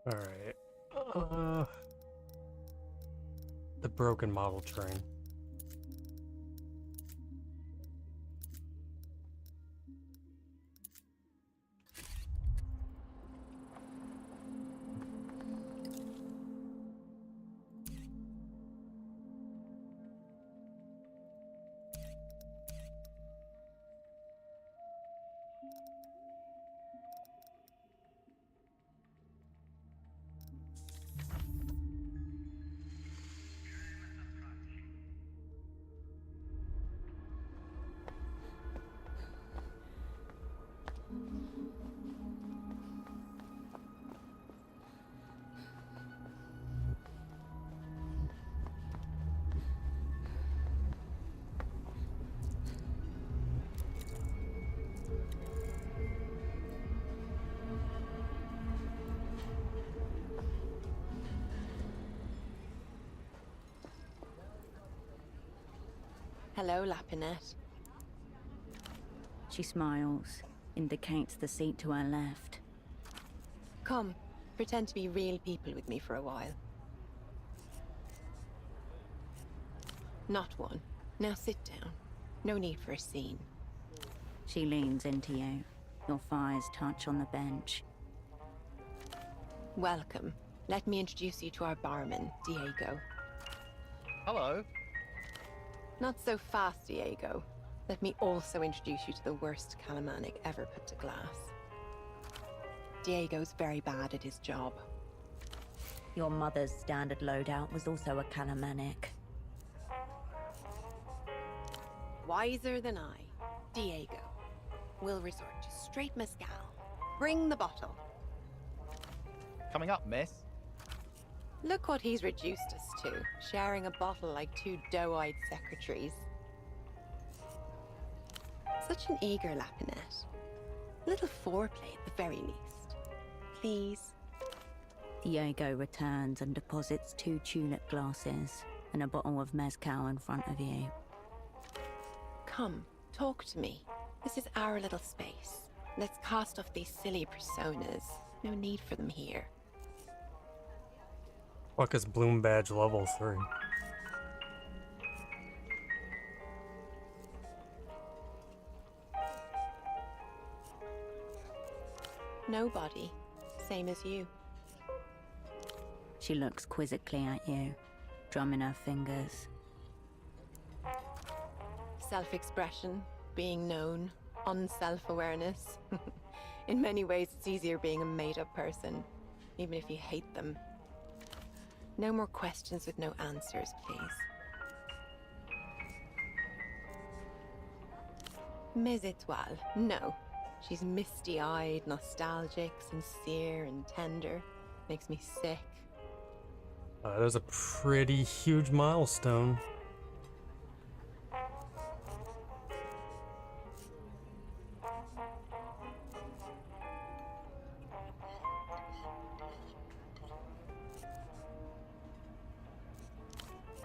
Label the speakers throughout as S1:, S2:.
S1: Alright. The broken model train.
S2: Hello, Lapinette.
S3: She smiles, indicates the seat to her left.
S2: Come, pretend to be real people with me for a while. Not one. Now sit down. No need for a scene.
S3: She leans into you. Your thighs touch on the bench.
S2: Welcome. Let me introduce you to our barman, Diego.
S4: Hello.
S2: Not so fast, Diego. Let me also introduce you to the worst calamanic ever put to glass. Diego's very bad at his job.
S3: Your mother's standard loadout was also a calamanic.
S2: Wiser than I, Diego. Will resort to straight mezcal. Bring the bottle.
S4: Coming up, miss.
S2: Look what he's reduced us to, sharing a bottle like two doe-eyed secretaries. Such an eager Lapinette. A little foreplay at the very least. Please.
S3: Diego returns and deposits 2 tulip glasses and a bottle of mezcal in front of you.
S2: Come, talk to me. This is our little space. Let's cast off these silly personas. No need for them here.
S1: Fuck is Bloom Badge level 3?
S2: Nobody. Same as you.
S3: She looks quizzically at you, drumming her fingers.
S2: Self-expression, being known, unself-awareness. In many ways, it's easier being a made-up person, even if you hate them. No more questions with no answers, please. Mes Étoiles, no. She's misty-eyed, nostalgic, sincere, and tender. Makes me sick.
S1: That was a pretty huge milestone.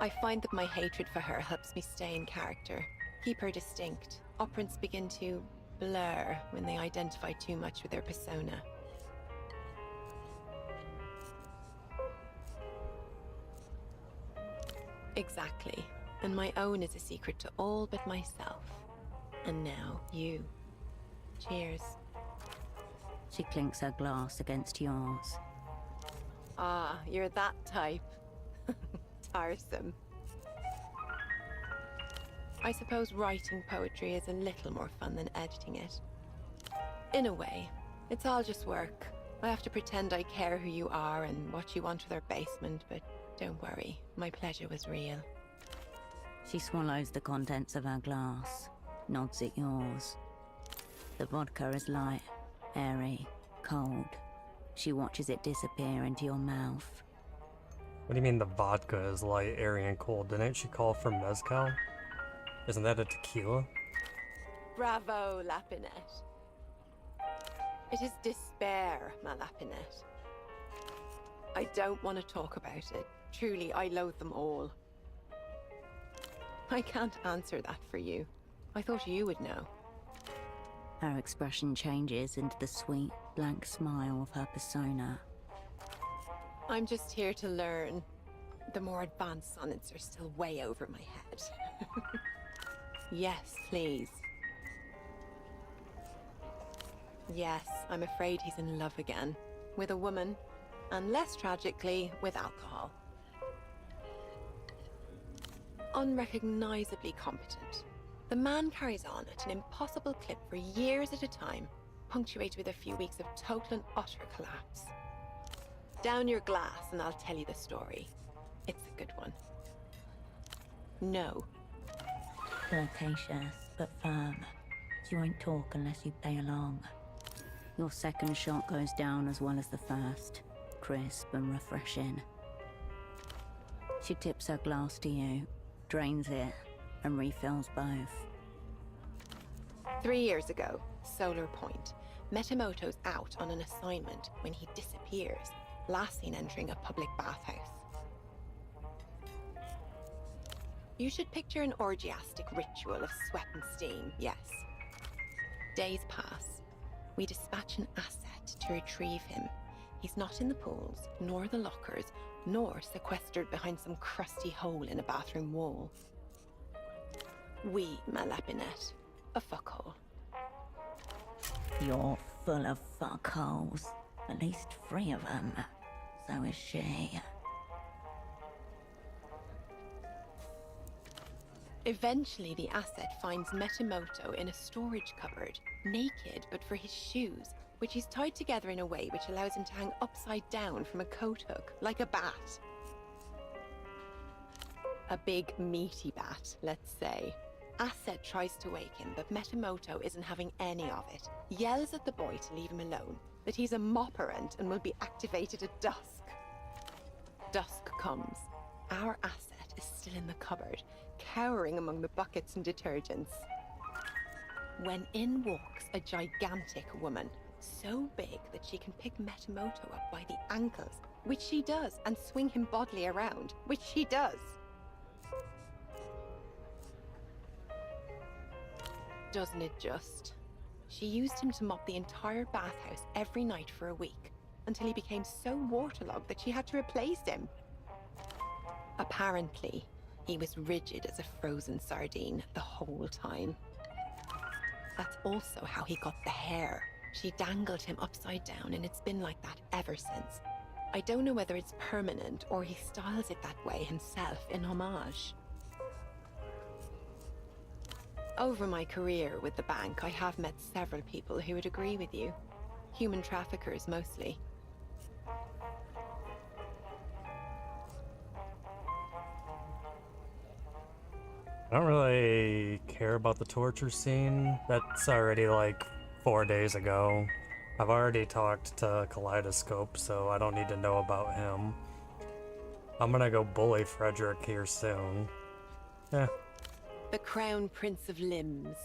S2: I find that my hatred for her helps me stay in character, keep her distinct. Operants begin to blur when they identify too much with their persona. Exactly. And my own is a secret to all but myself. And now, you. Cheers.
S3: She clinks her glass against yours.
S2: Ah, you're that type. Tiresome. I suppose writing poetry is a little more fun than editing it. In a way, it's all just work. I have to pretend I care who you are and what you want with our basement, but don't worry, my pleasure was real.
S3: She swallows the contents of her glass, nods at yours. The vodka is light, airy, cold. She watches it disappear into your mouth.
S1: What do you mean the vodka is light, airy, and cold? Didn't she call for mezcal? Isn't that a tequila?
S2: Bravo, Lapinette. It is despair, ma Lapinette. I don't want to talk about it. Truly, I loathe them all. I can't answer that for you. I thought you would know.
S3: Her expression changes into the sweet, blank smile of her persona.
S2: I'm just here to learn. The more advanced sonnets are still way over my head. Yes, please. Yes, I'm afraid he's in love again. With a woman. And less tragically, with alcohol. Unrecognizably competent. The man carries on at an impossible clip for years at a time, punctuated with a few weeks of total and utter collapse. Down your glass and I'll tell you the story. It's a good one. No.
S3: Flirtatious, but firm. She won't talk unless you play along. Your second shot goes down as well as the first. Crisp and refreshing. She tips her glass to you, drains it, and refills both.
S2: 3 years ago, Solar Point. Metamoto's out on an assignment when he disappears, last seen entering a public bathhouse. You should picture an orgiastic ritual of sweat and steam, yes. Days pass. We dispatch an asset to retrieve him. He's not in the pools, nor the lockers, nor sequestered behind some crusty hole in a bathroom wall. We, ma lapinette, a fuckhole.
S3: You're full of fuckholes. At least 3 of them. So is she.
S2: Eventually, the asset finds Metamoto in a storage cupboard, naked but for his shoes, which he's tied together in a way which allows him to hang upside down from a coat hook, like a bat. A big, meaty bat, let's say. Asset tries to wake him, but Metamoto isn't having any of it. Yells at the boy to leave him alone, that he's a moperant and will be activated at dusk. Dusk comes. Our asset is still in the cupboard, cowering among the buckets and detergents. When in walks a gigantic woman, so big that she can pick Metamoto up by the ankles, which she does, and swing him bodily around, which she does. Doesn't it just? She used him to mop the entire bathhouse every night for a week, until he became so waterlogged that she had to replace him. Apparently, he was rigid as a frozen sardine the whole time. That's also how he got the hair. She dangled him upside down, and it's been like that ever since. I don't know whether it's permanent or he styles it that way himself in homage. Over my career with the bank, I have met several people who would agree with you. Human traffickers, mostly.
S1: I don't really care about the torture scene. That's already like 4 days ago. I've already talked to Kaleidoscope, so I don't need to know about him. I'm gonna go bully Frederick here soon. Eh.
S2: The Crown Prince of Limbs.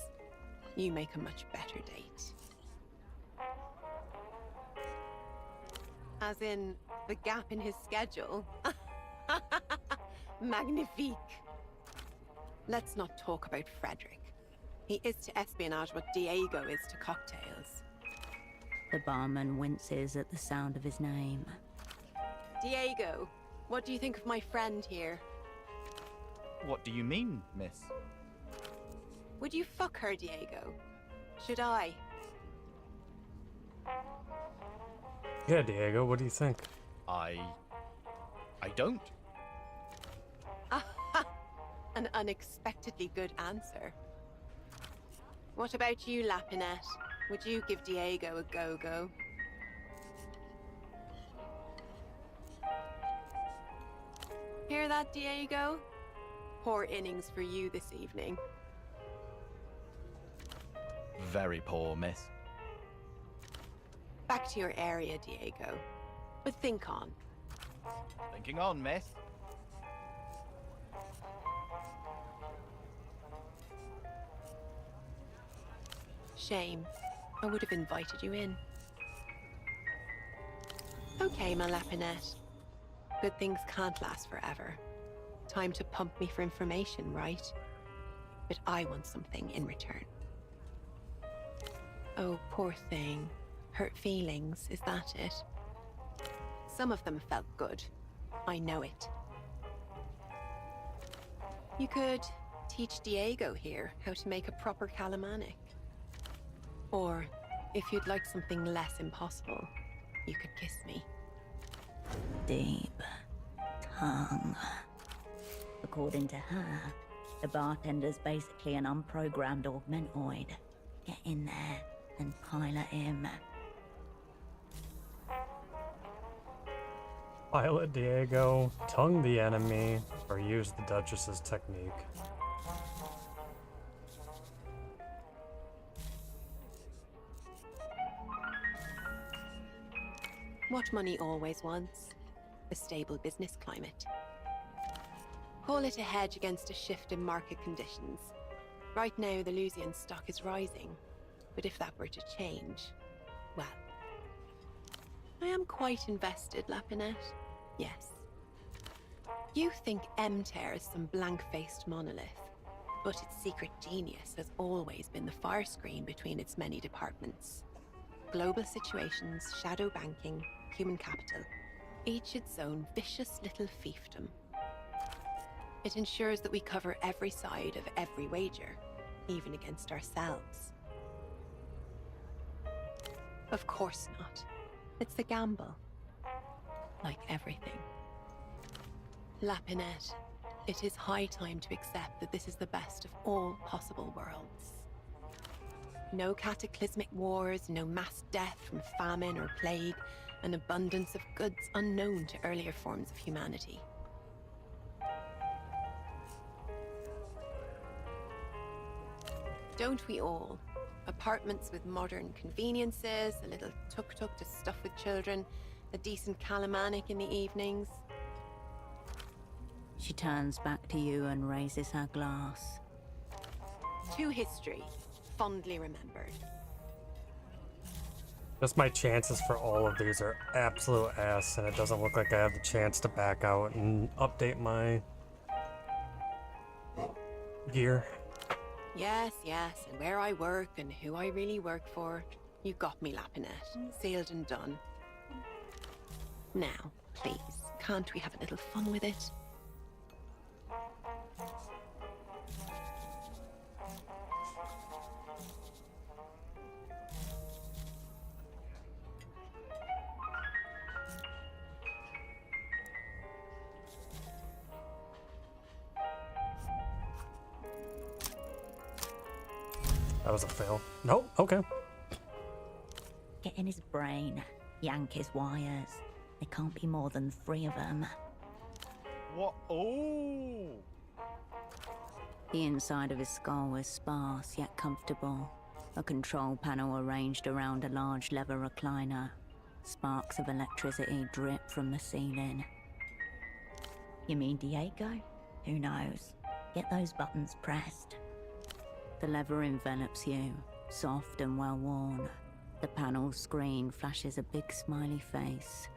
S2: You make a much better date. As in, the gap in his schedule? Magnifique. Let's not talk about Frederick. He is to espionage what Diego is to cocktails.
S3: The barman winces at the sound of his name.
S2: Diego, what do you think of my friend here?
S4: What do you mean, miss?
S2: Would you fuck her, Diego? Should I?
S1: Yeah, Diego, what do you think?
S4: I don't.
S2: An unexpectedly good answer. What about you, Lapinette? Would you give Diego a go-go? Hear that, Diego? Poor innings for you this evening.
S4: Very poor, miss.
S2: Back to your area, Diego. But think on.
S4: Thinking on, miss.
S2: Shame. I would have invited you in. Okay, my Lapinette. Good things can't last forever. Time to pump me for information, right? But I want something in return. Oh, poor thing. Hurt feelings, is that it? Some of them felt good. I know it. You could teach Diego here how to make a proper calamanic. Or, if you'd like something less impossible, you could kiss me.
S3: Deep tongue. According to her, the bartender's basically an unprogrammed augmentoid. Get in there and pilot him.
S1: Pilot Diego, tongue the enemy, or use the Duchess's technique.
S2: What money always wants: a stable business climate. Call it a hedge against a shift in market conditions. Right now, the Lusian stock is rising, but if that were to change, well, I am quite invested, Lapinette. Yes. You think Emter is some blank-faced monolith, but its secret genius has always been the fire screen between its many departments. Global situations, shadow banking, human capital, each its own vicious little fiefdom. It ensures that we cover every side of every wager, even against ourselves. Of course not. It's a gamble. Like everything. Lapinette, it is high time to accept that this is the best of all possible worlds. No cataclysmic wars, no mass death from famine or plague, an abundance of goods unknown to earlier forms of humanity. Don't we all? Apartments with modern conveniences, a little tuk-tuk to stuff with children, a decent calamanic in the evenings.
S3: She turns back to you and raises her glass.
S2: To history, fondly remembered.
S1: Just my chances for all of these are absolute ass, and it doesn't look like I have the chance to back out and update my gear.
S2: Yes, yes, and where I work and who I really work for. You got me, Lapinette. Sealed and done. Now, please, can't we have a little fun with it?
S1: That was a fail. Nope, okay.
S3: Get in his brain, yank his wires. There can't be more than 3 of them.
S4: What? Oh!
S3: The inside of his skull is sparse yet comfortable. A control panel arranged around a large leather recliner. Sparks of electricity drip from the ceiling. You mean Diego? Who knows? Get those buttons pressed. The leather envelops you, soft and well worn. The panel screen flashes a big smiley face.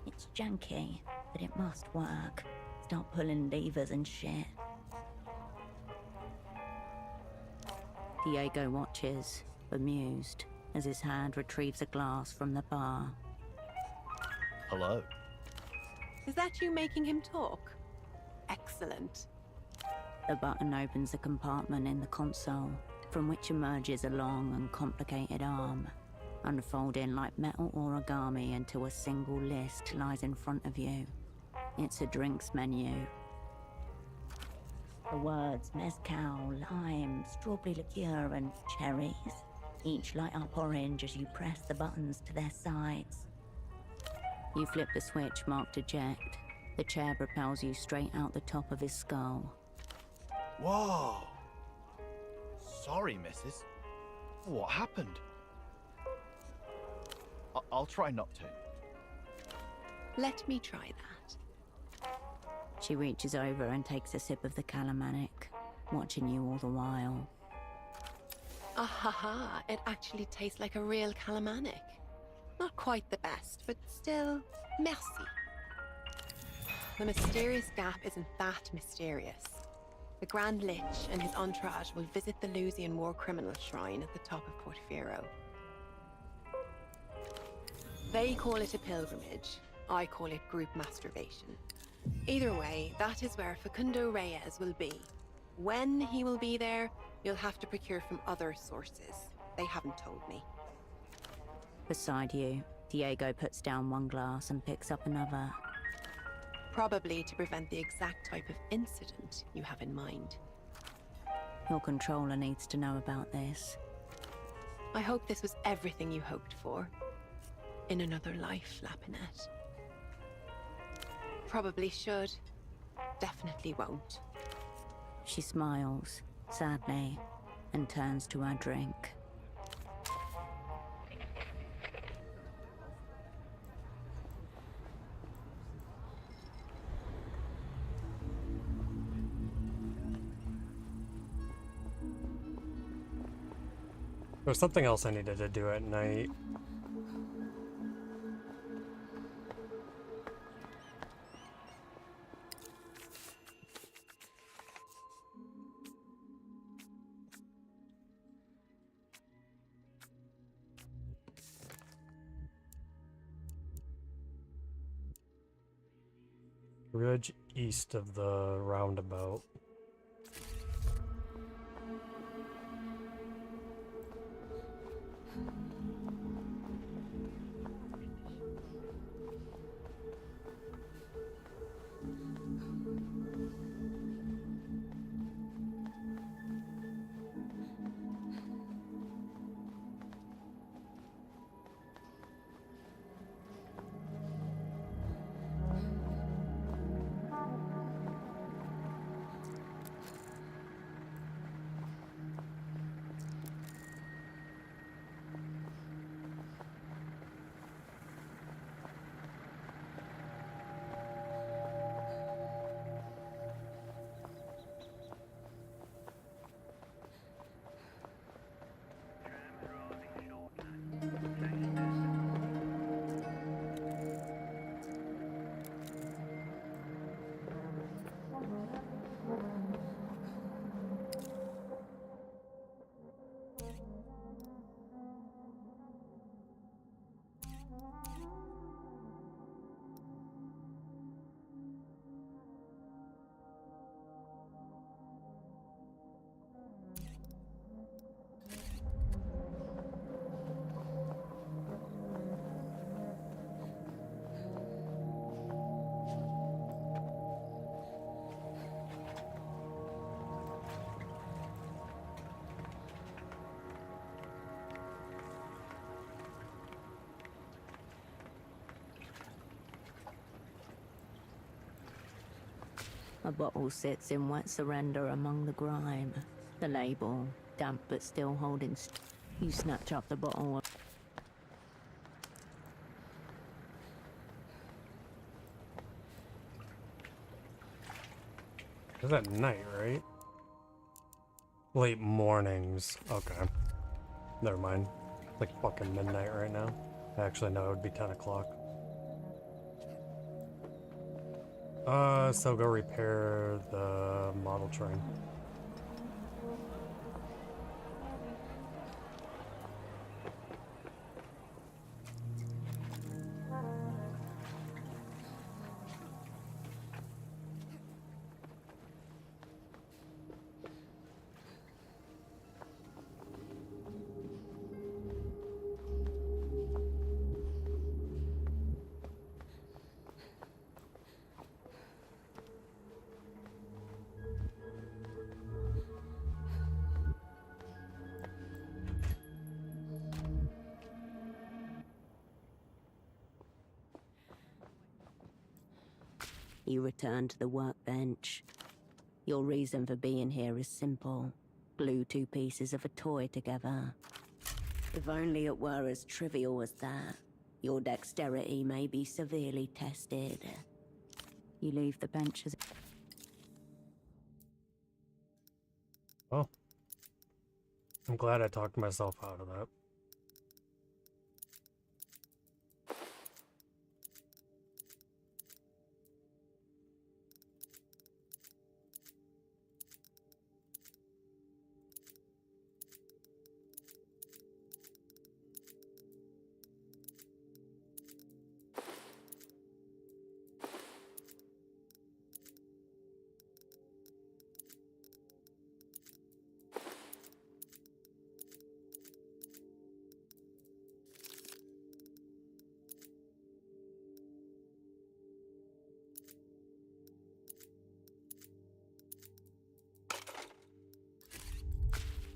S3: It's janky, but it must work. Start pulling levers and shit. Diego watches, bemused, as his hand retrieves a glass from the bar.
S4: Hello.
S2: Is that you making him talk? Excellent.
S3: The button opens a compartment in the console, from which emerges a long and complicated arm, unfolding like metal origami until a single list lies in front of you. It's a drinks menu. The words mezcal, lime, strawberry liqueur, and cherries each light up orange as you press the buttons to their sides. You flip the switch marked eject. The chair propels you straight out the top of his skull.
S4: Whoa! Sorry, missus. What happened? I'll try not to.
S2: Let me try that.
S3: She reaches over and takes a sip of the calamanic, watching you all the while.
S2: Ahaha, it actually tastes like a real calamanic. Not quite the best, but still, merci. The mysterious gap isn't that mysterious. The Grand Lich and his entourage will visit the Lusian war criminal shrine at the top of Portofino. They call it a pilgrimage. I call it group masturbation. Either way, that is where Facundo Reyes will be. When he will be there, you'll have to procure from other sources. They haven't told me.
S3: Beside you, Diego puts down one glass and picks up another.
S2: Probably to prevent the exact type of incident you have in mind.
S3: Your controller needs to know about this.
S2: I hope this was everything you hoped for. In another life, Lapinette. Probably should. Definitely won't.
S3: She smiles, sadly, and turns to her drink.
S1: There was something else I needed to do at night. Ridge east of the roundabout.
S3: A bottle sits in wet surrender among the grime. The label, damp but still holding. You snatch up the bottle.
S1: It's at night, right? Late mornings. Okay. Never mind. It's like fucking midnight right now. Actually, no, it would be 10 o'clock. So go repair the model train.
S3: You return to the workbench. Your reason for being here is simple. Glue two pieces of a toy together. If only it were as trivial as that. Your dexterity may be severely tested. You leave the bench as...
S1: Oh. I'm glad I talked myself out of that.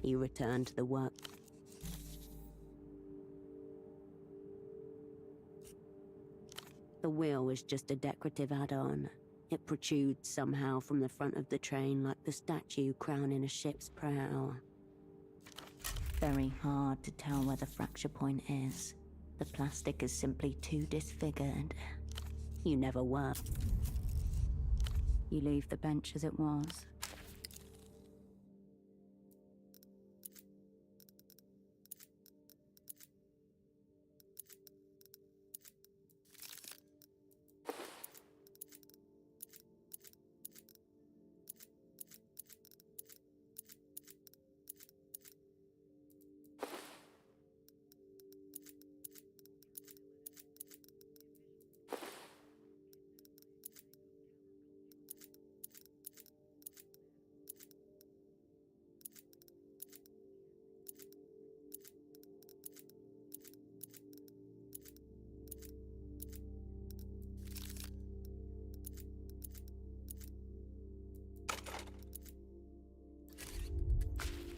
S3: You return to the work. The wheel is just a decorative add-on. It protrudes somehow from the front of the train like the statue crowning a ship's prow. Very hard to tell where the fracture point is. The plastic is simply too disfigured. You never were. You leave the bench as it was.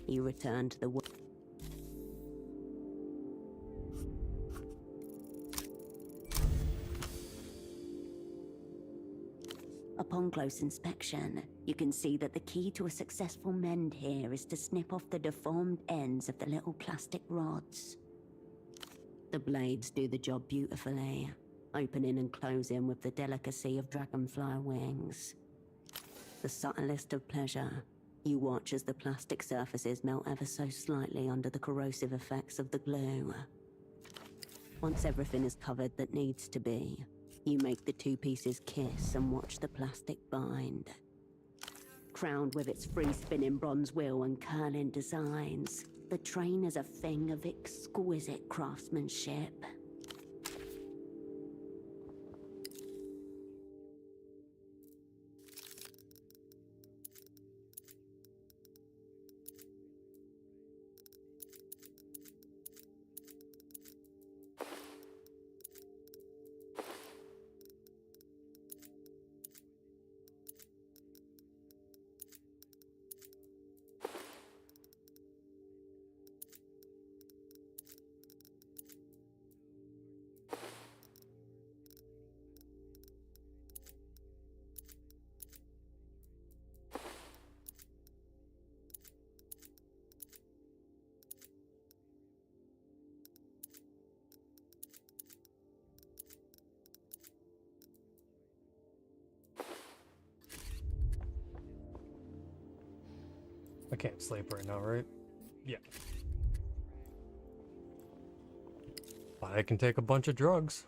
S3: You return to the work. Upon close inspection, you can see that the key to a successful mend here is to snip off the deformed ends of the little plastic rods. The blades do the job beautifully, opening and closing with the delicacy of dragonfly wings. The subtlest of pleasure. You watch as the plastic surfaces melt ever so slightly under the corrosive effects of the glue. Once everything is covered that needs to be, you make the two pieces kiss and watch the plastic bind. Crowned with its free-spinning bronze wheel and curling designs, the train is a thing of exquisite craftsmanship.
S1: I can't sleep right now, right? Yeah. But I can take a bunch of drugs.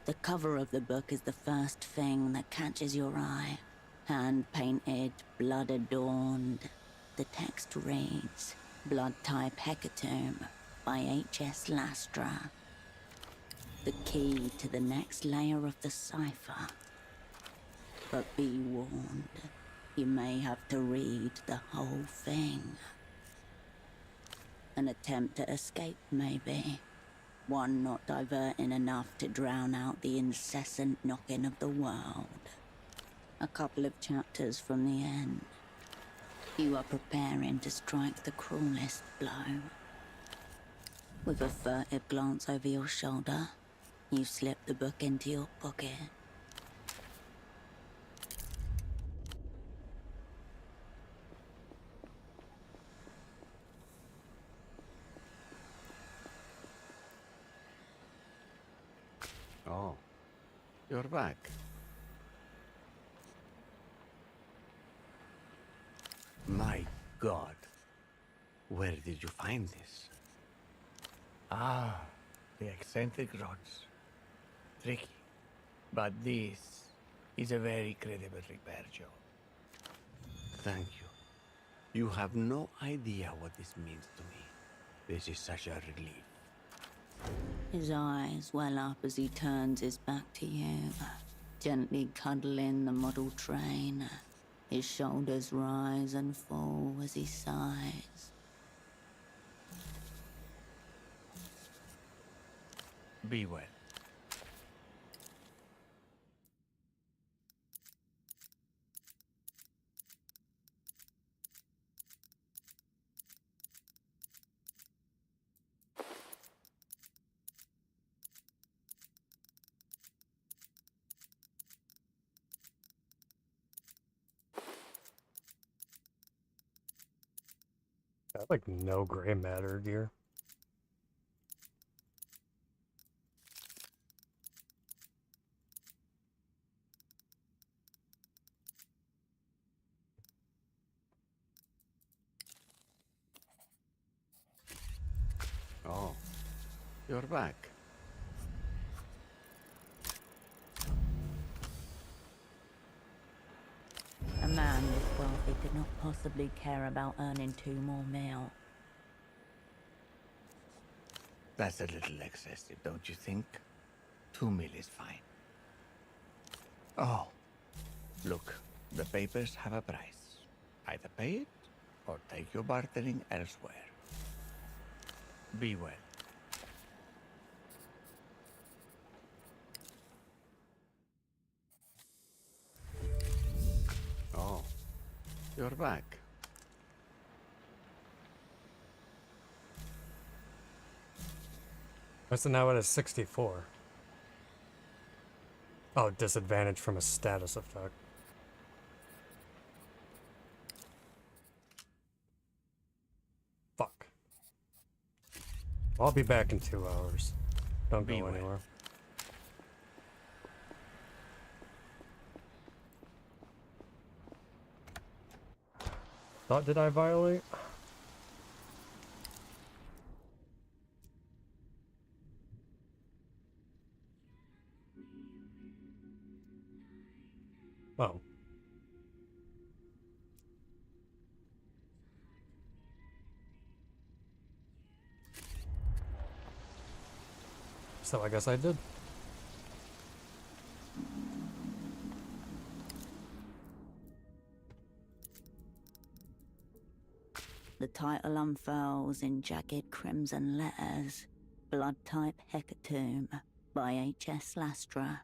S3: The cover of the book is the first thing that catches your eye. Hand-painted, blood-adorned. The text reads, Blood-type Hecatomb by H.S. Lastra. The key to the next layer of the cipher. But be warned, you may have to read the whole thing. An attempt to escape, maybe. One not diverting enough to drown out the incessant knocking of the world. A couple of chapters from the end. You are preparing to strike the cruelest blow. With a furtive glance over your shoulder, you slip the book into your pocket.
S5: Oh, you're back. My God. Where did you find this?
S6: Ah, the eccentric rods. Tricky. But this is a very credible repair job.
S5: Thank you. You have no idea what this means to me. This is such a relief.
S3: His eyes well up as he turns his back to you, gently cuddling the model train. His shoulders rise and fall as he sighs.
S6: Be well.
S1: Got like no gray matter gear.
S5: Oh, you're back.
S3: A man this wealthy could not possibly care about earning 2 more mil.
S6: That's a little excessive, don't you think? 2 mil is fine. Oh, look, the papers have a price. Either pay it, or take your bartering elsewhere. Be well.
S5: Oh, you're back.
S1: What's it now at a 64? Oh, disadvantage from a status effect. Fuck. I'll be back in 2 hours. Don't
S6: Be
S1: go
S6: well.
S1: anywhere. Thought did I violate? Oh. So I guess I did.
S3: The title unfurls in jagged crimson letters. Blood-type Hecatomb by H.S. Lastra.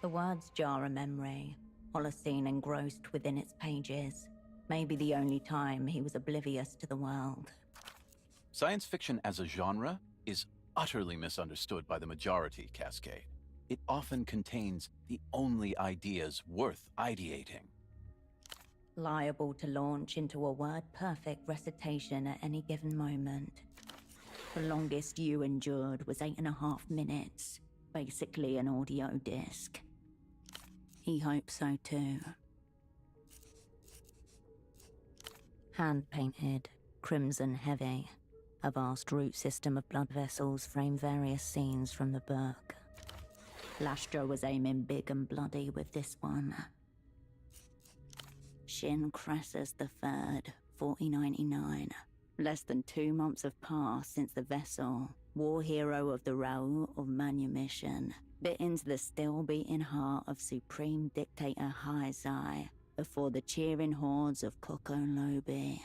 S3: The words jar a memory, Holocene engrossed within its pages. Maybe the only time he was oblivious to the world.
S7: Science fiction as a genre is utterly misunderstood by the majority, Cascade. It often contains the only ideas worth ideating.
S3: Liable to launch into a word-perfect recitation at any given moment. The longest you endured was 8.5 minutes, basically an audio disc. He hoped so too. Hand-painted, crimson heavy. A vast root system of blood vessels frame various scenes from the book. Lastra was aiming big and bloody with this one. Shin Cressus III, 4099. Less than 2 months have passed since the vessel, war hero of the Raoult of Manumission, bit into the still-beating heart of Supreme Dictator Haizai before the cheering hordes of Coco Lobi.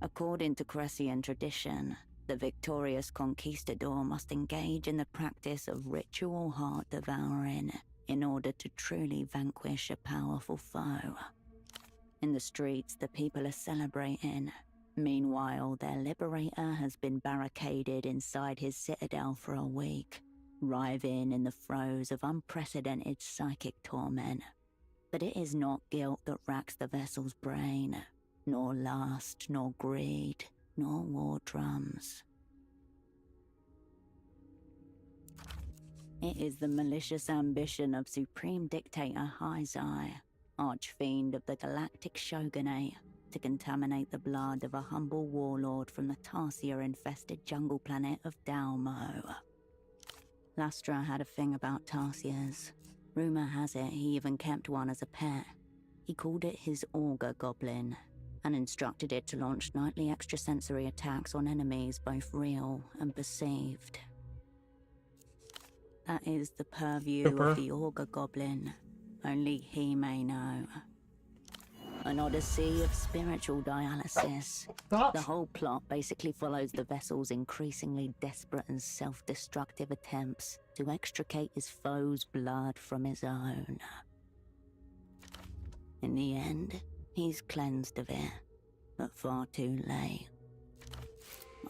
S3: According to Cressian tradition, the victorious conquistador must engage in the practice of ritual heart devouring in order to truly vanquish a powerful foe. In the streets, the people are celebrating. Meanwhile, their liberator has been barricaded inside his citadel for a week, writhing in the throes of unprecedented psychic torment. But it is not guilt that racks the vessel's brain, nor lust, nor greed, nor war drums. It is the malicious ambition of Supreme Dictator Haizai, archfiend of the Galactic Shogunate, to contaminate the blood of a humble warlord from the Tarsier-infested jungle planet of Dalmo. Lastra had a thing about Tarsiers. Rumor has it he even kept one as a pet. He called it his Auger Goblin, and instructed it to launch nightly extrasensory attacks on enemies both real and perceived. That is the purview of the Auger Goblin. Only he may know. An odyssey of spiritual dialysis. The whole plot basically follows the vessel's increasingly desperate and self-destructive attempts to extricate his foe's blood from his own. In the end, he's cleansed of it, but far too late.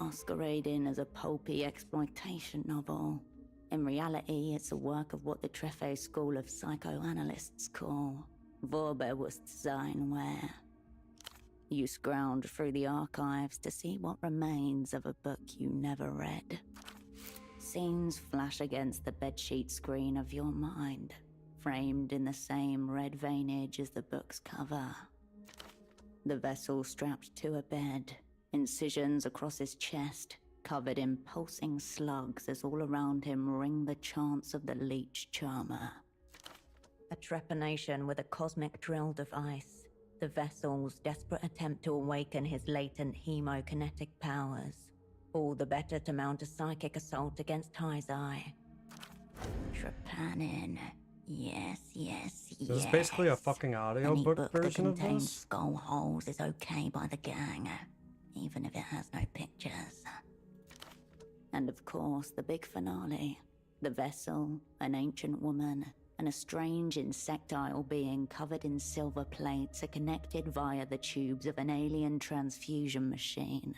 S3: Masquerading as a pulpy exploitation novel, in reality it's a work of what the Treffe school of psychoanalysts call Vorbewusstsein. You scrounge through the archives to see what remains of a book you never read. Scenes flash against the bedsheet screen of your mind, framed in the same red veinage as the book's cover. The vessel strapped to a bed, incisions across his chest, covered in pulsing slugs as all around him ring the chants of the leech charmer. A trepanation with a cosmic drill device, the vessel's desperate attempt to awaken his latent hemokinetic powers, all the better to mount a psychic assault against Haizai. Trepanning. Yes, yes, yes.
S1: This is basically a fucking audiobook
S3: book
S1: version
S3: that
S1: of
S3: contains
S1: this?
S3: skull holes is okay by the gang, even if it has no pictures. And of course, the big finale. The vessel, an ancient woman, and a strange insectile being covered in silver plates are connected via the tubes of an alien transfusion machine,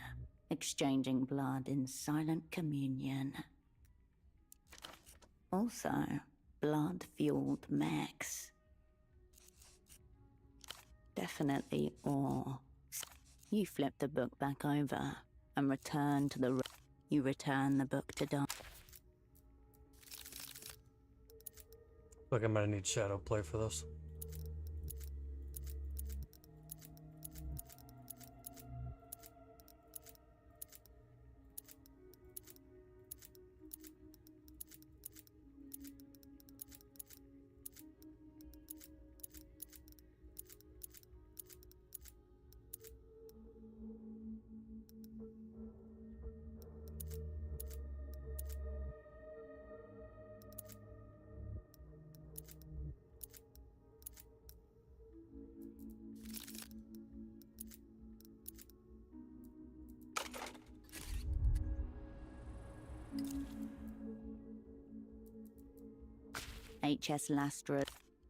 S3: exchanging blood in silent communion. Also, blood-fueled mechs. Definitely awe. You flip the book back over and return to the... You return the book to Don.
S1: Look, I'm gonna need shadow play for this.
S3: H.S. Lastra.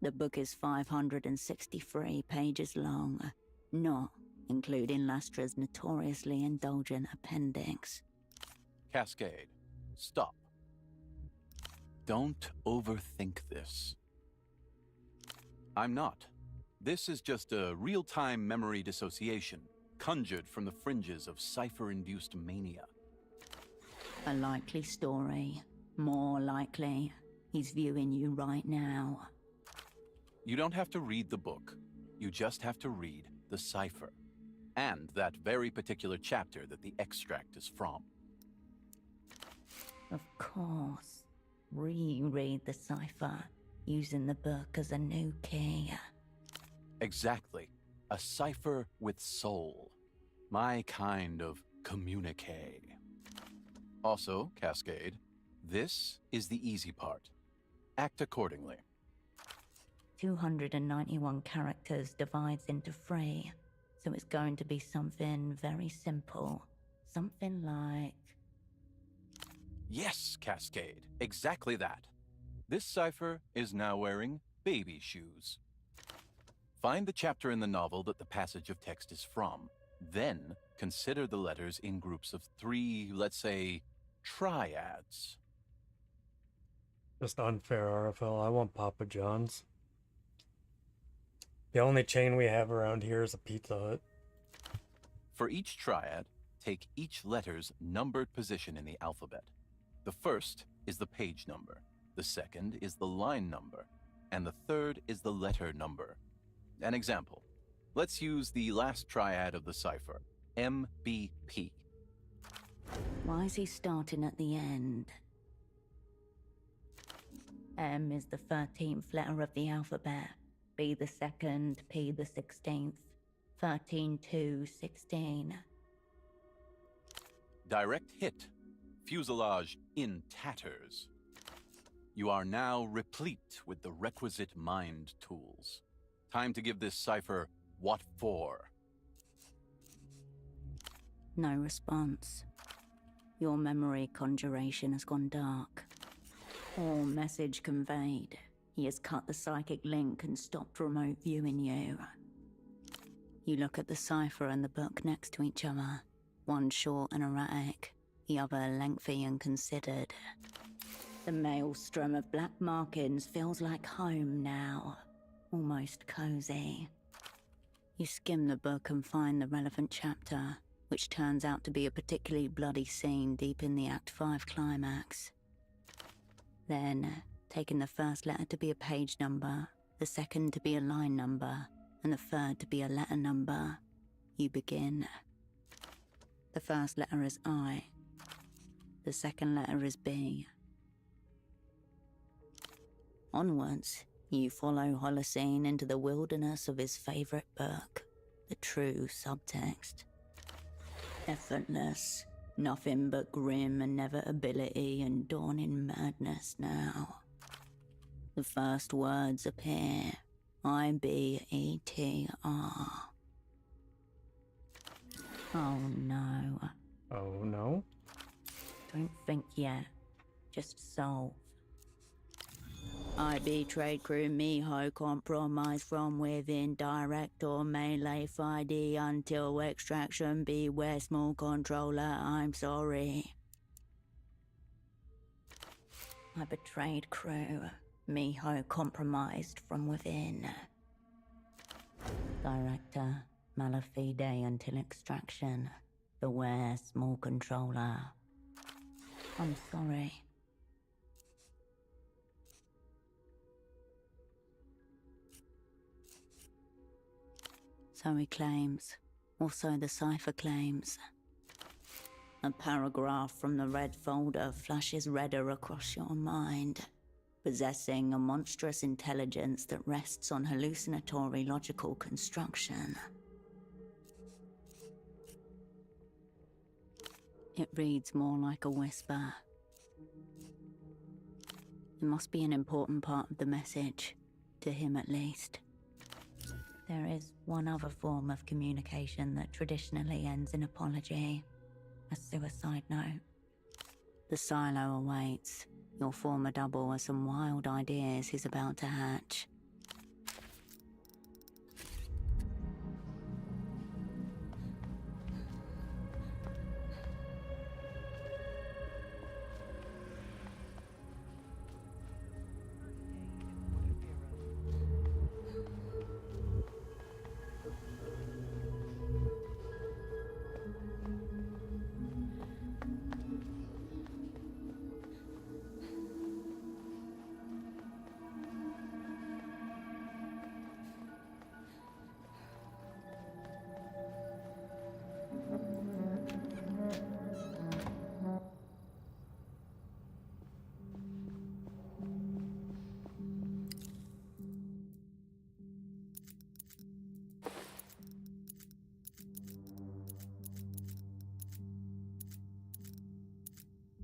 S3: The book is 563 pages long, not including Lastra's notoriously indulgent appendix.
S7: Cascade, stop. Don't overthink this. I'm not. This is just a real-time memory dissociation, conjured from the fringes of cipher-induced mania.
S3: A likely story. More likely. He's viewing you right now.
S7: You don't have to read the book. You just have to read the cipher. And that very particular chapter that the extract is from.
S3: Of course. Reread the cipher, using the book as a new key.
S7: Exactly. A cipher with soul. My kind of communique. Also, Cascade, this is the easy part. Act accordingly.
S3: 291 characters divides into 3, so it's going to be something very simple. Something like...
S7: Yes, Cascade, exactly that. This cipher is now wearing baby shoes. Find the chapter in the novel that the passage of text is from. Then consider the letters in groups of 3, let's say, triads.
S1: Just unfair, RFL. I want Papa John's. The only chain we have around here is a Pizza Hut.
S7: For each triad, take each letter's numbered position in the alphabet. The first is the page number, the second is the line number, and the third is the letter number. An example. Let's use the last triad of the cipher, MBP.
S3: Why is he starting at the end? M is the 13th letter of the alphabet, B the 2nd, P the 16th, 13, 2, 16.
S7: Direct hit. Fuselage in tatters. You are now replete with the requisite mind tools. Time to give this cipher what for.
S3: No response. Your memory conjuration has gone dark. All message conveyed. He has cut the psychic link and stopped remote viewing you. You look at the cipher and the book next to each other. One short and erratic, the other lengthy and considered. The maelstrom of black markings feels like home now. Almost cozy. You skim the book and find the relevant chapter, which turns out to be a particularly bloody scene deep in the Act 5 climax. Then, taking the first letter to be a page number, the second to be a line number, and the third to be a letter number, you begin. The first letter is I. The second letter is B. Onwards, you follow Holocene into the wilderness of his favorite book, the true subtext. Effortless, nothing but grim inevitability and dawning madness now. The first words appear, IBETR. Oh no.
S1: Oh no?
S3: Don't think yet. Just solve. IB trade crew Miho compromise from within direct or melee 5D until extraction. Beware small controller, I'm sorry. I betrayed crew. Miho compromised from within. Director, Malafide until extraction. Beware small controller. I'm sorry. So he claims. Also the cipher claims. A paragraph from the red folder flashes redder across your mind. Possessing a monstrous intelligence that rests on hallucinatory logical construction. It reads more like a whisper. It must be an important part of the message, to him at least. There is one other form of communication that traditionally ends in apology. A suicide note. The silo awaits. Your former double has some wild ideas he's about to hatch.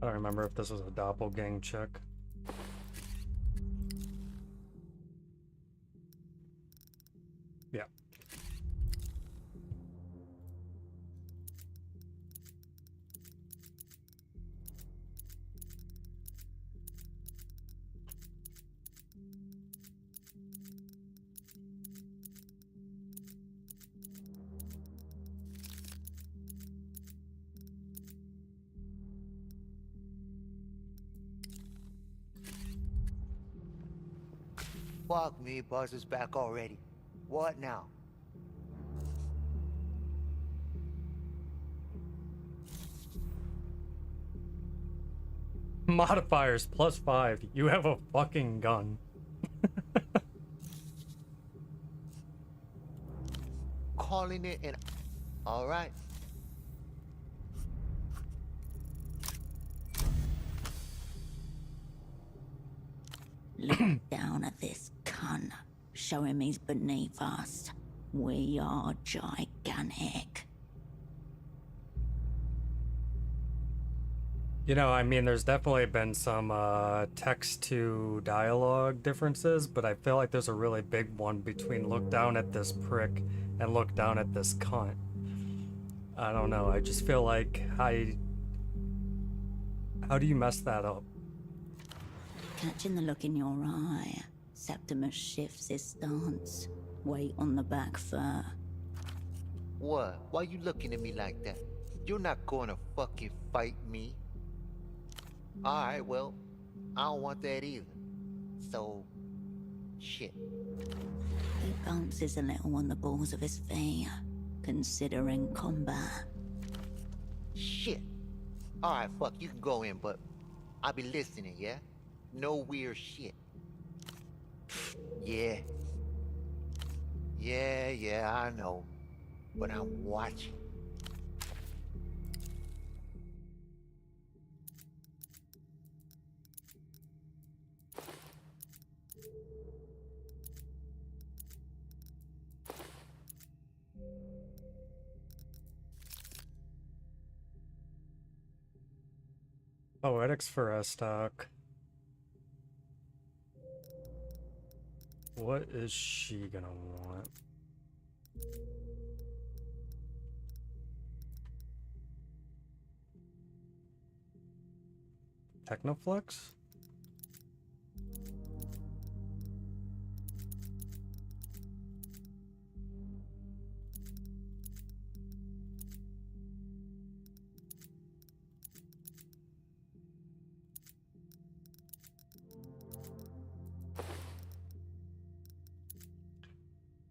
S1: I don't remember if this was a doppelgang check. Yeah.
S8: Fuck me, Buzz is back already. What now?
S1: Modifiers +5. You have a fucking gun.
S8: Calling it an... Alright.
S3: Look down at this cunt. Show him he's beneath us. We are gigantic.
S1: You know, I mean, there's definitely been some text to dialogue differences, but I feel like there's a really big one between look down at this prick and look down at this cunt. I don't know, I just feel like how do you mess that up?
S3: Catching the look in your eye, Septimus shifts his stance. Weight on the back fur.
S8: What? Why you looking at me like that? You're not gonna fucking fight me. Alright, well, I don't want that either. So, shit.
S3: He bounces a little on the balls of his feet, considering combat.
S8: Shit. Alright, fuck, you can go in, but I'll be listening, yeah? No weird shit. Yeah. Yeah, I know. But I'm watching.
S1: Poetics for Estoc. What is she gonna want? Technoflex?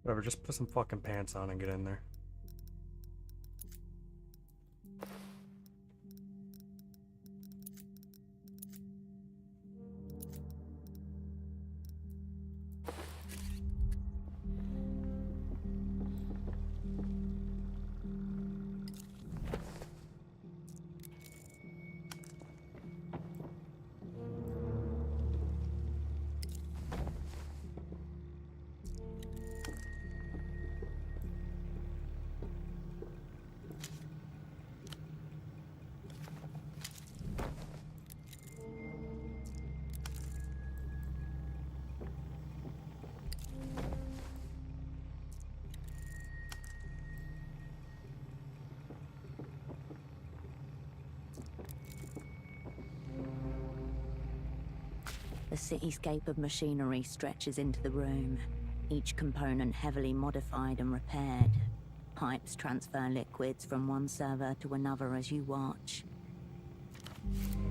S1: Whatever, just put some fucking pants on and get in there.
S3: The cityscape of machinery stretches into the room, each component heavily modified and repaired. Pipes transfer liquids from one server to another as you watch.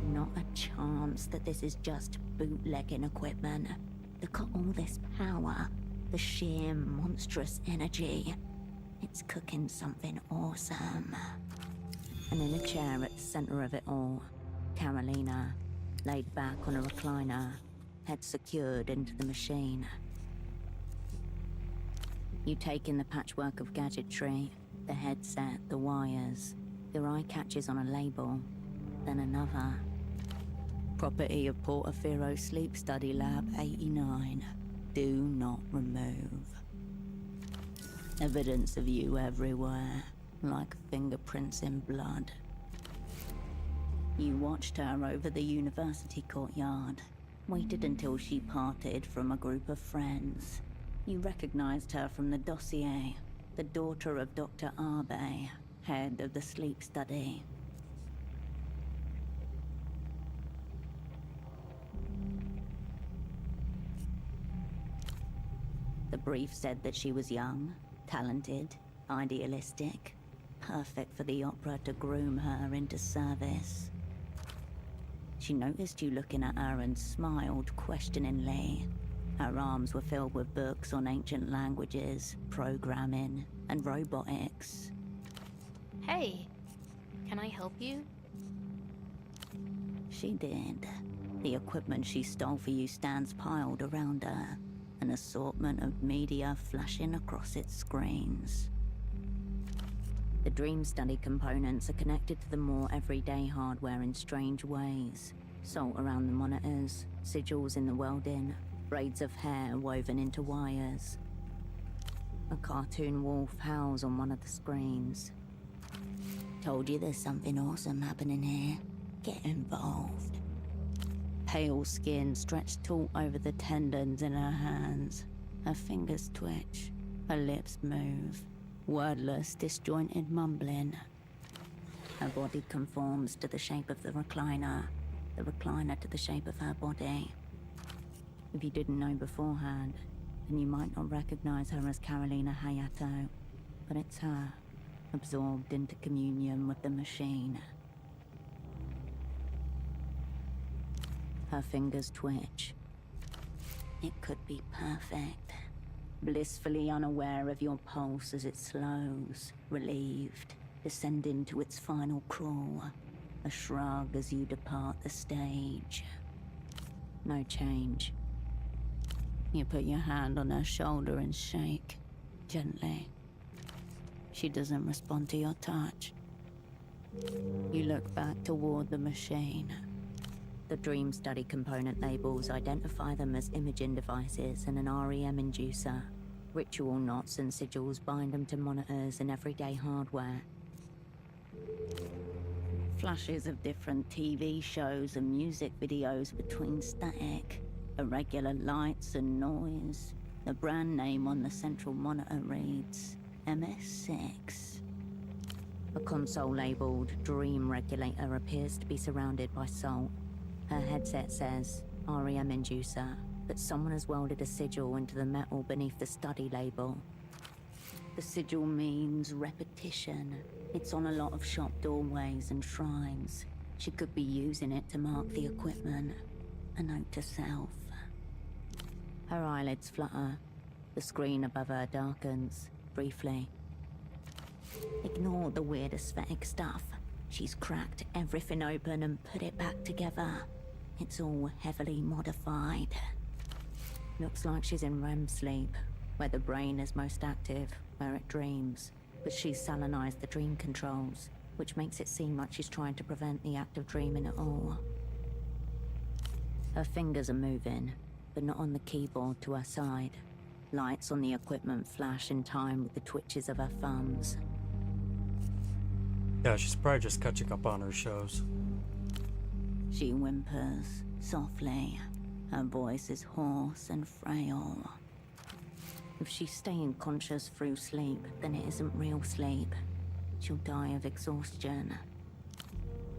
S3: Not a chance that this is just bootlegging equipment. Look at all this power, the sheer monstrous energy. It's cooking something awesome. And in a chair at the center of it all, Carolina, laid back on a recliner, head secured into the machine. You take in the patchwork of gadgetry, the headset, the wires. Your eye catches on a label, then another. Property of Portofino Sleep Study Lab 89. Do not remove. Evidence of you everywhere, like fingerprints in blood. You watched her over the university courtyard, waited until she parted from a group of friends. You recognized her from the dossier, the daughter of Dr. Arbe, head of the sleep study. The brief said that she was young, talented, idealistic, perfect for the opera to groom her into service. She noticed you looking at her and smiled questioningly. Her arms were filled with books on ancient languages, programming, and robotics.
S9: Hey, can I help you?
S3: She did. The equipment she stole for you stands piled around her, an assortment of media flashing across its screens. The dream study components are connected to the more everyday hardware in strange ways. Salt around the monitors, sigils in the welding, braids of hair woven into wires. A cartoon wolf howls on one of the screens. Told you there's something awesome happening here. Get involved. Pale skin stretched taut over the tendons in her hands. Her fingers twitch. Her lips move. Wordless, disjointed mumbling. Her body conforms to the shape of the recliner to the shape of her body. If you didn't know beforehand, then you might not recognize her as Carolina Hayato, but it's her, absorbed into communion with the machine. Her fingers twitch. It could be perfect. Blissfully unaware of your pulse as it slows, relieved, descending to its final crawl. A shrug as you depart the stage. No change. You put your hand on her shoulder and shake, gently. She doesn't respond to your touch. You look back toward the machine. The dream study component labels identify them as imaging devices and an REM inducer. Ritual knots and sigils bind them to monitors and everyday hardware. Flashes of different TV shows and music videos between static, irregular lights and noise. The brand name on the central monitor reads MS6. A console labeled Dream Regulator appears to be surrounded by salt. Her headset says REM inducer, but someone has welded a sigil into the metal beneath the study label. The sigil means repetition. It's on a lot of shop doorways and shrines. She could be using it to mark the equipment. A note to self. Her eyelids flutter. The screen above her darkens, briefly. Ignore the weird aesthetic stuff. She's cracked everything open and put it back together. It's all heavily modified. Looks like she's in REM sleep, where the brain is most active, where it dreams. But she's salinized the dream controls, which makes it seem like she's trying to prevent the act of dreaming at all. Her fingers are moving, but not on the keyboard to her side. Lights on the equipment flash in time with the twitches of her thumbs.
S1: Yeah, she's probably just catching up on her shows.
S3: She whimpers softly. Her voice is hoarse and frail. If she's staying conscious through sleep, then it isn't real sleep. She'll die of exhaustion.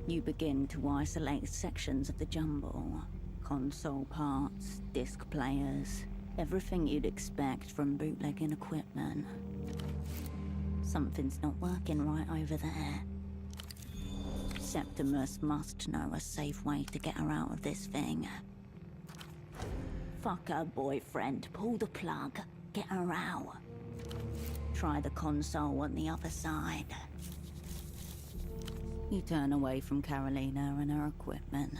S3: You begin to isolate sections of the jumble. Console parts, disc players, everything you'd expect from bootlegging equipment. Something's not working right over there. Septimus must know a safe way to get her out of this thing. Fuck her boyfriend, pull the plug, get her out. Try the console on the other side. You turn away from Carolina and her equipment.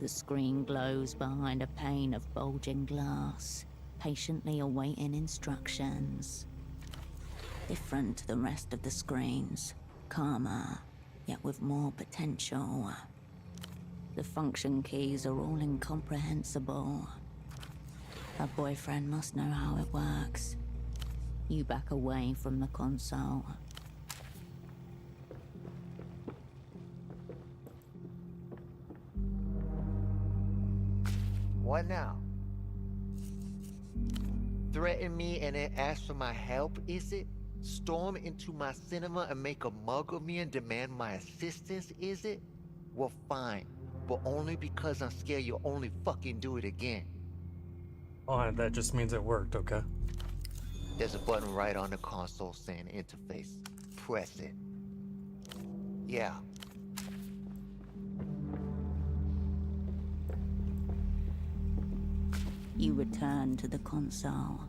S3: The screen glows behind a pane of bulging glass, patiently awaiting instructions. Different to the rest of the screens, calmer, yet with more potential. The function keys are all incomprehensible. Her boyfriend must know how it works. You back away from the console.
S8: What now? Threaten me and then ask for my help, is it? Storm into my cinema and make a mug of me and demand my assistance, is it? Well, fine. But only because I'm scared you'll only fucking do it again.
S1: Oh, that just means it worked, okay?
S8: There's a button right on the console saying interface. Press it. Yeah.
S3: You return to the console.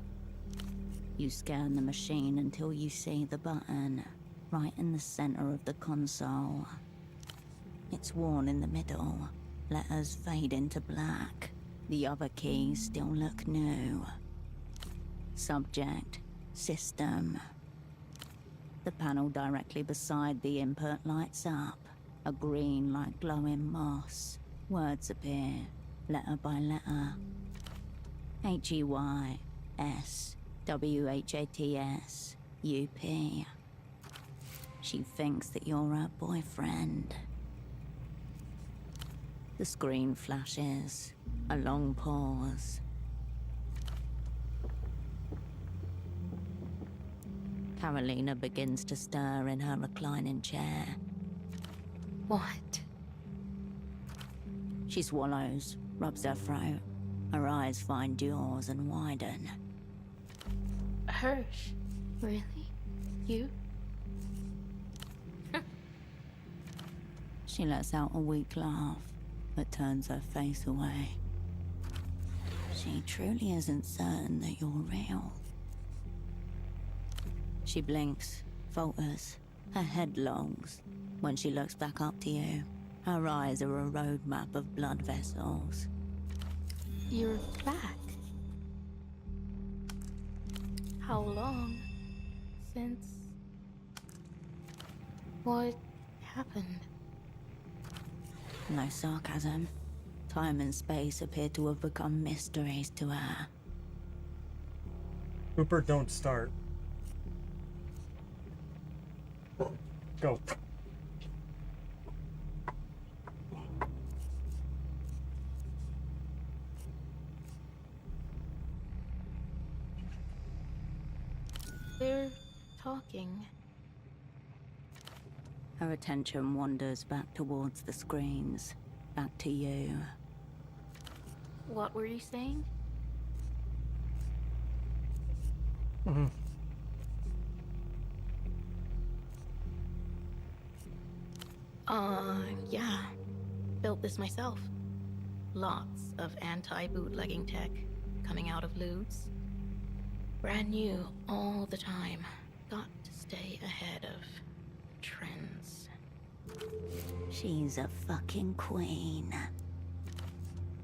S3: You scan the machine until you see the button right in the center of the console. It's worn in the middle. Letters fade into black. The other keys still look new. Subject, system. The panel directly beside the input lights up. A green like glowing moss. Words appear, letter by letter. HEYSWHATS-UP. She thinks that you're her boyfriend. The screen flashes. A long pause. Carolina begins to stir in her reclining chair.
S9: What?
S3: She swallows, rubs her throat. Her eyes find yours and widen.
S9: Hirsch? Really? You?
S3: She lets out a weak laugh, but turns her face away. She truly isn't certain that you're real. She blinks, falters, her head longs. When she looks back up to you, her eyes are a roadmap of blood vessels.
S9: You're back. How long? Since... What happened?
S3: No sarcasm. Time and space appear to have become mysteries to her.
S1: Cooper, don't start. Go.
S9: They're talking.
S3: Her attention wanders back towards the screens, back to you.
S9: What were you saying? Yeah. Built this myself. Lots of anti-bootlegging tech coming out of loots. Brand new all the time. Got to stay ahead of trends.
S3: She's a fucking queen.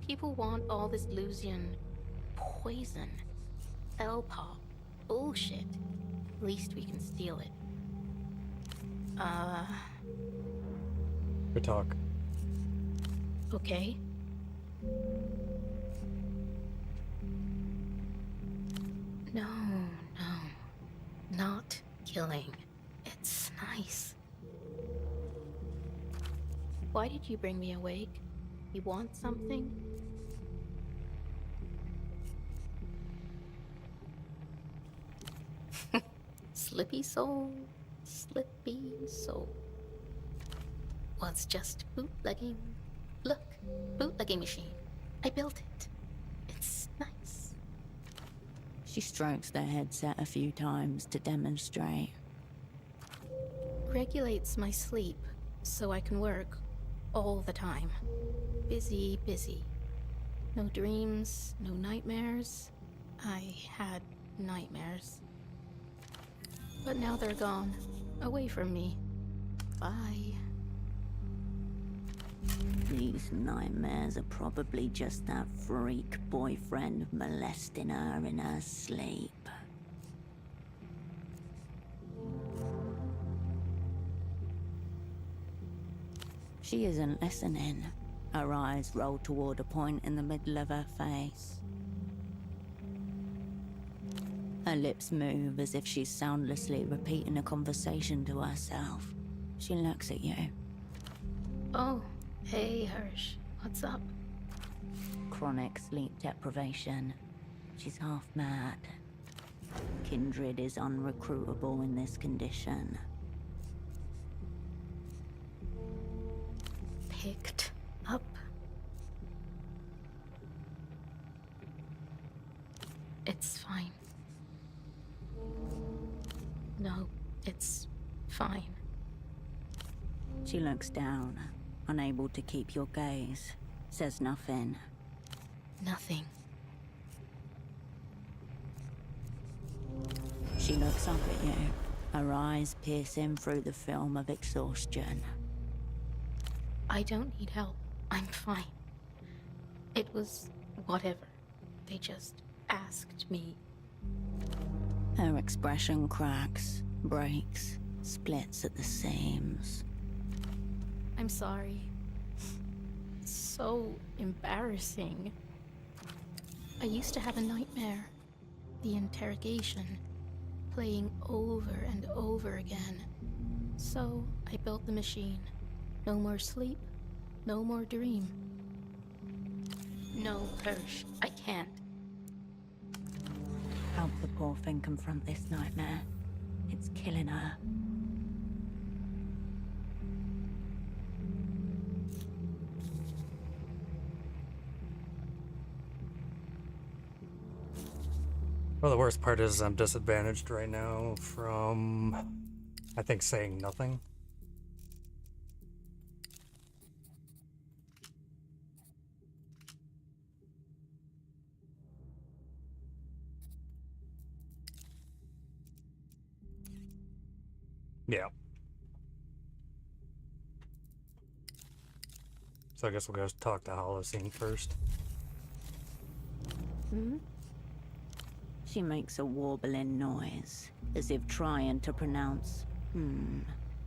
S9: People want all this Lusian poison, L-pop, bullshit. Least we can steal it.
S1: Good talk.
S9: Okay. No, not killing. It's nice. Why did you bring me awake? You want something? Slippy soul, slippy soul. Was just bootlegging. Look, bootlegging machine. I built it. It's nice.
S3: She strokes the headset a few times to demonstrate.
S9: Regulates my sleep so I can work all the time. Busy, busy. No dreams, no nightmares. I had nightmares. But now they're gone. Away from me. Bye.
S3: These nightmares are probably just that freak boyfriend molesting her in her sleep. She isn't listening. Her eyes roll toward a point in the middle of her face. Her Her lips move as if she's soundlessly repeating a conversation to herself. She looks at you.
S9: Oh, hey, Hirsch. What's up?
S3: Chronic sleep deprivation. She's half mad. Kindred is unrecruitable in this condition.
S9: Picked up? It's fine. No, it's fine.
S3: She looks down, unable to keep your gaze. Says nothing.
S9: Nothing.
S3: She looks up at you, her eyes piercing through the film of exhaustion.
S9: I don't need help. I'm fine. It was whatever. They just asked me.
S3: Her expression cracks, breaks, splits at the seams.
S9: I'm sorry. So embarrassing. I used to have a nightmare. The interrogation. Playing over and over again. So I built the machine. No more sleep. No more dream. No, Hirsch, I can't.
S3: Help the poor thing confront this nightmare. It's killing her.
S1: Well, the worst part is I'm disadvantaged right now from, I think, saying nothing. Yeah. So I guess we'll go talk to Holocene first.
S3: Hmm? She makes a warbling noise, as if trying to pronounce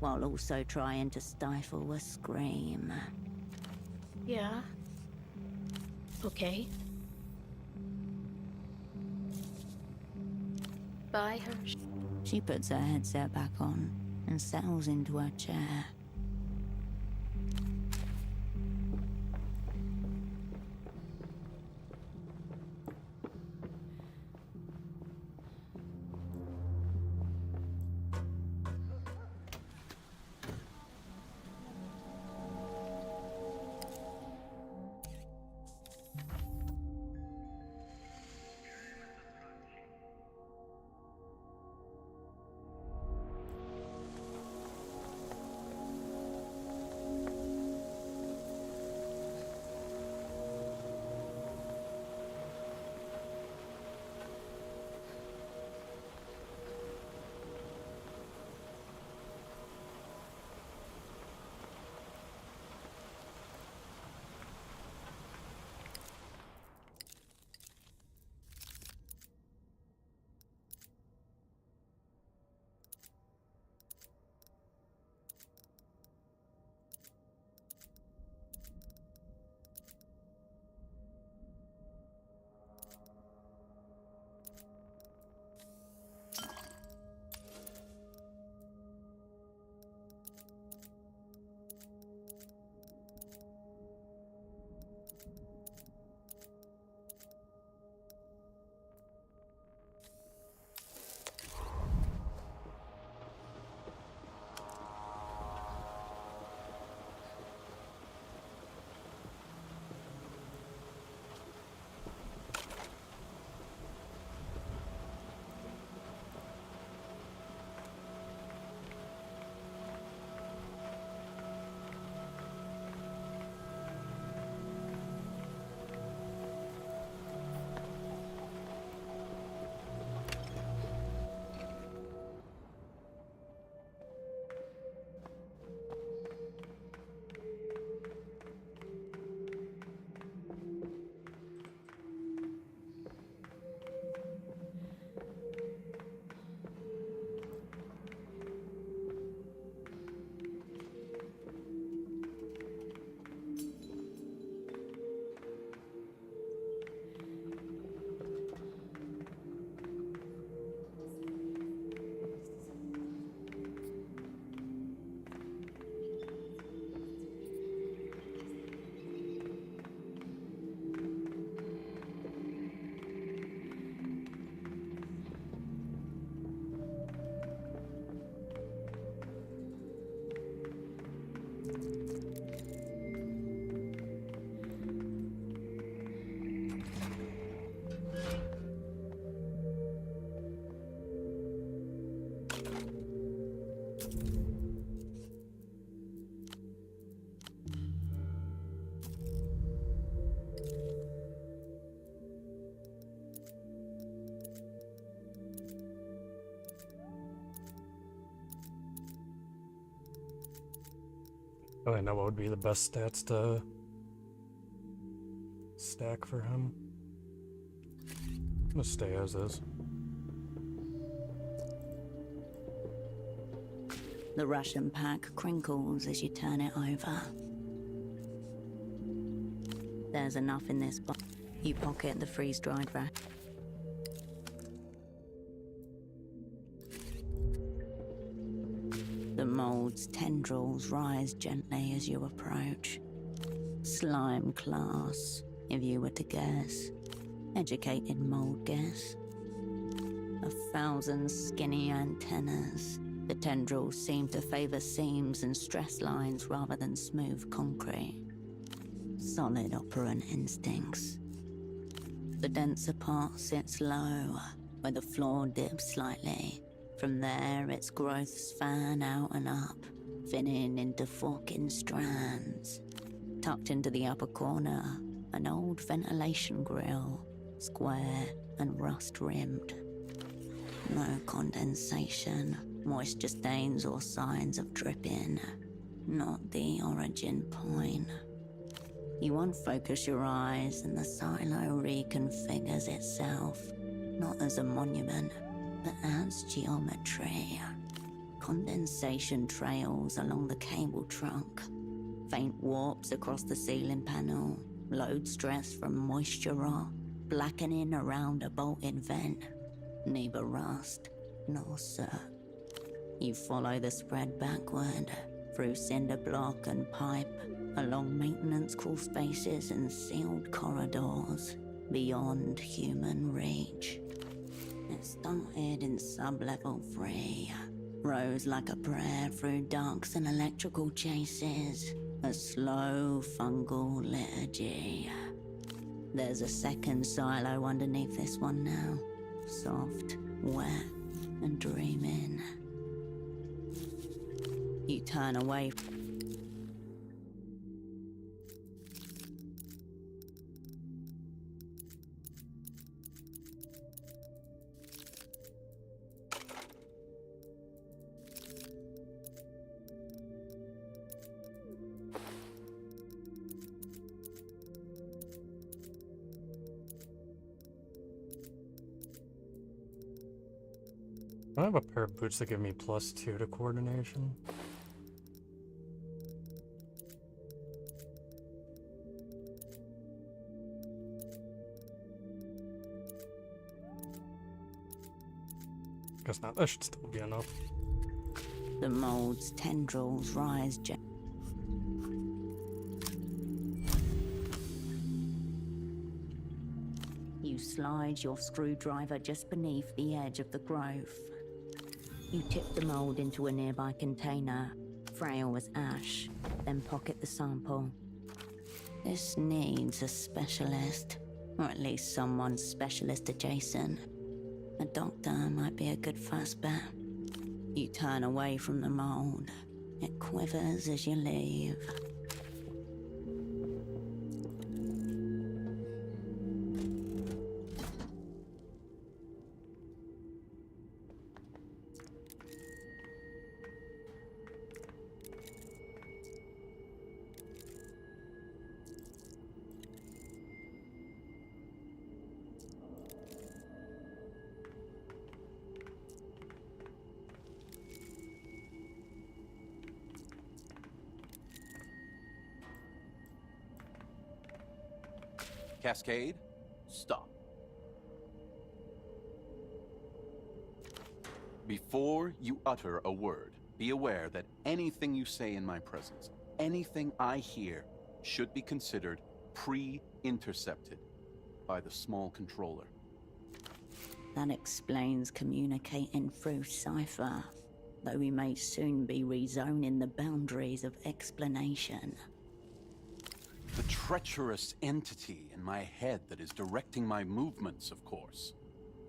S3: while also trying to stifle a scream.
S9: Yeah. Okay. Bye, Hirsch.
S3: She puts her headset back on and settles into her chair.
S1: I know what would be the best stats to stack for him. I'm gonna stay as is.
S3: The Russian pack crinkles as you turn it over. There's enough in this box. You pocket the freeze-dried ration. The mold's tendrils rise gently as you approach. Slime class, if you were to guess. Educated mold guess. 1,000 skinny antennas. The tendrils seem to favor seams and stress lines rather than smooth concrete. Solid operant instincts. The denser part sits low, where the floor dips slightly. From there, its growths fan out and up, thinning into forking strands. Tucked into the upper corner, an old ventilation grill, square and rust-rimmed. No condensation, moisture stains or signs of dripping. Not the origin point. You unfocus your eyes and the silo reconfigures itself, not as a monument, but as geometry. Condensation trails along the cable trunk, faint warps across the ceiling panel, load stress from moisture rot, blackening around a bolted vent. Neither rust nor soot. You follow the spread backward, through cinder block and pipe, along maintenance crawl spaces and sealed corridors, beyond human reach. It started in sub-level 3, rose like a prayer through ducts and electrical chases, a slow fungal liturgy. There's a second silo underneath this one now, soft, wet, and dreaming. You turn away.
S1: I have a pair of boots that give me +2 to coordination. Guess not. That should still be enough.
S3: The mold's tendrils rise You slide your screwdriver just beneath the edge of the growth. You tip the mold into a nearby container, frail as ash, then pocket the sample. This needs a specialist, or at least someone specialist adjacent. A doctor might be a good first bet. You turn away from the mold. It quivers as you leave.
S7: Cascade, stop. Before you utter a word, be aware that anything you say in my presence, anything I hear, should be considered pre-intercepted by the small controller.
S3: That explains communicating through cipher. though we may soon be rezoning the boundaries of explanation.
S7: The treacherous entity in my head that is directing my movements, of course.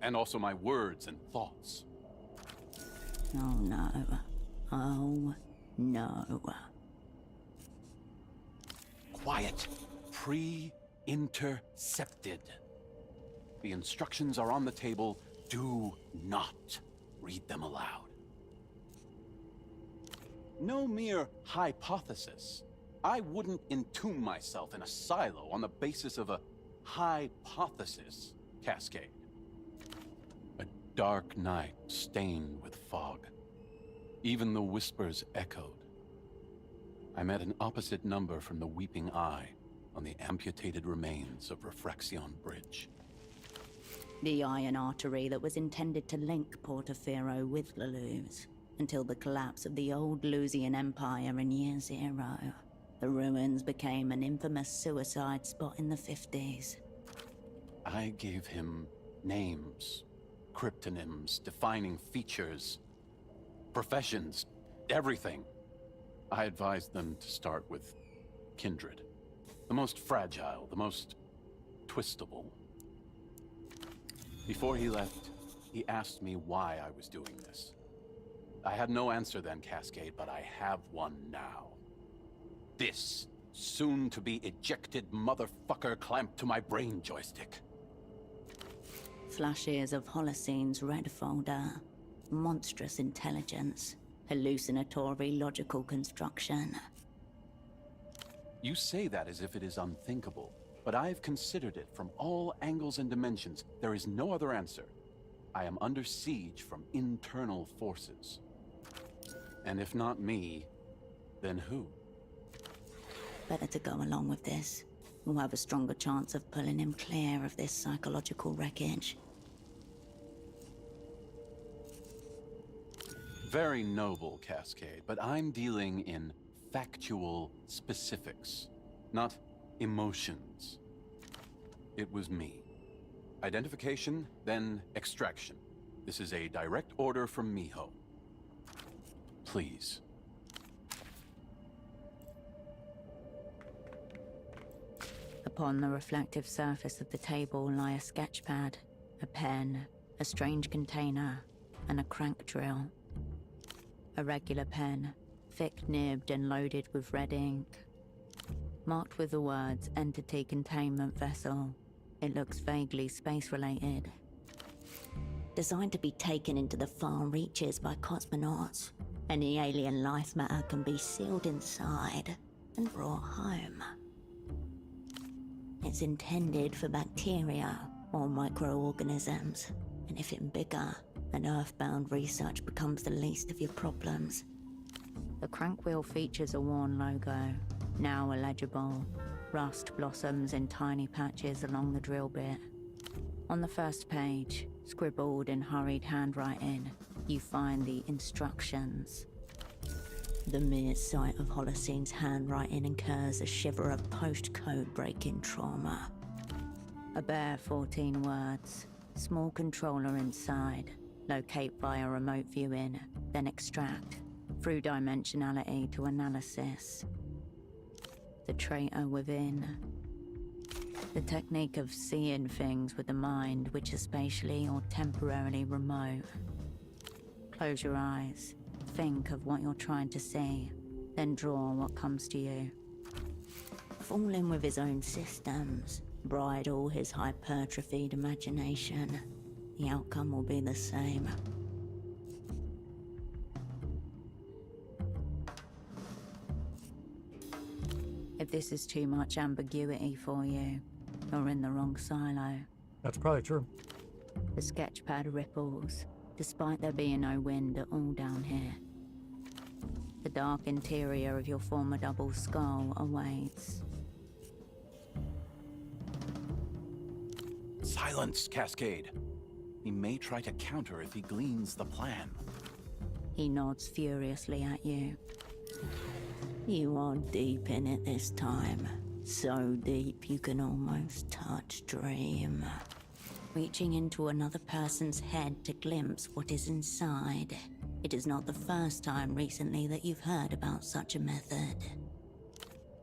S7: And also my words and thoughts.
S3: Oh no. Oh no.
S7: Quiet. Pre-intercepted. The instructions are on the table. Do not read them aloud. No mere hypothesis. I wouldn't entomb myself in a silo on the basis of a hypothesis, Cascade. A dark night stained with fog. Even the whispers echoed. I met an opposite number from the Weeping Eye on the amputated remains of Refraction Bridge.
S3: The iron artery that was intended to link Portofino with Lelou's until the collapse of the old Lusian Empire in Year Zero. The ruins became an infamous suicide spot in the 50s.
S7: I gave him names, cryptonyms, defining features, professions, everything. I advised them to start with Kindred. The most fragile, the most twistable. Before he left, he asked me why I was doing this. I had no answer then, Cascade, but I have one now. This soon-to-be ejected motherfucker clamped to my brain joystick.
S3: Flashes of Holocene's red folder. Monstrous intelligence. Hallucinatory logical construction.
S7: You say that as if it is unthinkable, but I've considered it from all angles and dimensions. There is no other answer. I am under siege from internal forces. And if not me, then who?
S3: Better to go along with this. We'll have a stronger chance of pulling him clear of this psychological wreckage.
S7: Very noble, Cascade, but I'm dealing in factual specifics, not emotions. It was me. Identification, then extraction. This is a direct order from Miho. Please.
S3: Upon the reflective surface of the table lie a sketchpad, a pen, a strange container, and a crank drill. A regular pen, thick-nibbed and loaded with red ink. Marked with the words Entity Containment Vessel. It looks vaguely space-related. Designed to be taken into the far reaches by cosmonauts. Any alien life matter can be sealed inside and brought home. It's intended for bacteria or microorganisms, and if it's bigger, an Earthbound research becomes the least of your problems. The crank wheel features a worn logo, now illegible. Rust blossoms in tiny patches along the drill bit. On the first page, scribbled in hurried handwriting, you find the instructions. The mere sight of Holocene's handwriting incurs a shiver of post-code breaking trauma. A bare 14 words. Small controller inside. Locate via remote viewing, then extract. Through dimensionality to analysis. The traitor within. The technique of seeing things with the mind which is spatially or temporarily remote. Close your eyes. Think of what you're trying to see, then draw what comes to you. Fall in with his own systems, bridle his hypertrophied imagination. The outcome will be the same. If this is too much ambiguity for you, you're in the wrong silo.
S1: That's probably true.
S3: The sketchpad ripples, despite there being no wind at all down here. The dark interior of your former double skull awaits.
S7: Silence, Cascade. He may try to counter if he gleans the plan.
S3: He nods furiously at you. You are deep in it this time. So deep you can almost touch dream. Reaching into another person's head to glimpse what is inside. It is not the first time recently that you've heard about such a method.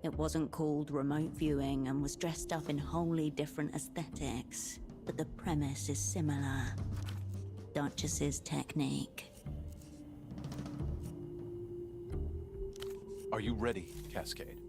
S3: It wasn't called remote viewing and was dressed up in wholly different aesthetics, but the premise is similar. Duchess's technique.
S7: Are you ready, Cascade?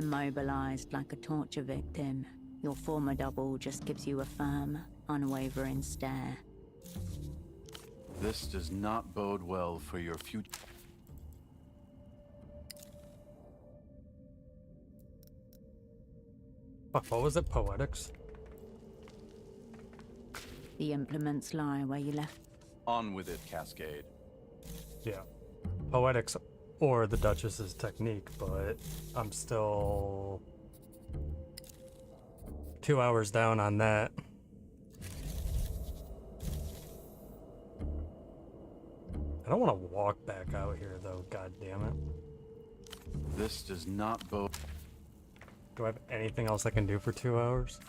S3: Immobilized like a torture victim, your former double just gives you a firm, unwavering stare.
S7: This does not bode well for your future.
S1: Fuck, what was it? Poetics?
S3: The implements lie where you left.
S7: On with it, Cascade.
S1: Yeah. Poetics or the Duchess's technique, but I'm still 2 hours down on that. I don't want to walk back out here though, god damn it.
S7: This does not bode.
S1: Do I have anything else I can do for 2 hours?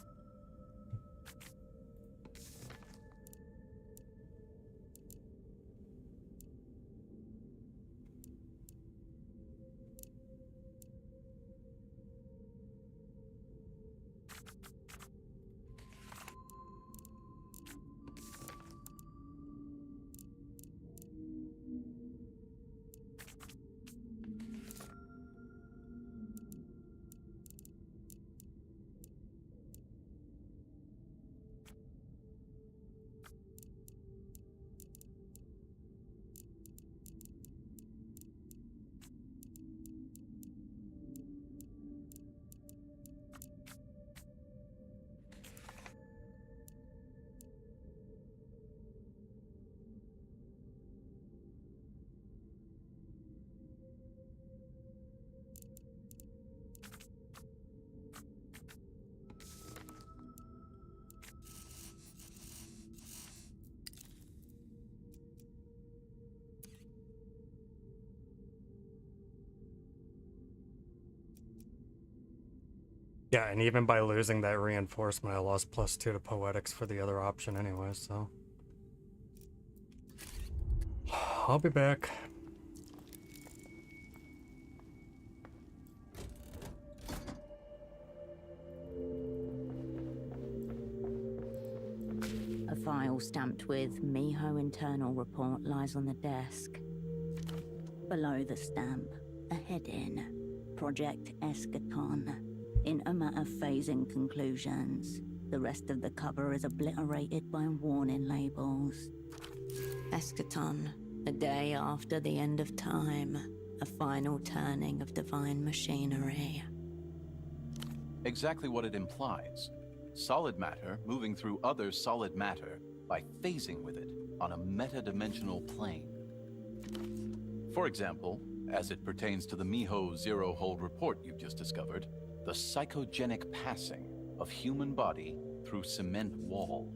S1: Yeah, and even by losing that reinforcement, I lost +2 to poetics for the other option anyway, so. I'll be back.
S3: A file stamped with Miho internal report lies on the desk. Below the stamp, a heading, Project Eschaton. In a matter phasing conclusions, the rest of the cover is obliterated by warning labels. Eschaton, a day after the end of time, a final turning of divine machinery.
S7: Exactly what it implies. Solid matter moving through other solid matter by phasing with it on a metadimensional plane. For example, as it pertains to the Miho zero-hold report you've just discovered, the psychogenic passing of human body through cement wall.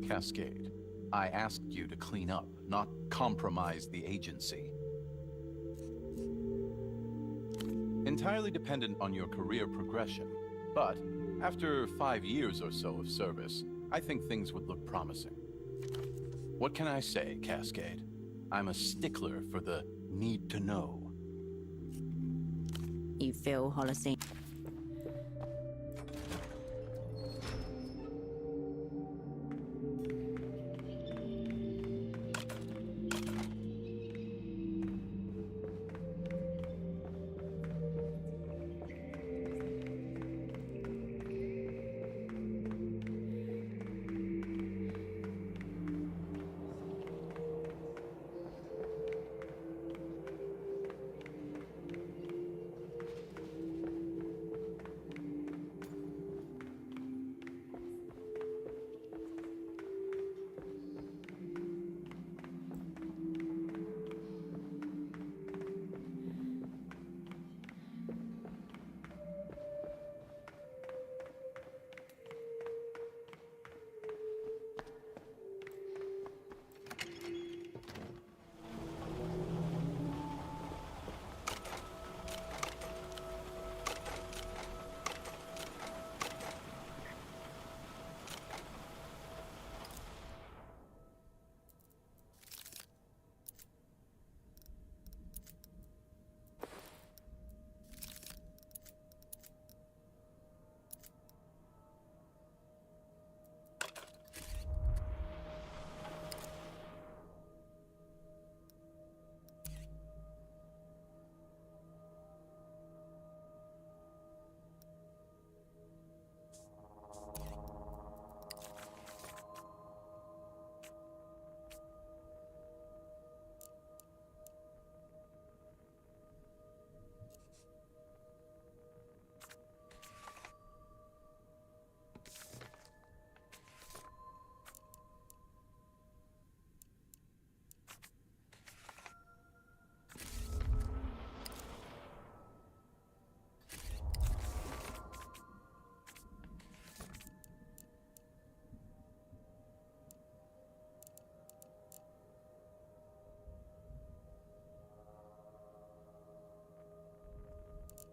S7: Cascade, I asked you to clean up, not compromise the agency. Entirely dependent on your career progression, but after 5 years or so of service, I think things would look promising. What can I say, Cascade? I'm a stickler for the need to know.
S3: You feel Holocene.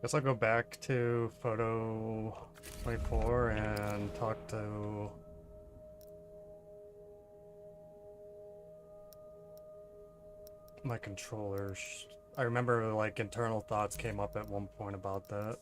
S1: Guess I'll go back to photo 24 and talk to my controllers. I remember like internal thoughts came up at one point about that.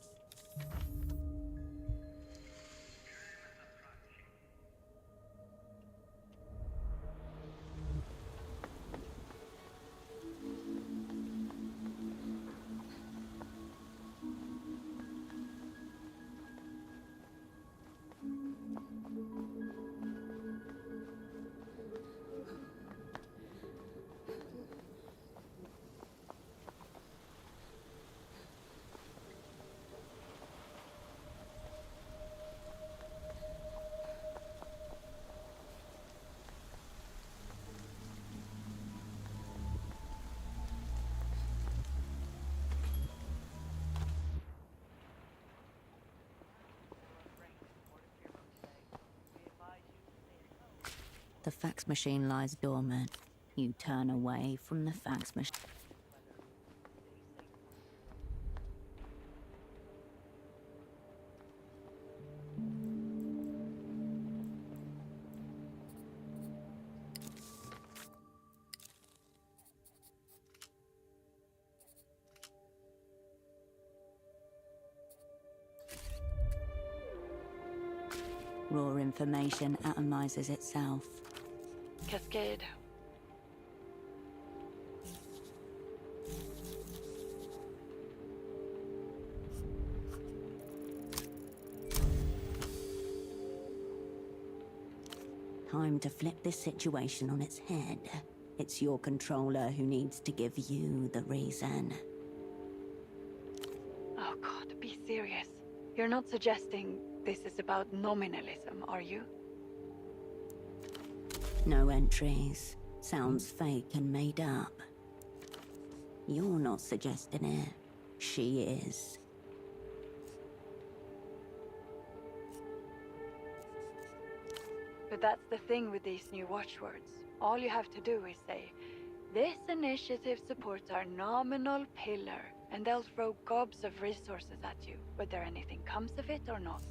S3: The fax machine lies dormant. You turn away from the fax machine. Raw information atomizes itself.
S2: Cascade.
S3: Time to flip this situation on its head. It's your controller who needs to give you the reason.
S10: Oh God, be serious. You're not suggesting this is about nominalism, are you?
S3: No entries. Sounds fake and made up. You're not suggesting it. She is.
S10: But that's the thing with these new watchwords. All you have to do is say, this initiative supports our nominal pillar, and they'll throw gobs of resources at you, whether anything comes of it or not.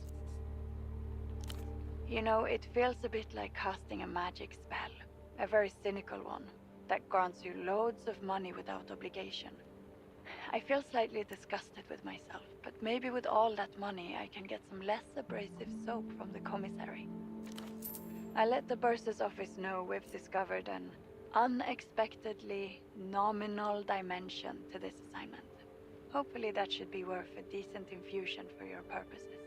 S10: You know, it feels a bit like casting a magic spell. A very cynical one, that grants you loads of money without obligation. I feel slightly disgusted with myself, but maybe with all that money I can get some less abrasive soap from the commissary. I let the bursar's office know we've discovered an unexpectedly nominal dimension to this assignment. Hopefully that should be worth a decent infusion for your purposes.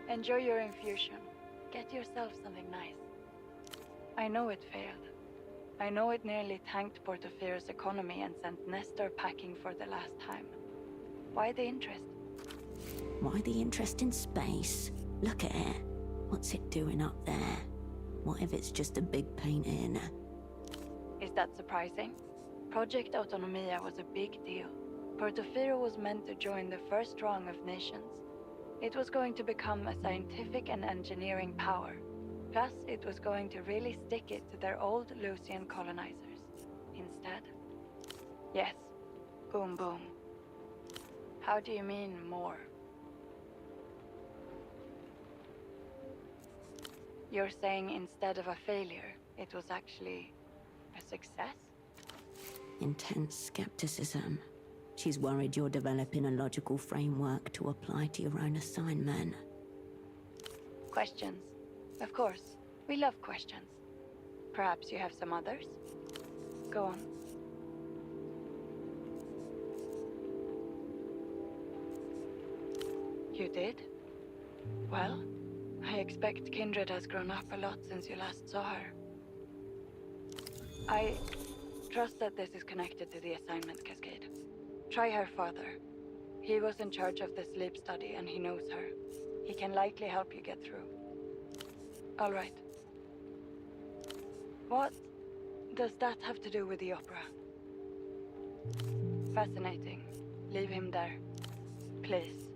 S10: Enjoy your infusion. Get yourself something nice. I know it failed. I know it nearly tanked Portofiero's economy and sent Nestor packing for the last time. Why the interest?
S3: Why the interest in space? Look at it. What's it doing up there? What if it's just a big painting?
S10: Is that surprising? Project Autonomia was a big deal. Portofiero was meant to join the first rung of nations. It was going to become a scientific and engineering power. Plus, it was going to really stick it to their old Lucian colonizers. Instead, yes, boom boom. How do you mean more? You're saying instead of a failure, it was actually a success?
S3: Intense skepticism. She's worried you're developing a logical framework to apply to your own assignment.
S10: Questions. Of course. We love questions. Perhaps you have some others? Go on. You did? Well, I expect Kindred has grown up a lot since you last saw her. I trust that this is connected to the assignment, Cascade. Try her father. He was in charge of the sleep study and he knows her. He can likely help you get through. All right. What does that have to do with the opera? Fascinating. Leave him there. Please.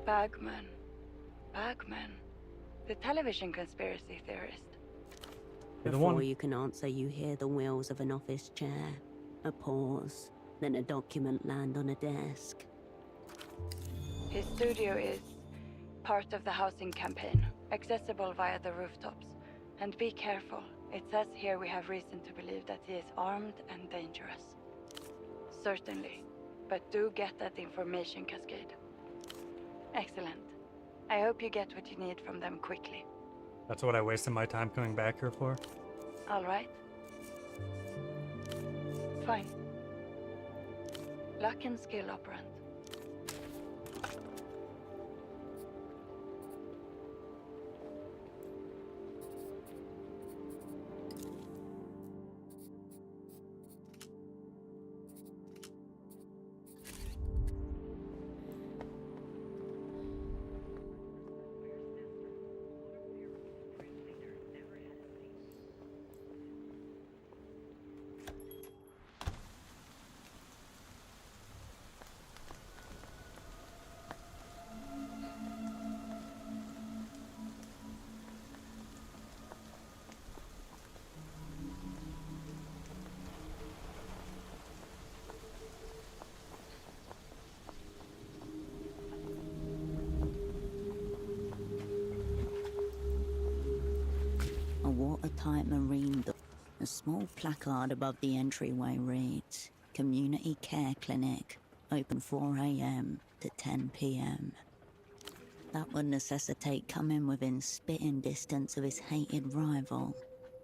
S10: Bagman. Bagman. The television conspiracy theorist.
S1: The
S3: Before
S1: one.
S3: you can answer, you hear the wheels of an office chair. A pause. Then a document land on a desk.
S10: His studio is part of the housing campaign, accessible via the rooftops. And be careful. It says here we have reason to believe that he is armed and dangerous. Certainly. But do get that information, Cascade. Excellent. I hope you get what you need from them quickly.
S1: That's what I wasted my time coming back here for?
S10: All right? Fine. Luck and skill, operant.
S3: A watertight marine door. A small placard above the entryway reads, Community Care Clinic, open 4 a.m. to 10 p.m. That would necessitate coming within spitting distance of his hated rival.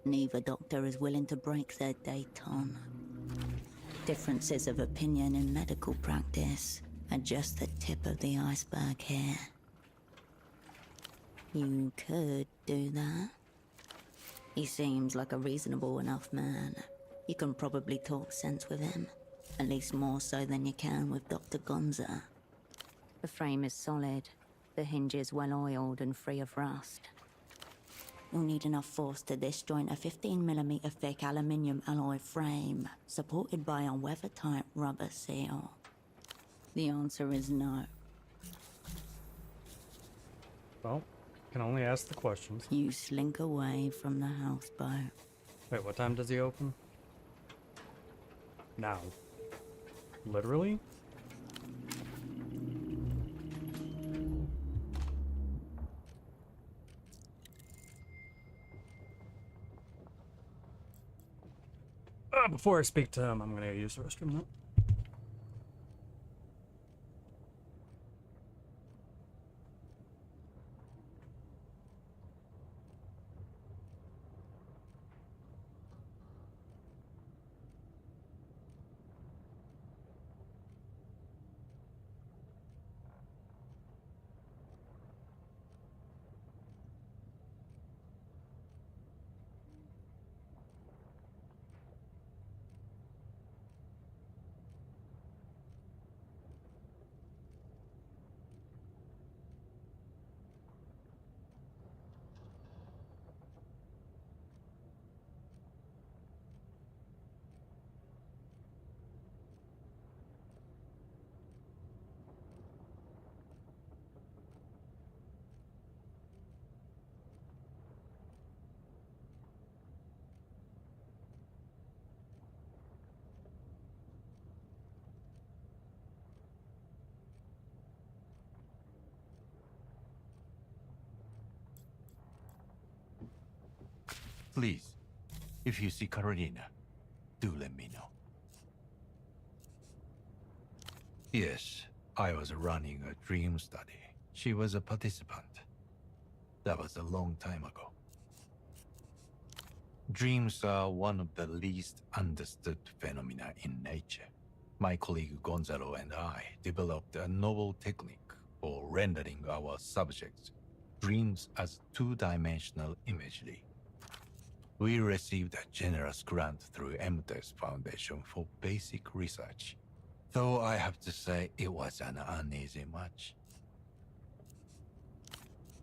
S3: Neither doctor is willing to break their date on. Differences of opinion in medical practice are just the tip of the iceberg here. You could do that. He seems like a reasonable enough man. You can probably talk sense with him. At least more so than you can with Dr. Gonza. The frame is solid. The hinges well oiled and free of rust. You'll need enough force to disjoint a 15mm thick aluminium alloy frame, supported by a weather-tight rubber seal. The answer is no.
S1: Well, can only ask the questions.
S3: You slink away from the houseboat.
S1: Wait, what time does he open? Now. Literally? Before I speak to him, I'm gonna use the restroom now.
S6: Please, if you see Carolina, do let me know. Yes, I was running a dream study. She was a participant. That was a long time ago. Dreams are one of the least understood phenomena in nature. My colleague Gonzalo and I developed a novel technique for rendering our subjects' dreams as two-dimensional imagery. We received a generous grant through MTES Foundation for basic research. Though I have to say it was an uneasy match.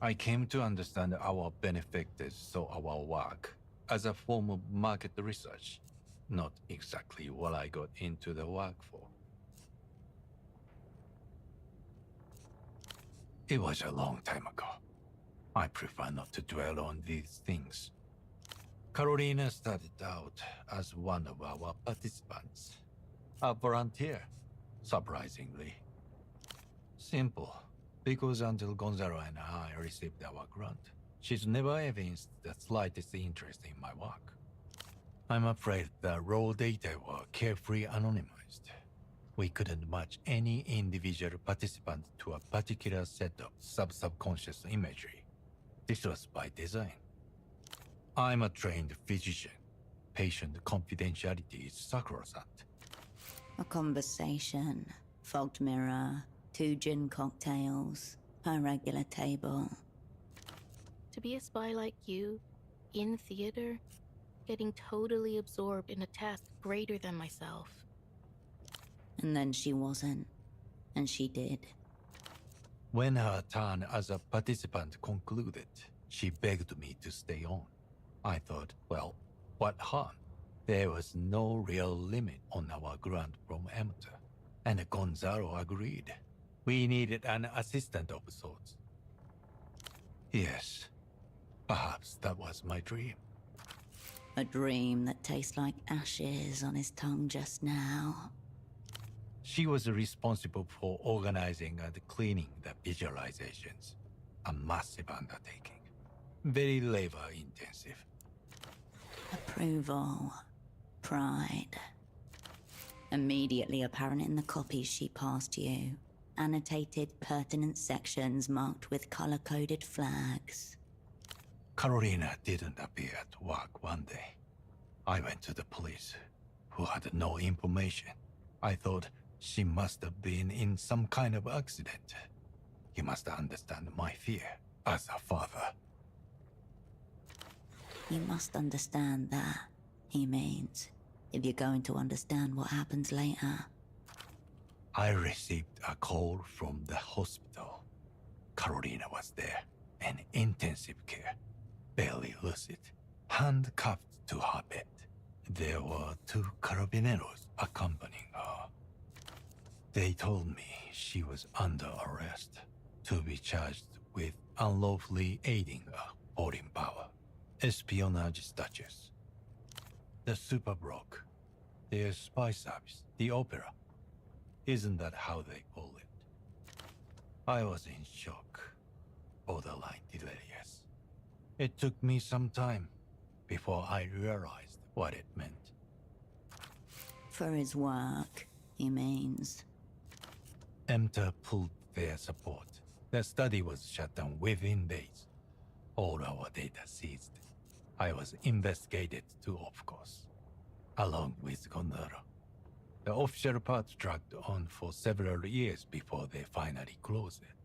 S6: I came to understand our benefactors saw our work as a form of market research, not exactly what I got into the work for. It was a long time ago. I prefer not to dwell on these things. Carolina started out as one of our participants. A volunteer, surprisingly. Simple. Because until Gonzalo and I received our grant, she's never evinced the slightest interest in my work. I'm afraid the raw data were carefully anonymized. We couldn't match any individual participant to a particular set of subconscious imagery. This was by design. I'm a trained physician. Patient confidentiality is sacrosanct.
S3: A conversation, fogged mirror, 2 gin cocktails, a regular table.
S9: To be a spy like you, in theater, getting totally absorbed in a task greater than myself.
S3: And then she wasn't. And she did.
S6: When her turn as a participant concluded, she begged me to stay on. I thought, well, what harm? There was no real limit on our grant from amateur. And Gonzalo agreed. We needed an assistant of sorts. Yes, perhaps that was my dream.
S3: A dream that tastes like ashes on his tongue just now.
S6: She was responsible for organizing and cleaning the visualizations. A massive undertaking. Very labor-intensive.
S3: Approval. Pride. Immediately apparent in the copies she passed you. Annotated pertinent sections marked with color-coded flags.
S6: Carolina didn't appear at work one day. I went to the police, who had no information. I thought she must have been in some kind of accident. You must understand my fear as a father.
S3: You must understand that, he means, if you're going to understand what happens later.
S6: I received a call from the hospital. Carolina was there, in intensive care, barely lucid, handcuffed to her bed. There were 2 carabineros accompanying her. They told me she was under arrest, to be charged with unlawfully aiding a foreign power, espionage statutes. The Super Broke, their spy service, the opera. Isn't that how they call it? I was in shock, borderline delirious. It took me some time before I realized what it meant.
S3: For his work, he means.
S6: EMTA pulled their support. The study was shut down within days. All our data seized. I was investigated too, of course, along with Gonzalo. The official part dragged on for several years before they finally closed it.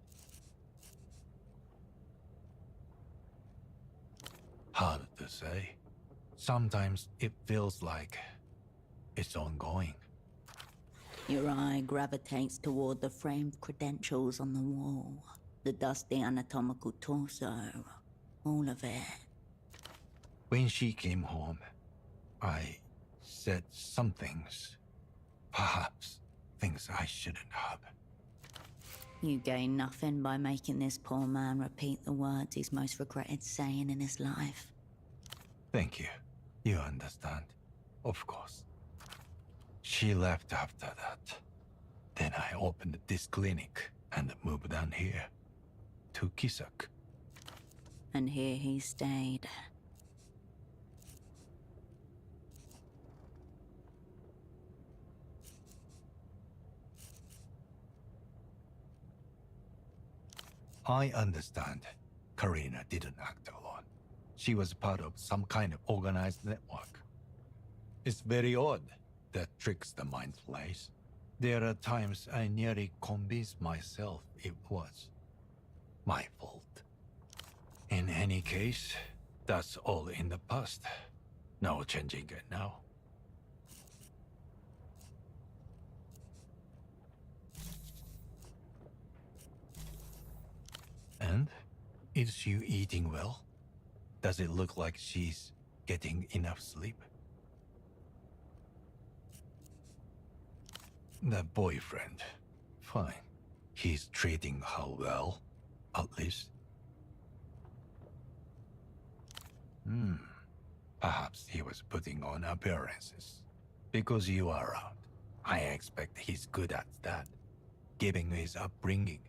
S6: Hard to say. Sometimes it feels like it's ongoing.
S3: Your eye gravitates toward the framed credentials on the wall. The dusty anatomical torso. All of it.
S6: When she came home, I said some things. Perhaps things I shouldn't have.
S3: You gain nothing by making this poor man repeat the words he's most regretted saying in his life.
S6: Thank you. You understand. Of course. She left after that. Then I opened this clinic and moved down here. To Kisak.
S3: And here he stayed.
S6: I understand. Karina didn't act alone. She was part of some kind of organized network. It's very odd that tricks the mind plays. There are times I nearly convinced myself it was my fault. In any case, that's all in the past. No changing it now. And? Is she eating well? Does it look like she's getting enough sleep? The boyfriend. Fine. He's treating her well, at least. Perhaps he was putting on appearances. Because you are around. I expect he's good at that, given his upbringing.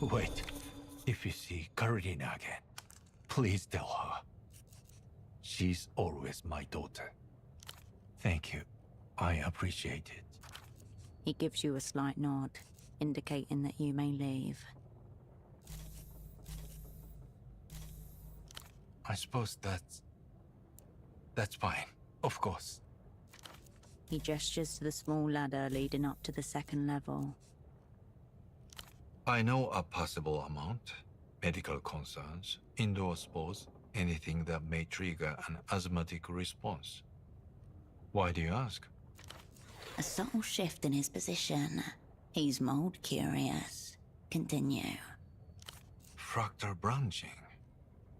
S6: Wait, if you see Karina again, please tell her. She's always my daughter. Thank you. I appreciate it.
S3: He gives you a slight nod, indicating that you may leave.
S6: I suppose that's fine. Of course.
S3: He gestures to the small ladder leading up to the second level.
S6: I know a possible amount. Medical concerns, indoor sports, anything that may trigger an asthmatic response. Why do you ask?
S3: A subtle shift in his position. He's mold curious. Continue.
S6: Fractal branching.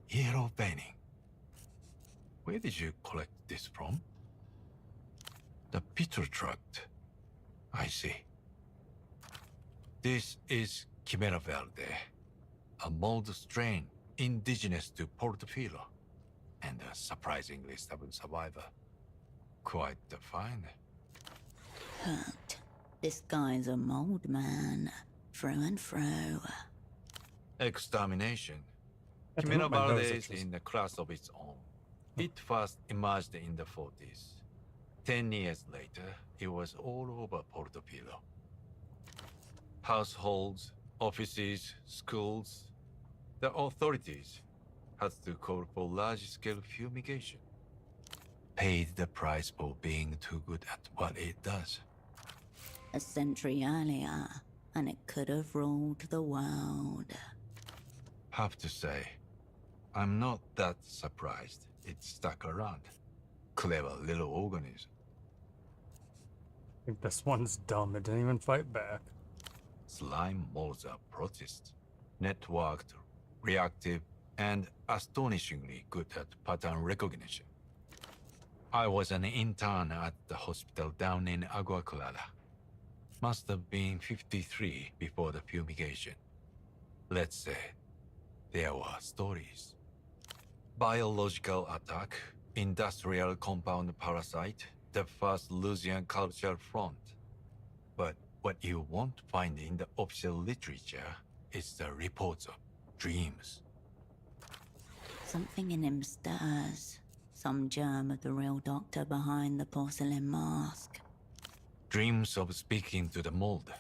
S6: Yellow veining. Where did you collect this from? The Peter tract. I see. This is Chimera Verde, a mold strain indigenous to Portofino, and a surprisingly stubborn survivor. Quite the find.
S3: Hooked. This guy's a mold man, through and through.
S6: Extermination.
S1: I think
S6: Chimera
S1: my nose
S6: Verde is
S1: itches.
S6: in a class of its own. It first emerged in the 40s. 10 years later, it was all over Portofino. Households, offices, schools. The authorities had to call for large-scale fumigation. Paid the price for being too good at what it does.
S3: A century earlier, and it could have ruled the world.
S6: Have to say, I'm not that surprised it stuck around. Clever little organism.
S1: I think this one's dumb. It didn't even fight back.
S6: Slime molds are protists, networked, reactive, and astonishingly good at pattern recognition. I was an intern at the hospital down in Agua Clara. Must have been 53 before the fumigation. Let's say there were stories. Biological attack, industrial compound parasite, the first Lusian cultural front. But what you won't find in the official literature is the reports of dreams.
S3: Something in him stirs. Some germ of the real doctor behind the porcelain mask.
S6: Dreams of speaking to the mold.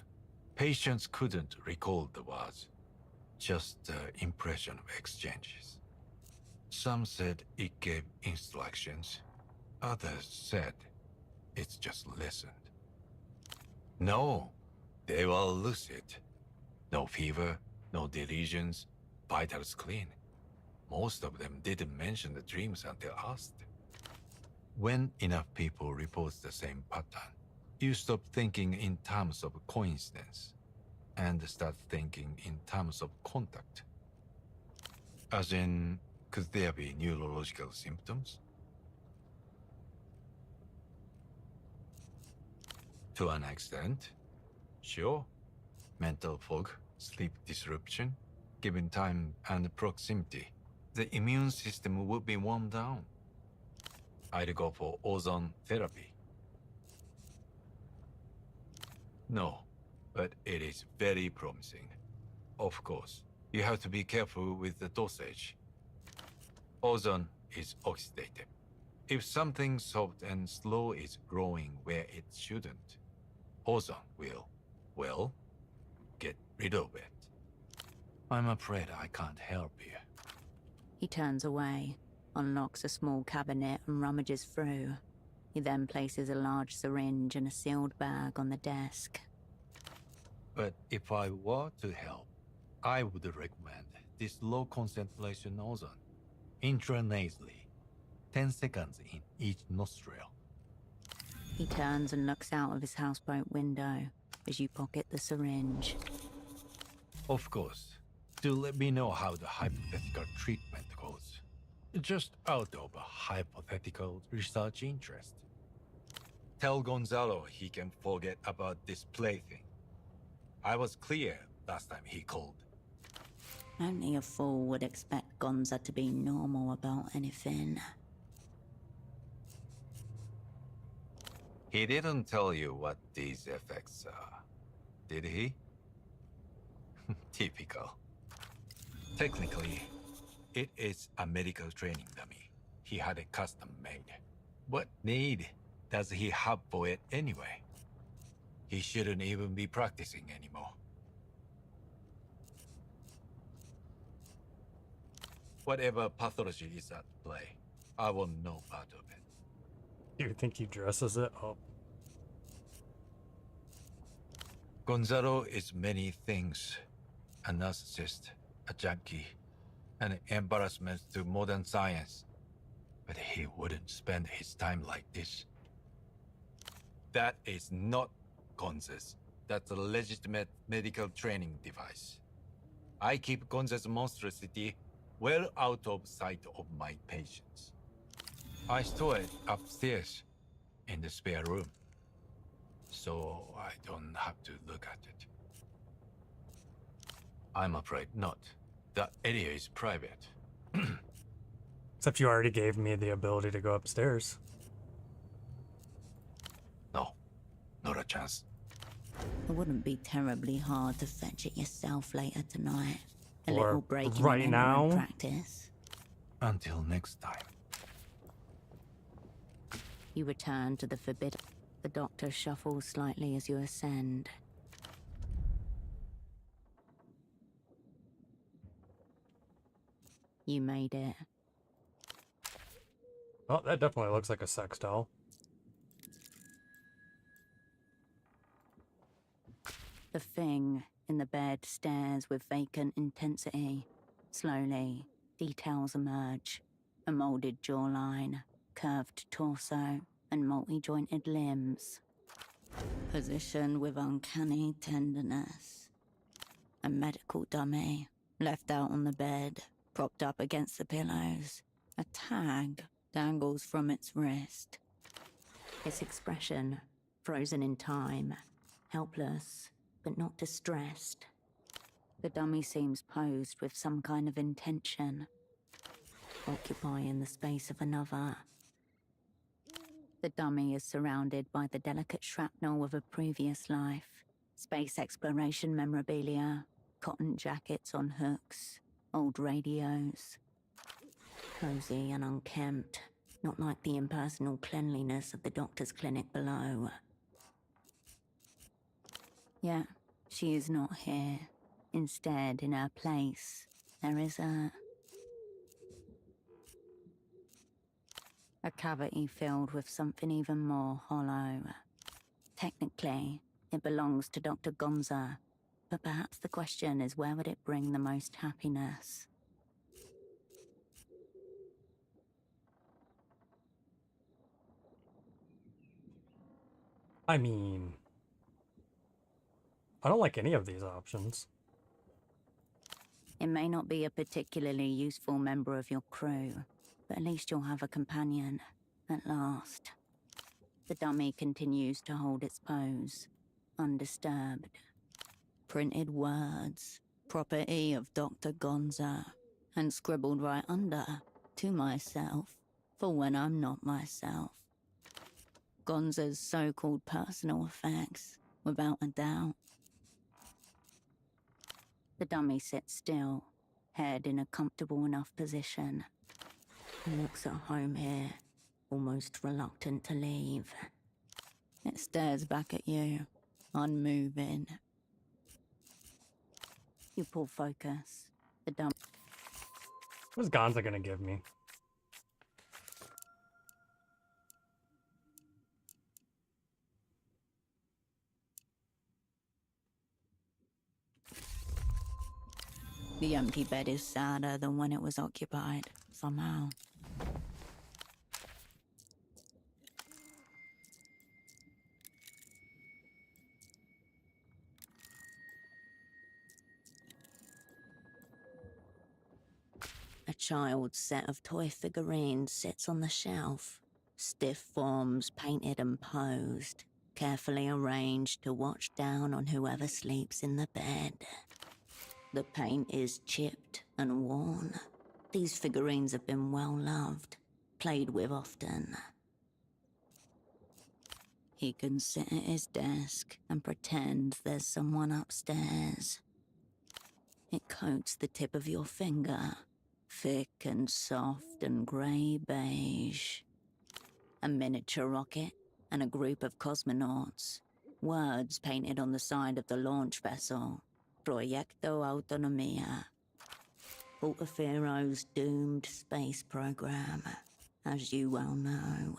S6: Patients couldn't recall the words, just the impression of exchanges. Some said it gave instructions. Others said it's just listened. No, they were lucid. No fever, no delusions, vitals clean. Most of them didn't mention the dreams until asked. When enough people report the same pattern, you stop thinking in terms of coincidence and start thinking in terms of contact. As in, could there be neurological symptoms? To an extent, sure. Mental fog, sleep disruption, given time and proximity, the immune system would be worn down. I'd go for ozone therapy. No, but it is very promising. Of course, you have to be careful with the dosage. Ozone is oxidative. If something soft and slow is growing where it shouldn't, ozone will, well, get rid of it. I'm afraid I can't help you.
S3: He turns away, unlocks a small cabinet and rummages through. He then places a large syringe and a sealed bag on the desk.
S6: But if I were to help, I would recommend this low concentration ozone, intranasally, 10 seconds in each nostril.
S3: He turns and looks out of his houseboat window as you pocket the syringe.
S6: Of course, do let me know how the hypothetical treatment goes. Just out of a hypothetical research interest. Tell Gonzalo he can forget about this plaything. I was clear last time he called.
S3: Only a fool would expect Gonza to be normal about anything.
S6: He didn't tell you what these effects are, did he? Typical. Technically, it is a medical training dummy. He had it custom made. What need does he have for it anyway? He shouldn't even be practicing anymore. Whatever pathology is at play, I want no part of it.
S1: Do you think he dresses it up?
S6: Gonzalo is many things. A narcissist, a junkie, an embarrassment to modern science. But he wouldn't spend his time like this. That is not Gonza's. That's a legitimate medical training device. I keep Gonza's monstrosity well out of sight of my patients. I store it upstairs in the spare room, so I don't have to look at it. I'm afraid not. That area is private.
S1: Except you already gave me the ability to go upstairs.
S6: No, not a chance.
S3: It wouldn't be terribly hard to fetch it yourself later tonight. A
S1: Or
S3: little break in
S1: right
S3: and
S1: now?
S3: practice.
S6: Until next time.
S3: You return to the forbidden. The doctor shuffles slightly as you ascend. You made it.
S1: Oh, that definitely looks like a sex doll.
S3: The thing in the bed stares with vacant intensity. Slowly, details emerge. A molded jawline, curved torso, and multi-jointed limbs. Positioned with uncanny tenderness. A medical dummy, left out on the bed, propped up against the pillows. A tag dangles from its wrist. Its expression, frozen in time, helpless, but not distressed. The dummy seems posed with some kind of intention, occupying the space of another. The dummy is surrounded by the delicate shrapnel of a previous life, space exploration memorabilia, cotton jackets on hooks, old radios. Cozy and unkempt, not like the impersonal cleanliness of the doctor's clinic below. Yet, she is not here. Instead, in her place, there is a cavity filled with something even more hollow. Technically, it belongs to Dr. Gonza, but perhaps the question is, where would it bring the most happiness?
S1: I mean, I don't like any of these options.
S3: It may not be a particularly useful member of your crew, but at least you'll have a companion, at last. The dummy continues to hold its pose, undisturbed. Printed words, property of Dr. Gonza, and scribbled right under, to myself, for when I'm not myself. Gonza's so-called personal effects, without a doubt. The dummy sits still, head in a comfortable enough position. It looks at home here, almost reluctant to leave. It stares back at you, unmoving. You pull focus. The dummy.
S1: What's Gonza gonna give me?
S3: The empty bed is sadder than when it was occupied, somehow. A child's set of toy figurines sits on the shelf. Stiff forms painted and posed, carefully arranged to watch down on whoever sleeps in the bed. The paint is chipped and worn. These figurines have been well loved, played with often. He can sit at his desk and pretend there's someone upstairs. It coats the tip of your finger, thick and soft and grey beige. A miniature rocket and a group of cosmonauts. Words painted on the side of the launch vessel. Proyecto Autonomia. Altafiro's doomed space program, as you well know.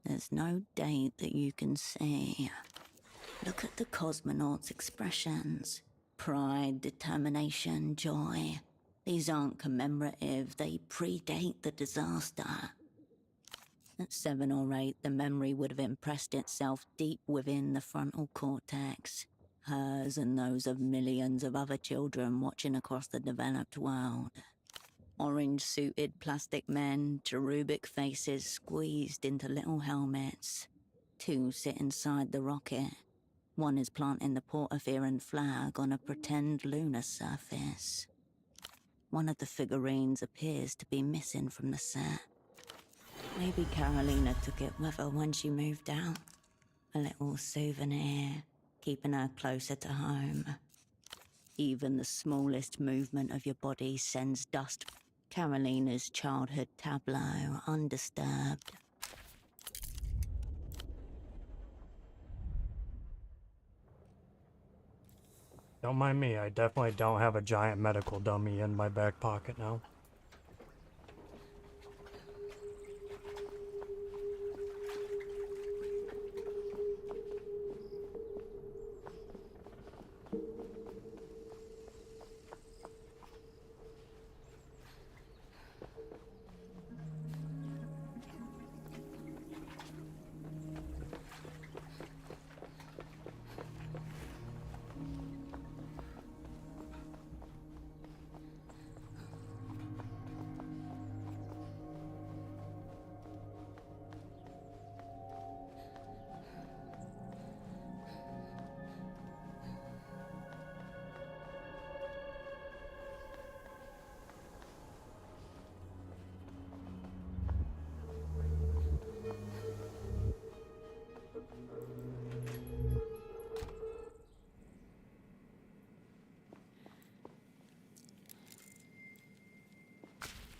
S3: There's no date that you can see. Look at the cosmonauts' expressions. Pride, determination, joy. These aren't commemorative, they predate the disaster. At 7 or 8, the memory would have impressed itself deep within the frontal cortex. Hers and those of millions of other children watching across the developed world. Orange-suited plastic men, cherubic faces squeezed into little helmets. 2 sit inside the rocket. 1 is planting the Portaferan flag on a pretend lunar surface. One of the figurines appears to be missing from the set. Maybe Carolina took it with her when she moved out. A little souvenir, keeping her closer to home. Even the smallest movement of your body sends dust. Carolina's childhood tableau, undisturbed.
S1: Don't mind me, I definitely don't have a giant medical dummy in my back pocket now.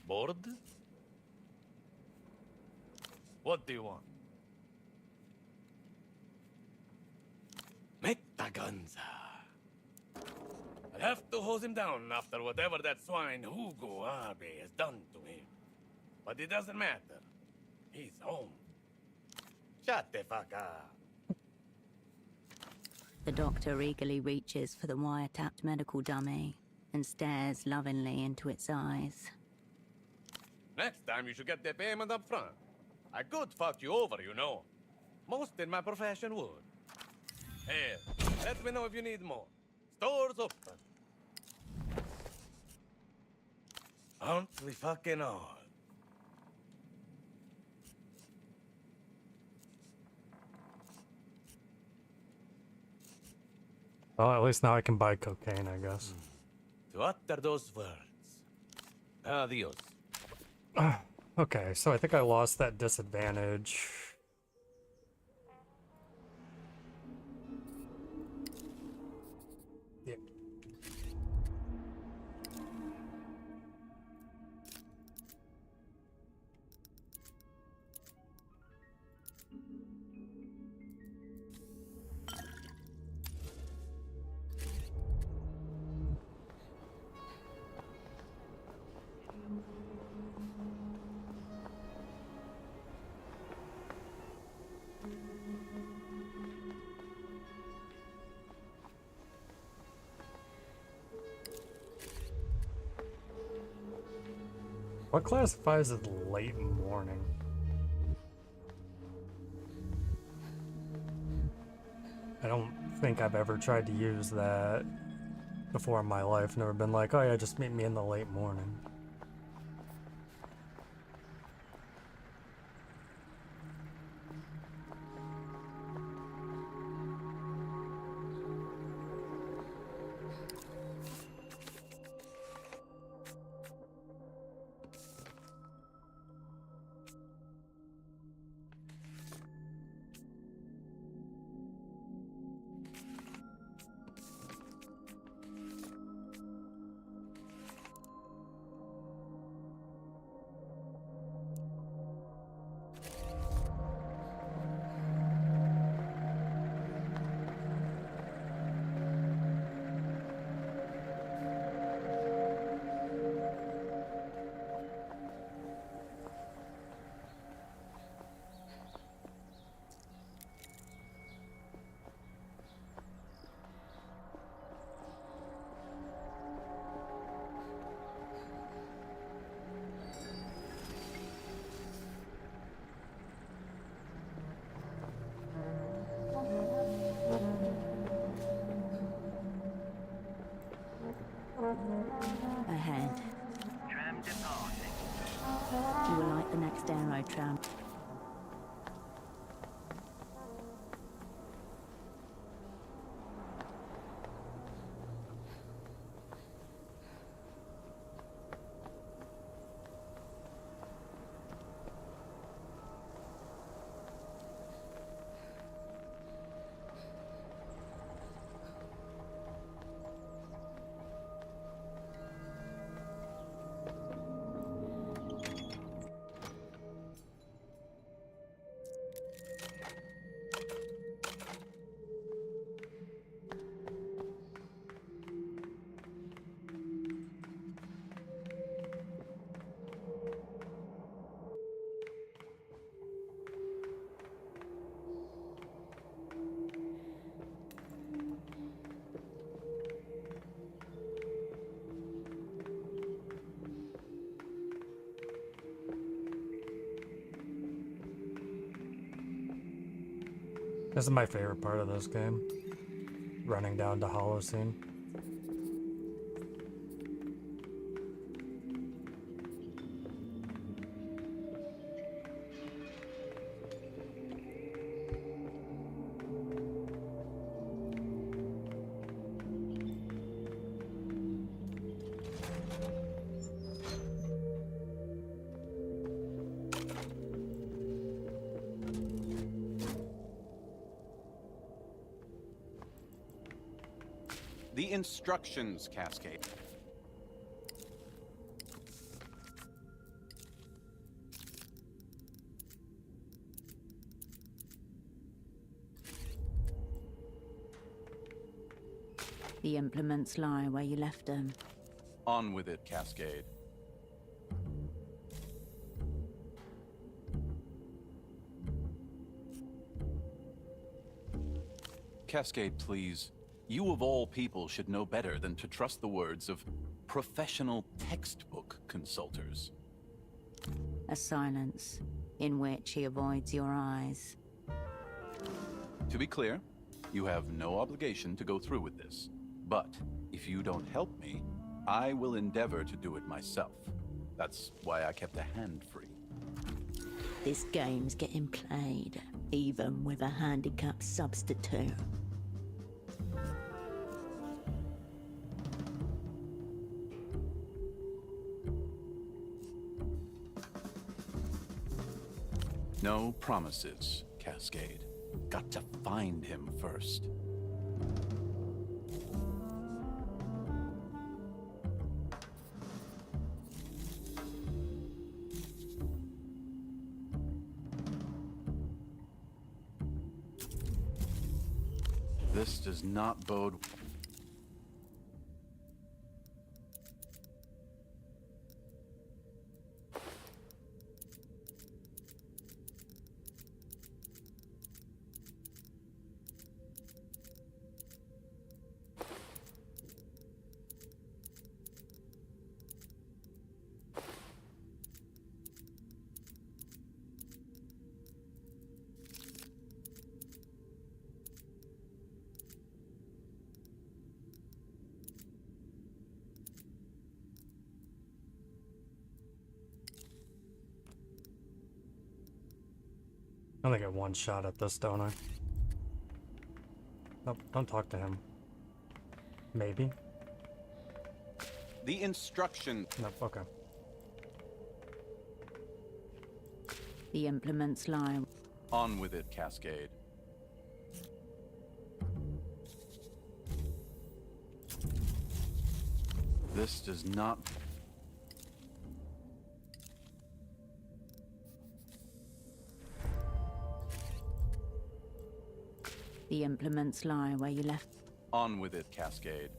S11: Bored? What do you want? Make the guns. I'll have to hose him down after whatever that swine Hugo Arbe has done to him. But it doesn't matter. He's home. Shut the fuck up.
S3: The doctor eagerly reaches for the wiretapped medical dummy and stares lovingly into its eyes.
S11: Next time you should get the payment up front. I could fuck you over, you know. Most in my profession would. Hey, let me know if you need more. Store's open. Aren't we fucking all?
S1: Well, at least now I can buy cocaine, I guess.
S11: To utter those words. Adios.
S1: Okay, so I think I lost that disadvantage. Yeah. What classifies as late morning? I don't think I've ever tried to use that before in my life. Never been like, oh yeah, just meet me in the late morning.
S3: Ahead.
S12: Tram departing.
S3: You will like the next aero tram.
S1: This is my favorite part of this game. Running down to Holocene.
S7: The instructions cascade.
S3: The implements lie where you left them.
S7: On with it, Cascade. Cascade, please. You of all people should know better than to trust the words of professional textbook consulters.
S3: A silence, in which he avoids your eyes.
S7: To be clear, you have no obligation to go through with this. But if you don't help me, I will endeavor to do it myself. That's why I kept a hand free.
S3: This game's getting played, even with a handicapped substitute.
S7: No promises, Cascade. Got to find him first. This does not bode.
S1: I only get one shot at this, don't I? Nope, don't talk to him. Maybe?
S7: The instruction.
S1: Nope, okay.
S3: The implements lie.
S7: On with it, Cascade. This does not.
S3: The implements lie where you left.
S7: On with it, Cascade.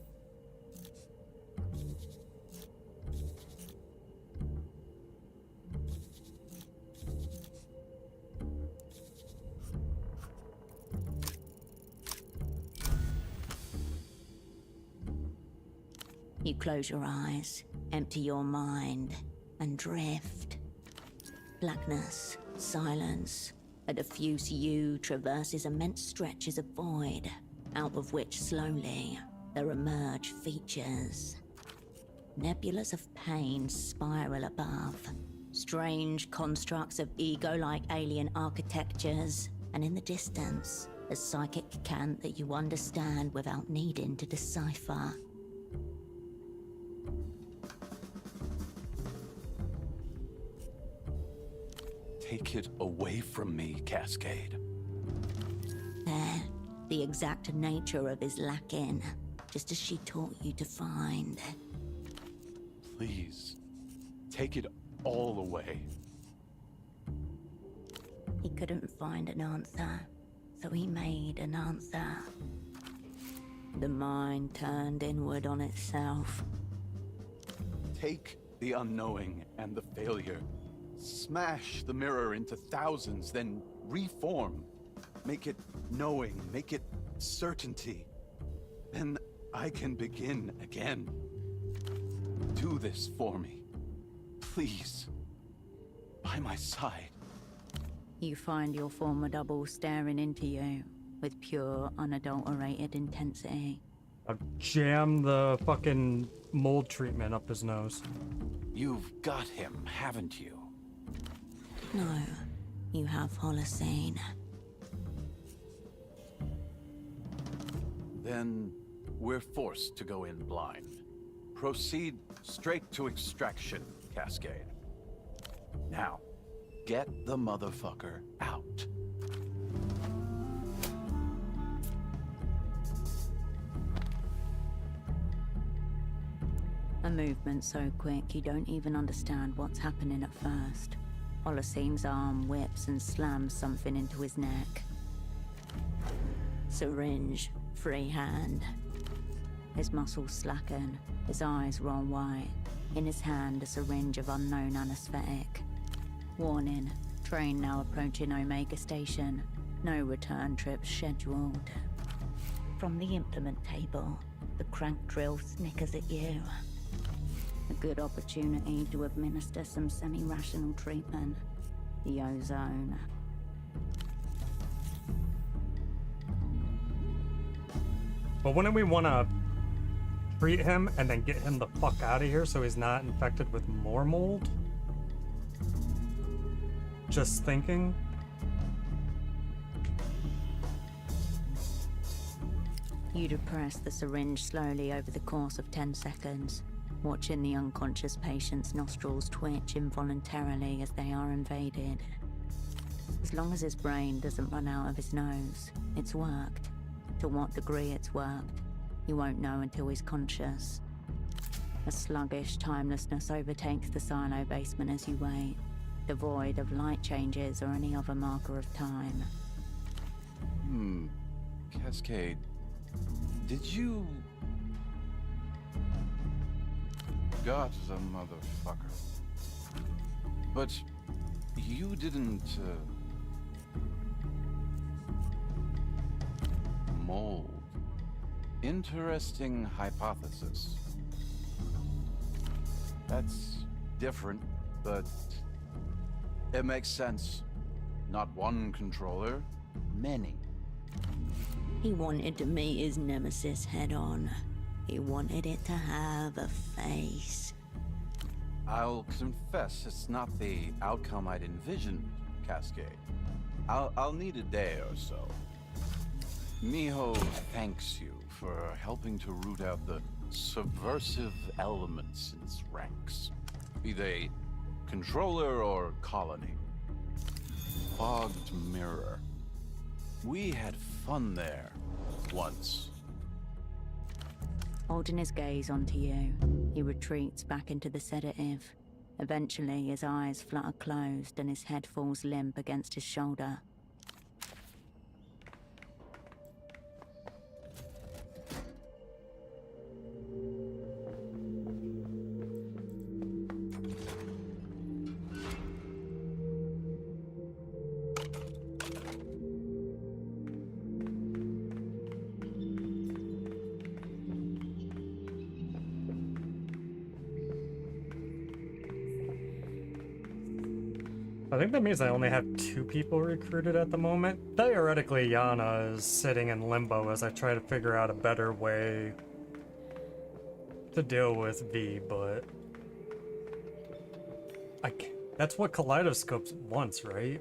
S3: You close your eyes, empty your mind, and drift. Blackness, silence. A diffuse you traverses immense stretches of void, out of which slowly there emerge features. Nebulas of pain spiral above. Strange constructs of ego-like alien architectures. And in the distance, a psychic cant that you understand without needing to decipher.
S7: Take it away from me, Cascade.
S3: There, the exact nature of his lacking, just as she taught you to find.
S7: Please, take it all away.
S3: He couldn't find an answer, so he made an answer. The mind turned inward on itself.
S7: Take the unknowing and the failure. Smash the mirror into thousands, then reform. Make it knowing, make it certainty. Then I can begin again. Do this for me. Please. By my side.
S3: You find your former double staring into you with pure, unadulterated intensity.
S1: I've jammed the fucking mold treatment up his nose.
S7: You've got him, haven't you?
S3: No, you have Holocene.
S7: Then we're forced to go in blind. Proceed straight to extraction, Cascade. Now, get the motherfucker out.
S3: A movement so quick you don't even understand what's happening at first. Holocene's arm whips and slams something into his neck. Syringe, free hand. His muscles slacken, his eyes roll wide. In his hand, a syringe of unknown anesthetic. Warning, train now approaching Omega Station. No return trips scheduled. From the implement table, the crank drill snickers at you. A good opportunity to administer some semi-rational treatment. The ozone.
S1: But wouldn't we want to treat him and then get him the fuck out of here so he's not infected with more mold? Just thinking.
S3: You depress the syringe slowly over the course of 10 seconds, watching the unconscious patient's nostrils twitch involuntarily as they are invaded. As long as his brain doesn't run out of his nose, it's worked. To what degree it's worked, you won't know until he's conscious. A sluggish timelessness overtakes the silo basement as you wait, devoid of light changes or any other marker of time.
S7: Cascade, did you... Got the motherfucker. But you didn't, mold. Interesting hypothesis. That's different, but it makes sense. Not one controller, many.
S3: He wanted to meet his nemesis head-on. He wanted it to have a face.
S7: I'll confess it's not the outcome I'd envisioned, Cascade. I'll need a day or so. Miho thanks you for helping to root out the subversive elements in its ranks, be they controller or colony. Fogged mirror. We had fun there once.
S3: Holding his gaze onto you, he retreats back into the sedative. Eventually, his eyes flutter closed and his head falls limp against his shoulder.
S1: I think that means I only have 2 people recruited at the moment. Theoretically, Yana is sitting in limbo as I try to figure out a better way to deal with V, but that's what Kaleidoscope wants, right?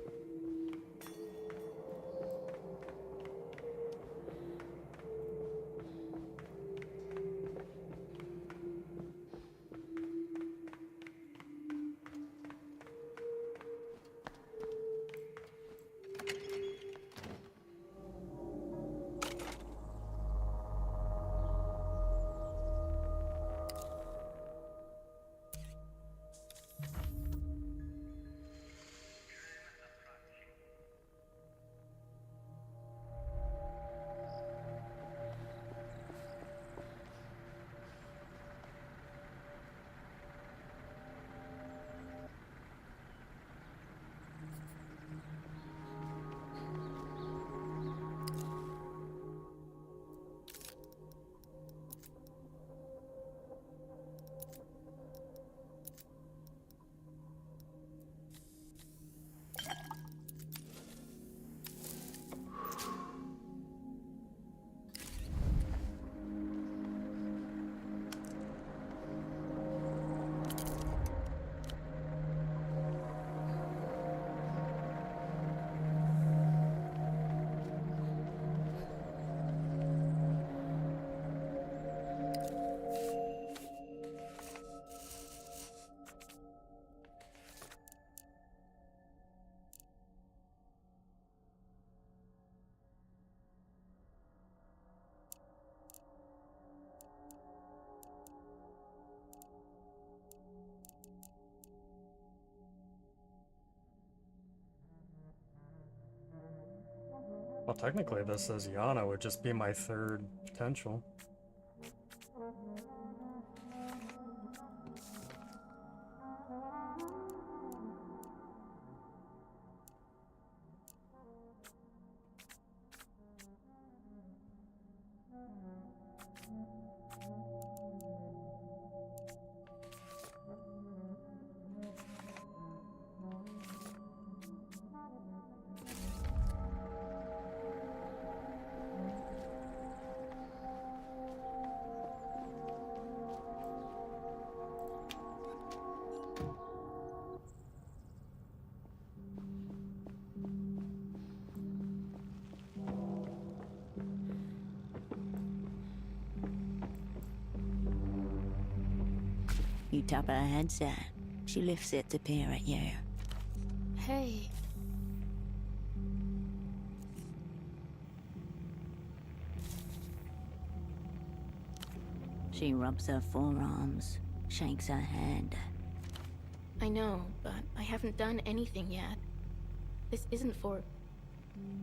S1: Well, technically this says Yana would just be my third potential.
S3: You tap her headset. She lifts it to peer at you.
S9: Hey.
S3: She rubs her forearms, shakes her head.
S9: I know, but I haven't done anything yet. This isn't for...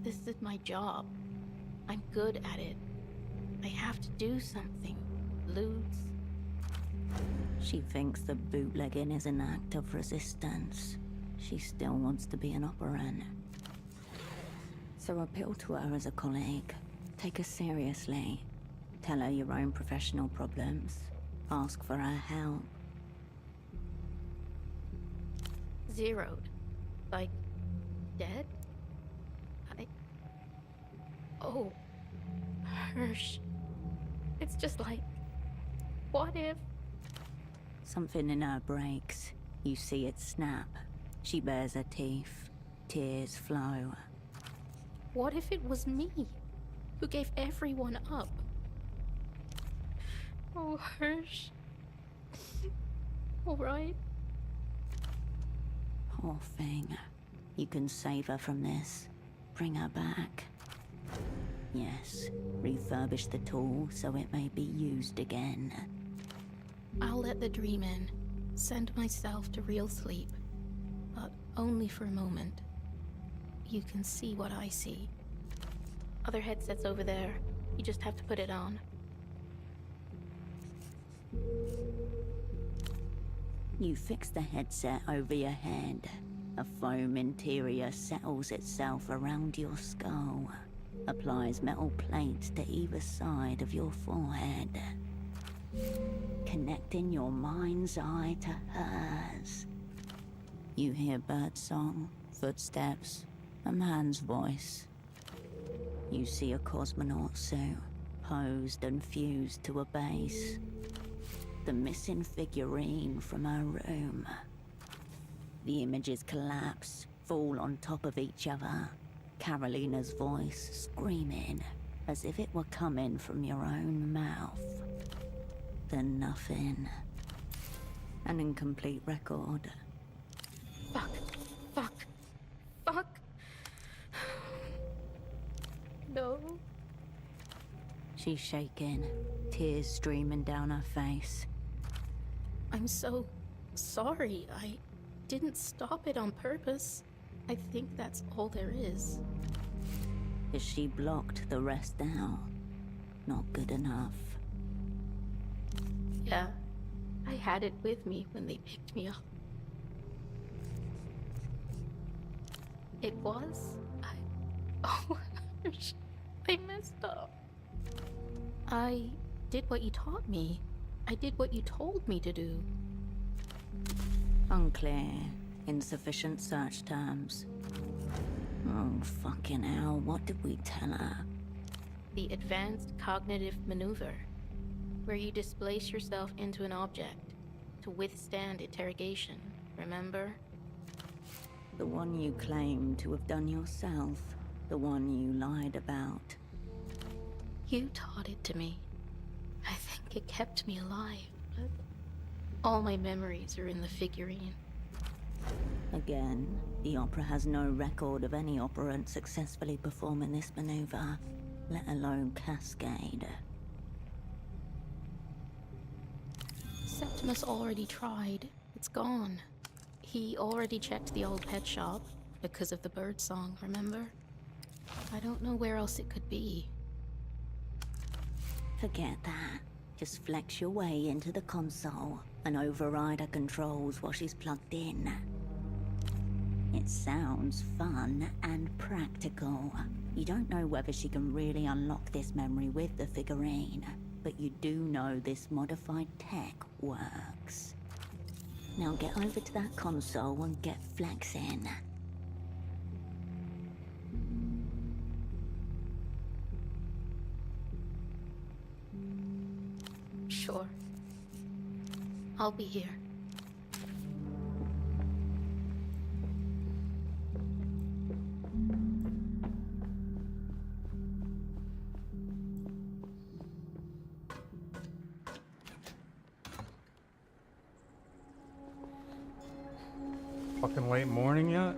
S9: This is my job. I'm good at it. I have to do something. Lose.
S3: She thinks the bootlegging is an act of resistance. She still wants to be an operant. So appeal to her as a colleague. Take her seriously. Tell her your own professional problems. Ask for her help.
S9: Zeroed. Like, dead? Oh. Hirsch. It's just like... What if...
S3: Something in her breaks. You see it snap. She bares her teeth. Tears flow.
S9: What if it was me? Who gave everyone up? Oh, Hirsch. All right.
S3: Poor thing. You can save her from this. Bring her back. Yes, refurbish the tool so it may be used again.
S9: I'll let the dream in. Send myself to real sleep. But only for a moment. You can see what I see. Other headsets over there. You just have to put it on.
S3: You fix the headset over your head. A foam interior settles itself around your skull. Applies metal plates to either side of your forehead. Connecting your mind's eye to hers. You hear birdsong, footsteps, a man's voice. You see a cosmonaut suit, posed and fused to a base. The missing figurine from her room. The images collapse, fall on top of each other. Carolina's voice screaming, as if it were coming from your own mouth. Then nothing. An incomplete record.
S9: Fuck. Fuck. Fuck. No.
S3: She's shaking, tears streaming down her face.
S9: I'm so sorry. I didn't stop it on purpose. I think that's all there is.
S3: As she blocked the rest out. Not good enough.
S9: Yeah, I had it with me when they picked me up. It was? Oh, I messed up. I did what you taught me. I did what you told me to do.
S3: Unclear. Insufficient search terms. Oh, fucking hell, what did we tell her?
S9: The advanced cognitive maneuver, where you displace yourself into an object to withstand interrogation, remember?
S3: The one you claimed to have done yourself. The one you lied about.
S9: You taught it to me. I think it kept me alive, but all my memories are in the figurine.
S3: Again, the opera has no record of any operant successfully performing this maneuver, let alone Cascade.
S9: Septimus already tried. It's gone. He already checked the old pet shop because of the bird song, remember? I don't know where else it could be.
S3: Forget that. Just flex your way into the console and override her controls while she's plugged in. It sounds fun and practical. You don't know whether she can really unlock this memory with the figurine, but you do know this modified tech works. Now get over to that console and get flexing.
S9: Sure. I'll be here.
S1: Fucking late morning yet?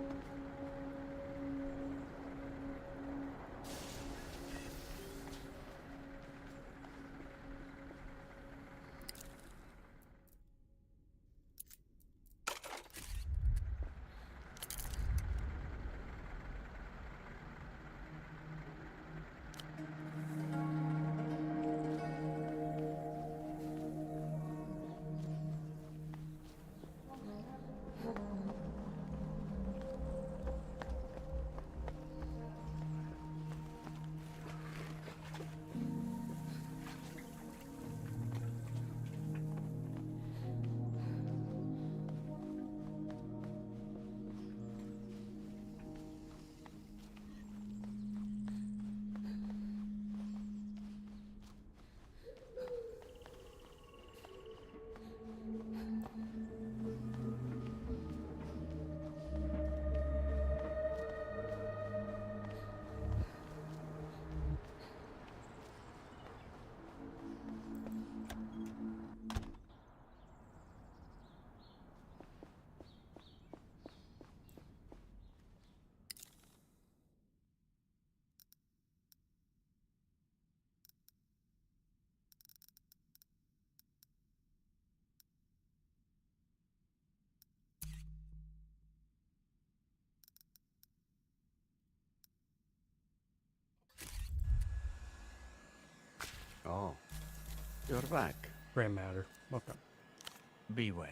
S5: Oh, you're back.
S1: Gray matter. Okay.
S5: Be well.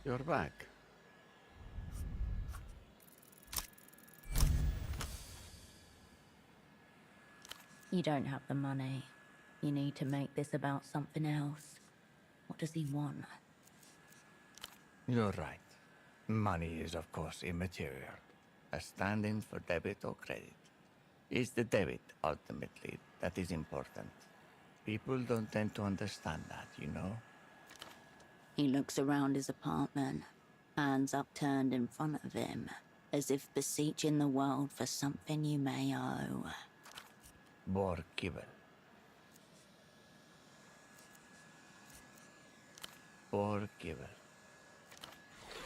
S5: You're back.
S3: You don't have the money. You need to make this about something else. What does he want?
S5: You're right. Money is, of course, immaterial. A stand-in for debit or credit. It's the debit, ultimately, that is important. People don't tend to understand that, you know?
S3: He looks around his apartment, hands upturned in front of him, as if beseeching the world for something you may owe.
S5: Borkibel. Borkibel.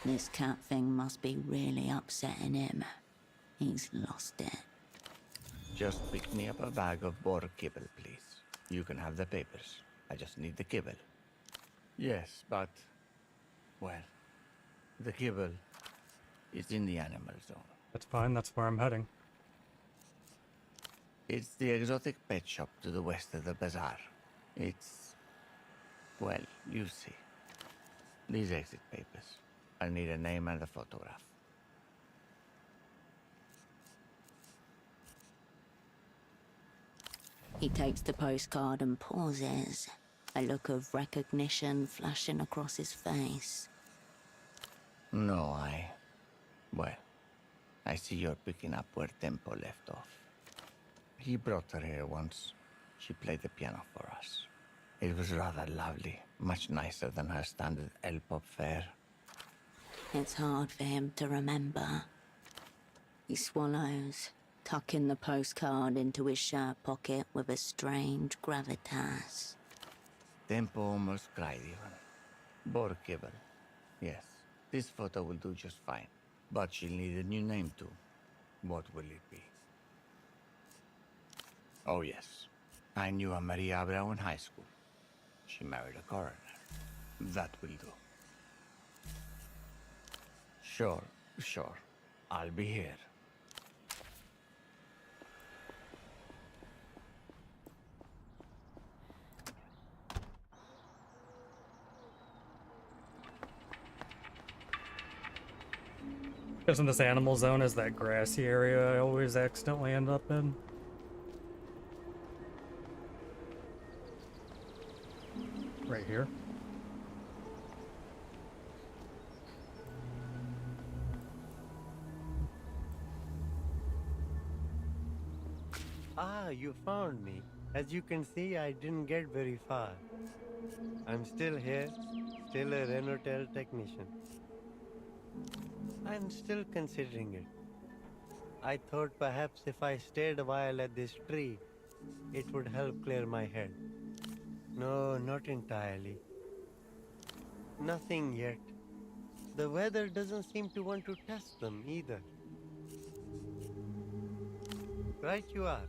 S3: This cat thing must be really upsetting him. He's lost it.
S5: Just pick me up a bag of boar kibble, please. You can have the papers. I just need the kibble. Yes, but... well, the kibble is in the animal zone.
S1: That's fine, that's where I'm heading.
S5: It's the exotic pet shop to the west of the bazaar. It's... well, you see. These exit papers. I need a name and a photograph.
S3: He takes the postcard and pauses, a look of recognition flashing across his face.
S5: No, well, I see you're picking up where Tempo left off. He brought her here once. She played the piano for us. It was rather lovely, much nicer than her standard L-pop fare.
S3: It's hard for him to remember. He swallows, tucking the postcard into his shirt pocket with a strange gravitas.
S5: Tempo almost cried even. Borkibel. Yes, this photo will do just fine. But she'll need a new name too. What will it be? Oh yes, I knew a Maria Abreu in high school. She married a coroner. That will do. Sure. I'll be here.
S1: Isn't this animal zone is that grassy area I always accidentally end up in? Right here.
S13: Ah, you found me. As you can see, I didn't get very far. I'm still here, still a Renotel technician. I'm still considering it. I thought perhaps if I stayed a while at this tree, it would help clear my head. No, not entirely. Nothing yet. The weather doesn't seem to want to test them either. Right you are.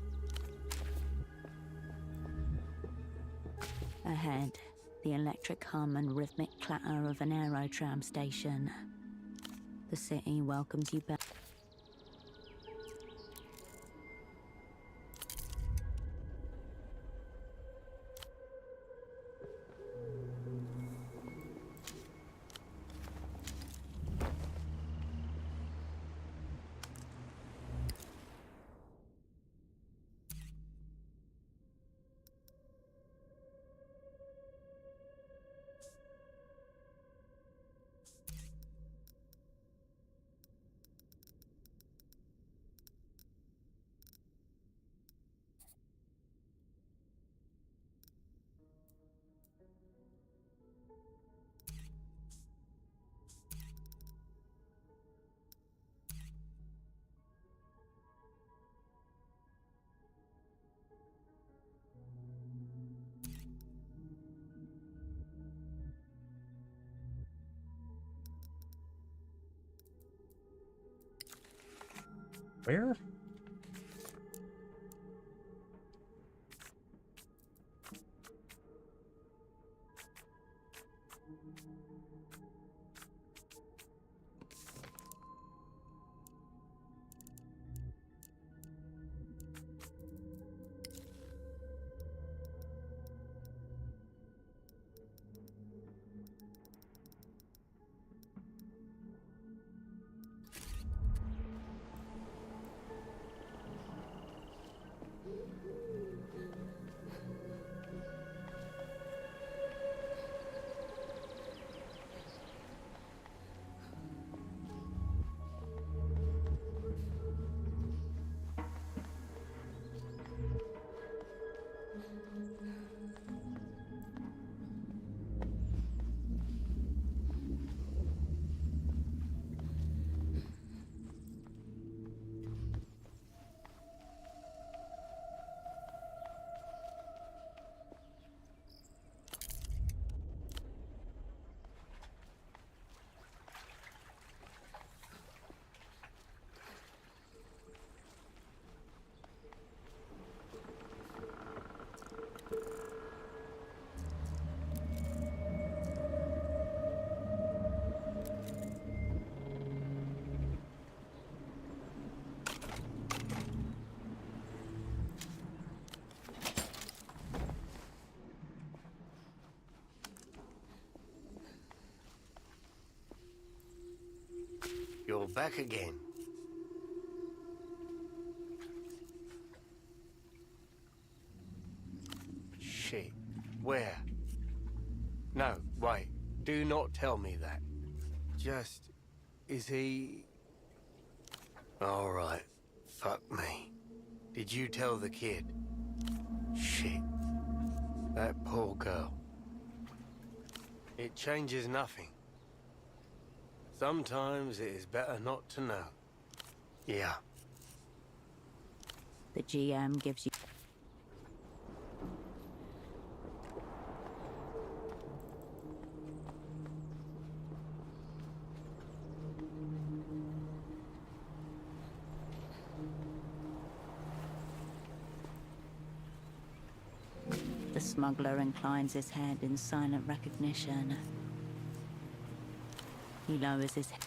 S3: Ahead, the electric hum and rhythmic clatter of an aerotram station. The city welcomes you back.
S1: Where?
S13: back again. Shit. Where? No, wait. Do not tell me that. Just... is he... Alright. Fuck me. Did you tell the kid? Shit. That poor girl. It changes nothing. Sometimes it is better not to know. Yeah.
S3: The GM gives you... The smuggler inclines his head in silent recognition. He lowers his head.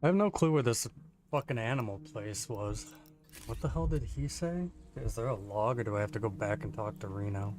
S1: I have no clue where this fucking animal place was. What the hell did he say? Is there a log or do I have to go back and talk to Reno?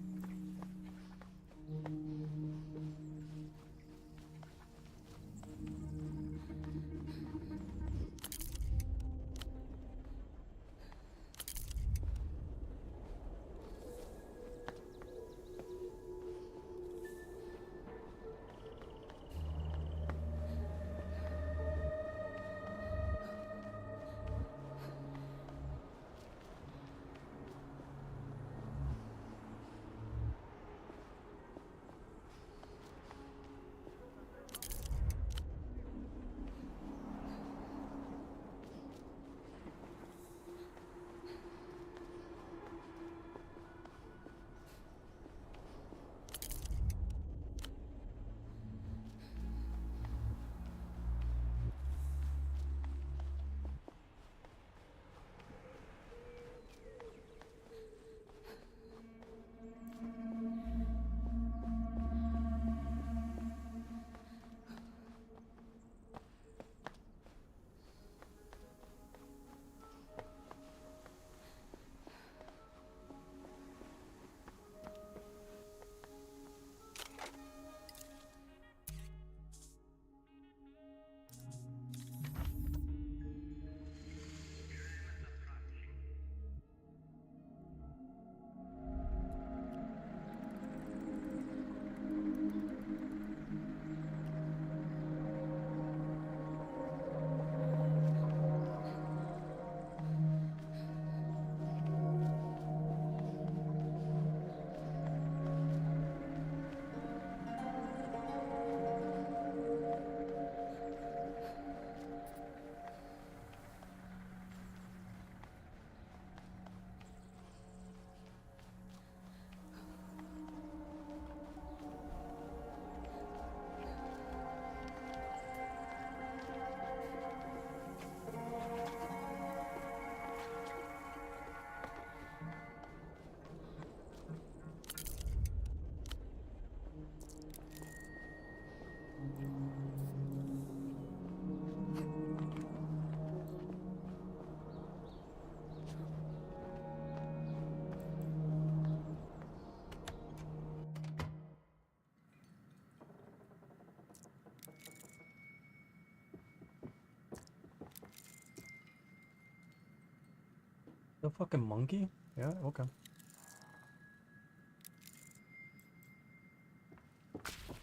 S1: The fucking monkey? Yeah, okay.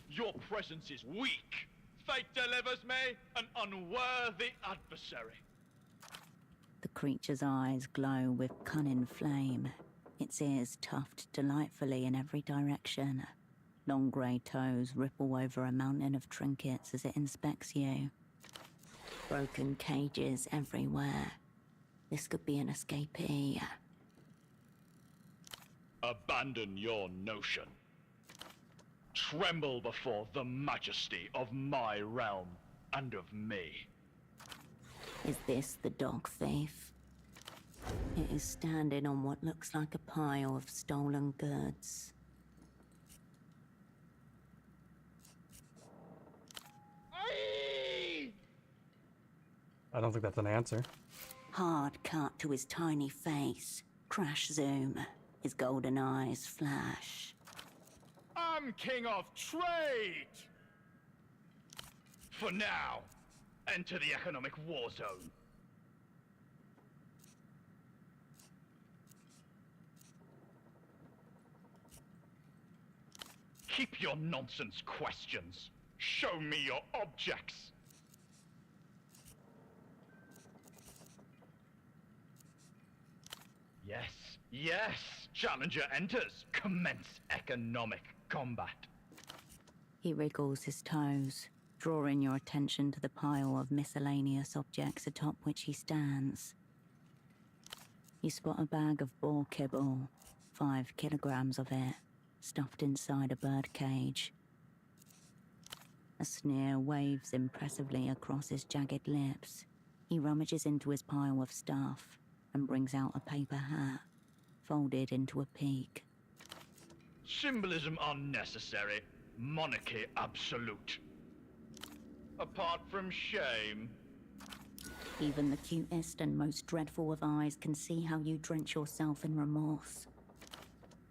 S14: Your presence is weak. Fate delivers me an unworthy adversary.
S3: The creature's eyes glow with cunning flame. its ears tufted delightfully in every direction. Long grey toes ripple over a mountain of trinkets as it inspects you. Broken cages everywhere. This could be an escapee.
S14: Abandon your notion. Tremble before the majesty of my realm and of me.
S3: Is this the dog thief? It is standing on what looks like a pile of stolen goods.
S1: I don't think that's an answer.
S3: Hard cut to his tiny face. Crash zoom. His golden eyes flash.
S14: I'm king of trade! For now, enter the economic war zone. Keep your nonsense questions. Show me your objects. Yes, yes. Challenger enters. Commence economic combat.
S3: He wriggles his toes, drawing your attention to the pile of miscellaneous objects atop which he stands. You spot a bag of boar kibble, 5 kilograms of it, stuffed inside a bird cage. A sneer waves impressively across his jagged lips. He rummages into his pile of stuff and brings out a paper hat, folded into a peak.
S14: Symbolism unnecessary. Monarchy absolute. Apart from shame.
S3: Even the cutest and most dreadful of eyes can see how you drench yourself in remorse.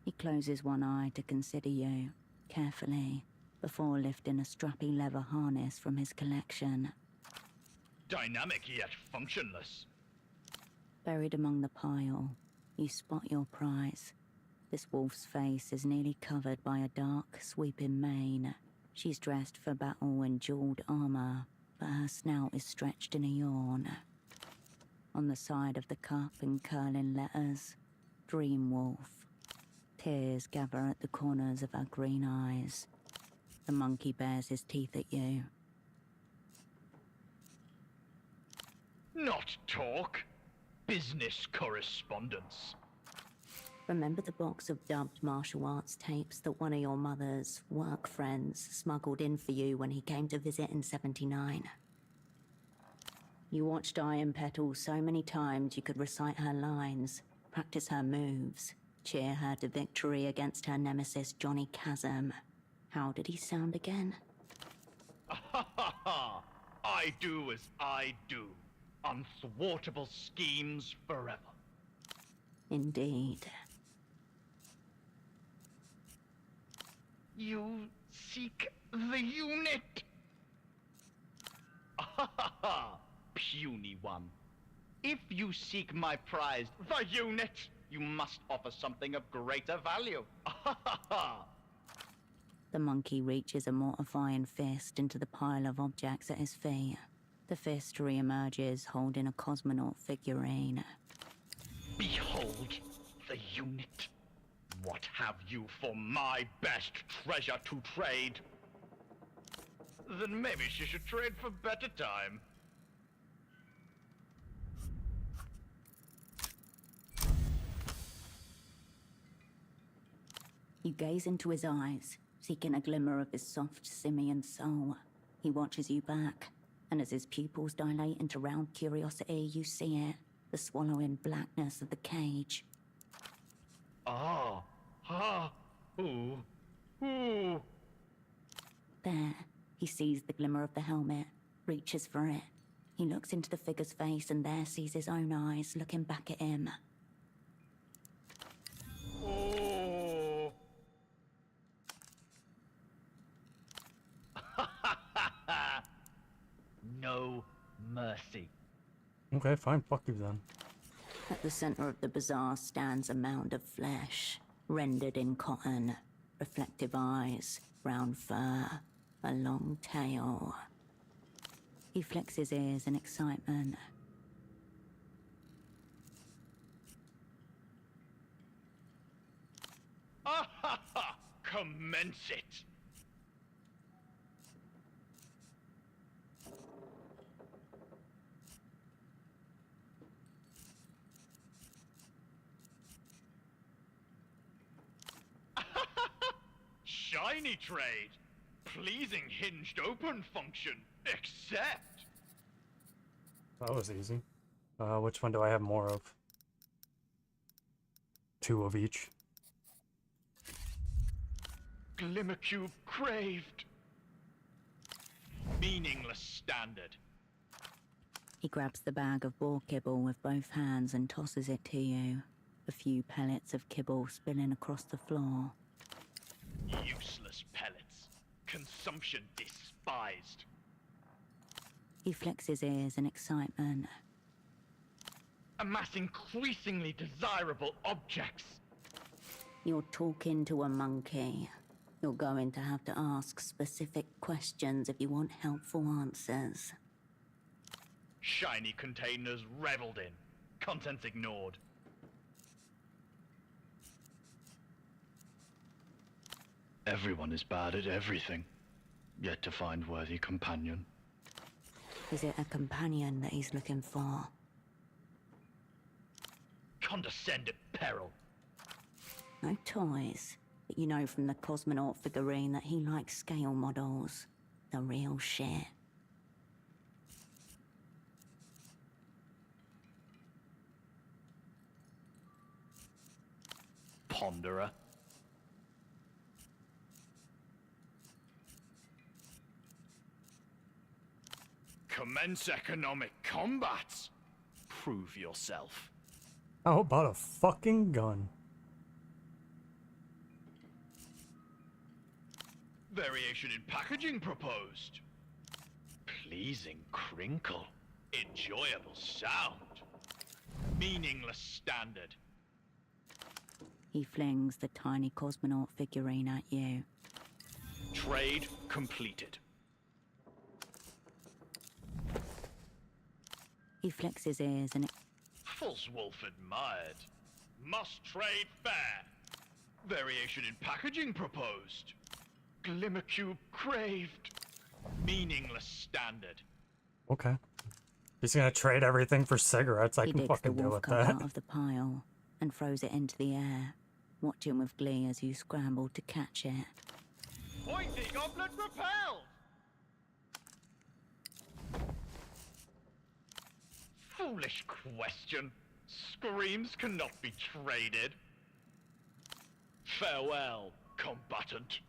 S3: He closes one eye to consider you, carefully, before lifting a strappy leather harness from his collection.
S14: Dynamic yet functionless.
S3: Buried among the pile, you spot your prize. This wolf's face is nearly covered by a dark, sweeping mane. She's dressed for battle in jeweled armor, but her snout is stretched in a yawn. On the side of the cup in curling letters, Dream Wolf. Tears gather at the corners of her green eyes. The monkey bares his teeth at you.
S14: Not talk. Business correspondence.
S3: Remember the box of dubbed martial arts tapes that one of your mother's work friends smuggled in for you when he came to visit in 79? You watched Iron Petal so many times you could recite her lines, practice her moves, cheer her to victory against her nemesis Johnny Chasm. How did he sound again?
S14: I do as I do. Unthwartable schemes forever.
S3: Indeed.
S14: You seek the unit? Puny one. If you seek my prize, the unit, you must offer something of greater value.
S3: The monkey reaches a mortifying fist into the pile of objects at his feet. The fist re-emerges holding a cosmonaut figurine.
S14: Behold the unit. What have you for my best treasure to trade? Then maybe she should trade for better time.
S3: You gaze into his eyes, seeking a glimmer of his soft simian soul. He watches you back, and as his pupils dilate into round curiosity, you see it, the swallowing blackness of the cage.
S14: Ooh.
S3: There, he sees the glimmer of the helmet, reaches for it. He looks into the figure's face and there sees his own eyes looking back at him.
S14: Oh. No mercy.
S1: Okay, fine, fuck you then.
S3: At the center of the bazaar stands a mound of flesh, rendered in cotton, reflective eyes, brown fur, a long tail. He flicks his ears in excitement.
S14: Commence it! Shiny trade! Pleasing hinged open function. Accept!
S1: That was easy. Which one do I have more of? 2 of each.
S14: Glimmercube craved. Meaningless standard.
S3: He grabs the bag of boar kibble with both hands and tosses it to you. A few pellets of kibble spilling across the floor.
S14: Useless pellets. Consumption despised.
S3: He flicks his ears in excitement.
S14: Amass increasingly desirable objects.
S3: You're talking to a monkey. You're going to have to ask specific questions if you want helpful answers.
S14: Shiny containers reveled in. Contents ignored. Everyone is bad at everything. Yet to find worthy companion.
S3: Is it a companion that he's looking for?
S14: Condescend at peril.
S3: No toys, but you know from the cosmonaut figurine that he likes scale models. The real shit.
S14: Ponderer. Commence economic combat. Prove yourself.
S1: How about a fucking gun?
S14: Variation in packaging proposed. Pleasing crinkle. Enjoyable sound. Meaningless standard.
S3: He flings the tiny cosmonaut figurine at you.
S14: Trade completed.
S3: He flicks his ears and
S14: False wolf admired. Must trade fair. Variation in packaging proposed. Glimmercube craved. Meaningless standard.
S1: Okay. He's gonna trade everything for cigarettes. I
S3: he
S1: can
S3: digs the
S1: fucking deal
S3: wolf
S1: with
S3: cub
S1: that.
S3: out of the pile and throws it into the air, watching with glee as you scramble to catch it.
S14: Pointy goblet repelled! Foolish question. Screams cannot be traded. Farewell, combatant.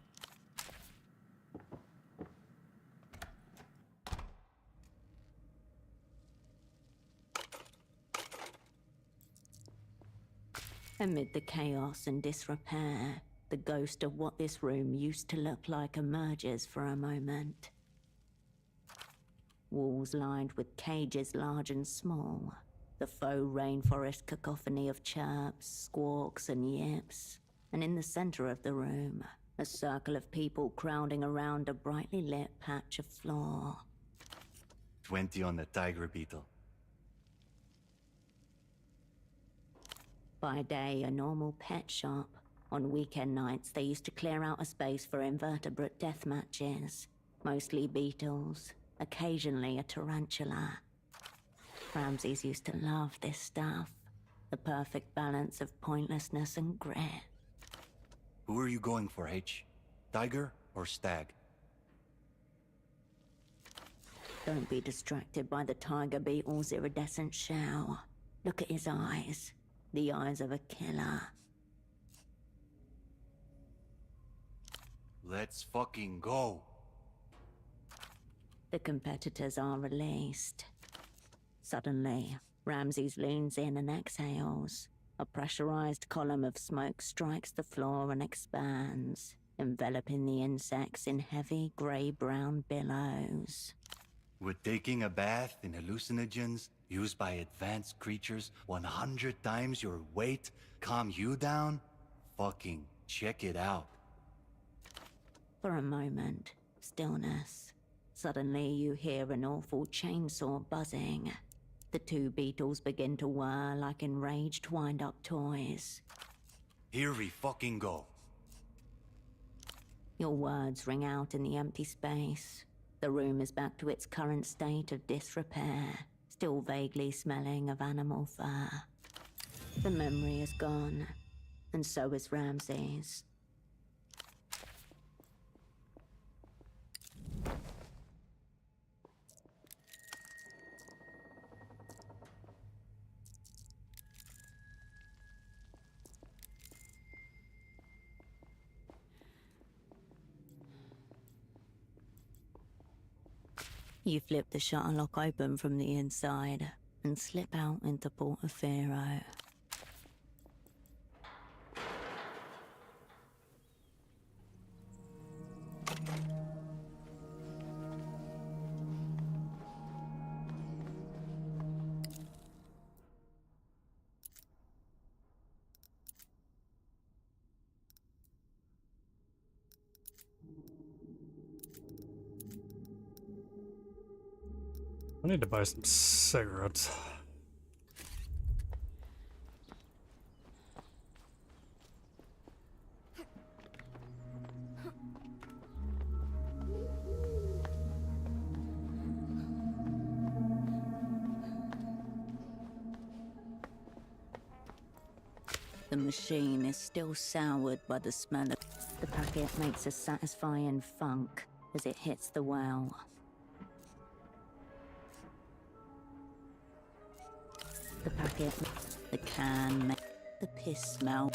S3: Amid the chaos and disrepair, the ghost of what this room used to look like emerges for a moment. Walls lined with cages large and small, the faux rainforest cacophony of chirps, squawks, and yips. And in the center of the room, a circle of people crowding around a brightly lit patch of floor.
S15: 20 on the tiger beetle.
S3: By day, a normal pet shop. On weekend nights, they used to clear out a space for invertebrate death matches. Mostly beetles, occasionally a tarantula. Ramses used to love this stuff. The perfect balance of pointlessness and grit.
S15: Who are you going for, H? Tiger or stag?
S3: Don't be distracted by the tiger beetle's iridescent shell. Look at his eyes. The eyes of a killer.
S15: Let's fucking go.
S3: The competitors are released. Suddenly, Ramses leans in and exhales. A pressurized column of smoke strikes the floor and expands, enveloping the insects in heavy gray-brown billows.
S15: Would taking a bath in hallucinogens used by advanced creatures 100 times your weight calm you down? Fucking check it out.
S3: For a moment, stillness. Suddenly you hear an awful chainsaw buzzing. The two beetles begin to whir like enraged wind-up toys.
S15: Here we fucking go.
S3: Your words ring out in the empty space. The room is back to its current state of disrepair, still vaguely smelling of animal fur. The memory is gone, and so is Ramsay's. You flip the shutter lock open from the inside and slip out into Portofino.
S1: I need to buy some cigarettes.
S3: The machine is still soured by the smell of... The packet makes a satisfying funk as it hits the well. The packet, the can, the piss smell.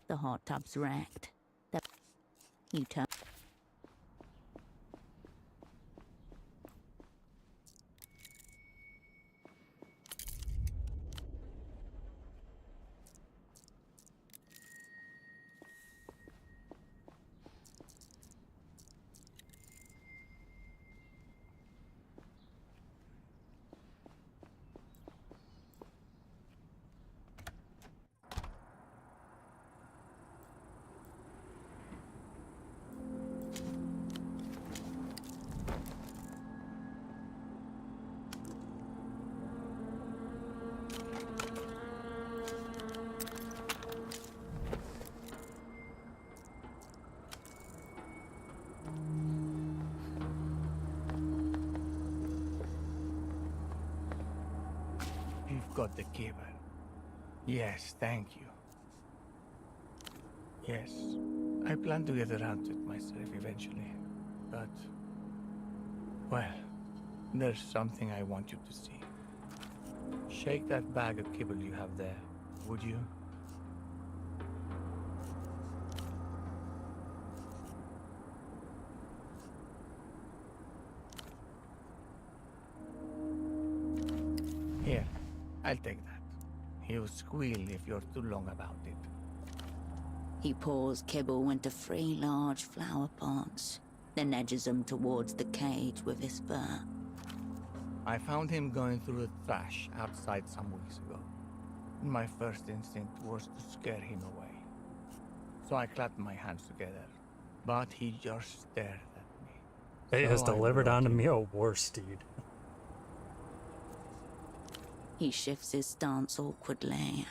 S3: The hot tub's wrecked. You turn...
S5: You've got the cable. Yes, thank you. Yes, I plan to get around to it myself eventually. But, well, there's something I want you to see. Shake that bag of kibble you have there, would you? Here, I'll take that. He'll squeal if you're too long about it.
S3: He pours kibble into 3 large flower pots, then edges them towards the cage with his fur.
S5: I found him going through the trash outside some weeks ago. My first instinct was to scare him away. So I clapped my hands together, but he just stared at me.
S1: Fate has
S5: So I
S1: delivered
S5: brought
S1: onto
S5: him.
S1: me a war steed.
S3: He shifts his stance awkwardly,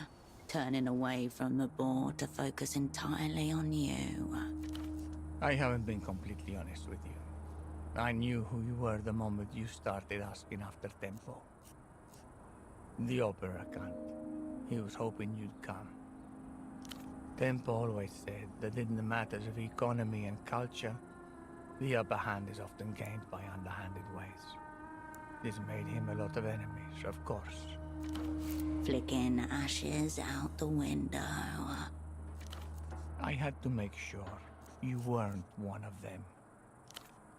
S3: turning away from the board to focus entirely on you.
S5: I haven't been completely honest with you. I knew who you were the moment you started asking after Tempo. The opera can't. He was hoping you'd come. Tempo always said that in the matters of economy and culture, the upper hand is often gained by underhanded ways. This made him a lot of enemies, of course.
S3: Flicking ashes out the window.
S5: I had to make sure you weren't one of them.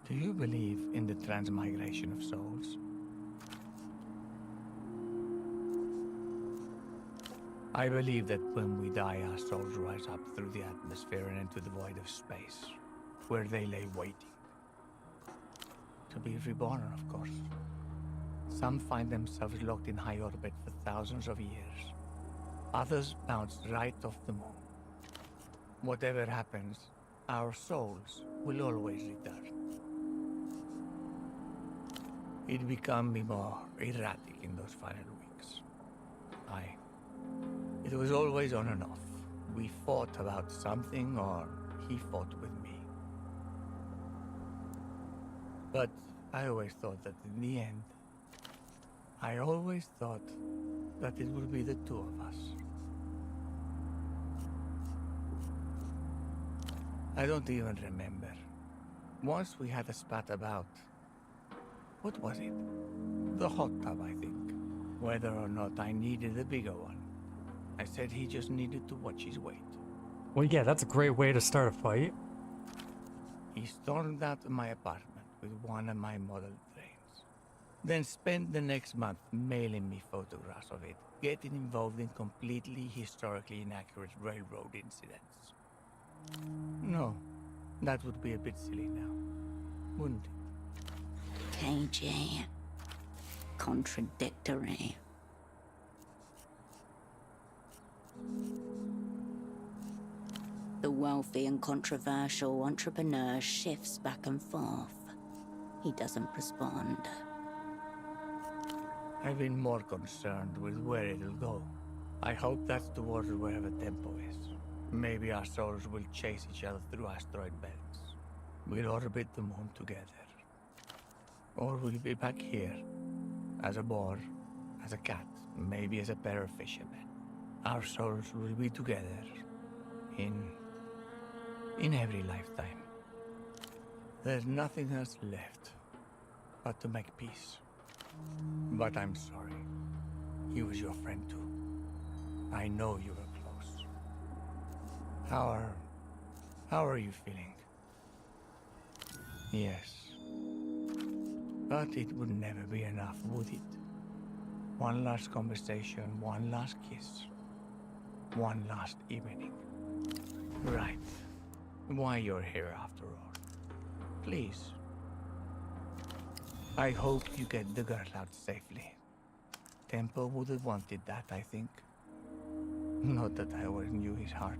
S5: Do you believe in the transmigration of souls? I believe that when we die, our souls rise up through the atmosphere and into the void of space, where they lay waiting. To be reborn, of course. Some find themselves locked in high orbit for thousands of years. Others bounce right off the moon. Whatever happens, our souls will always return. It became more erratic in those final weeks. It was always on and off. We fought about something, or he fought with me. But I always thought that in the end, I always thought that it would be the two of us. I don't even remember. Once we had a spat about... what was it? The hot tub, I think. Whether or not I needed a bigger one. I said he just needed to watch his weight.
S1: Well, yeah, that's a great way to start a fight.
S5: He stormed out of my apartment with one of my model trains. Then spent the next month mailing me photographs of it, getting involved in completely historically inaccurate railroad incidents. No, that would be a bit silly now, wouldn't it?
S3: KG. Contradictory. The wealthy and controversial entrepreneur shifts back and forth. He doesn't respond.
S5: I've been more concerned with where it'll go. I hope that's towards wherever Tempo is. Maybe our souls will chase each other through asteroid belts. We'll orbit the moon together. Or we'll be back here, as a boar, as a cat, maybe as a pair of fishermen. Our souls will be together in every lifetime. There's nothing else left but to make peace. But I'm sorry. He was your friend too. I know you were close. How are you feeling? Yes. But it would never be enough, would it? One last conversation, one last kiss. One last evening. Right. Why you're here after all. Please. I hope you get the girl out safely. Tempo would have wanted that, I think. Not that I always knew his heart.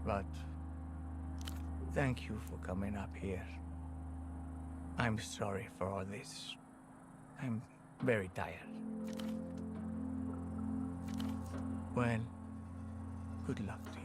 S5: But thank you for coming up here. I'm sorry for all this. I'm very tired. Well, good luck to you.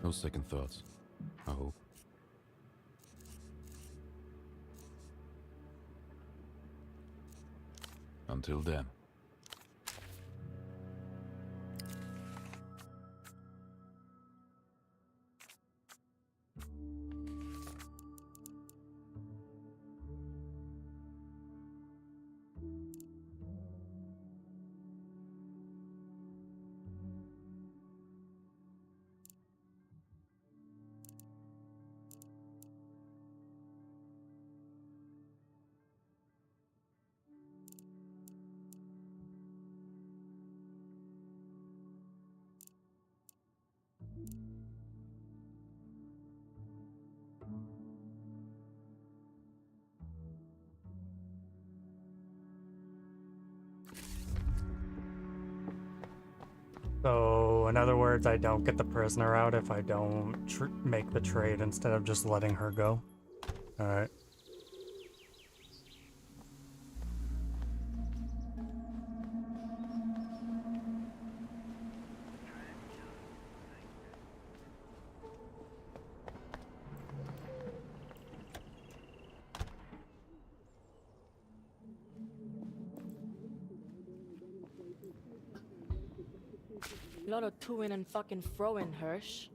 S16: No second thoughts, I hope. Until then.
S1: So, in other words, I don't get the prisoner out if I don't make the trade instead of just letting her go. Alright.
S17: Lot of to-in and fucking fro-in, Hirsch.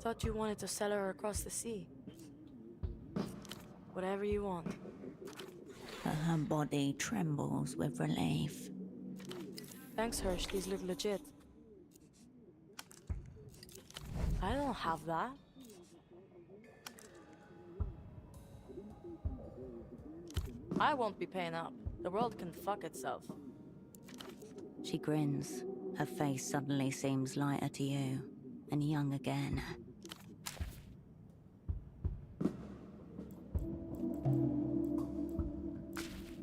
S17: Thought you wanted to sell her across the sea. Whatever you want.
S3: Her body trembles with relief.
S17: Thanks, Hirsch. These look legit. I don't have that. I won't be paying up. The world can fuck itself.
S3: She grins. Her face suddenly seems lighter to you, and young again.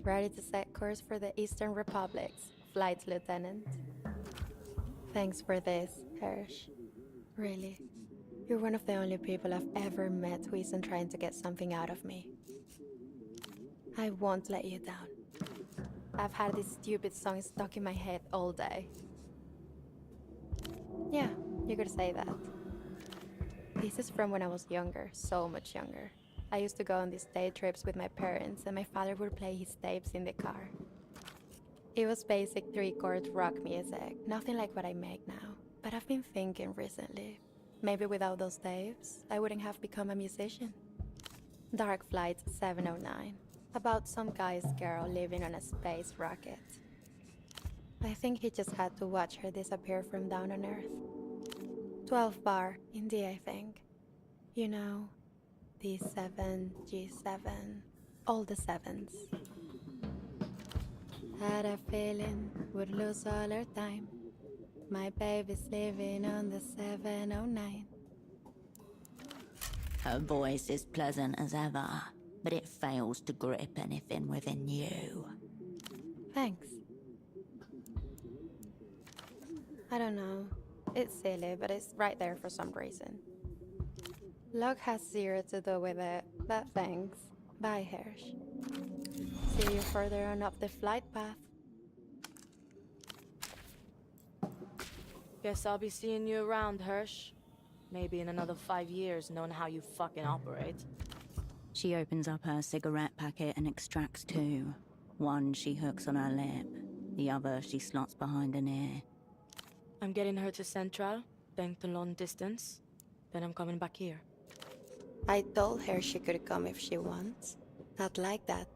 S18: Ready to set course for the Eastern Republics, Flight Lieutenant. Thanks for this, Hirsch. Really, you're one of the only people I've ever met who isn't trying to get something out of me. I won't let you down. I've had this stupid song stuck in my head all day. Yeah, you could say that. This is from when I was younger, so much younger. I used to go on these day trips with my parents, and my father would play his tapes in the car. It was basic 3-chord rock music, nothing like what I make now. But I've been thinking recently, maybe without those tapes, I wouldn't have become a musician. Dark Flight 709, about some guy's girl living on a space rocket. I think he just had to watch her disappear from down on Earth. 12 bar in D, I think. You know, D7, G7, all the sevens. Had a feeling would lose all her time. My baby's living on the 709.
S3: Her voice is pleasant as ever, but it fails to grip anything within you.
S18: Thanks. I don't know. It's silly, but it's right there for some reason. Luck has zero to do with it, but thanks. Bye, Hirsch. See you further on up the flight path.
S17: Guess I'll be seeing you around, Hirsch. Maybe in another 5 years, knowing how you fucking operate.
S3: She opens up her cigarette packet and extracts 2. One she hooks on her lip, the other she slots behind an ear.
S17: I'm getting her to Central, then to long distance. Then I'm coming back here.
S18: I told her she could come if she wants. Not like that.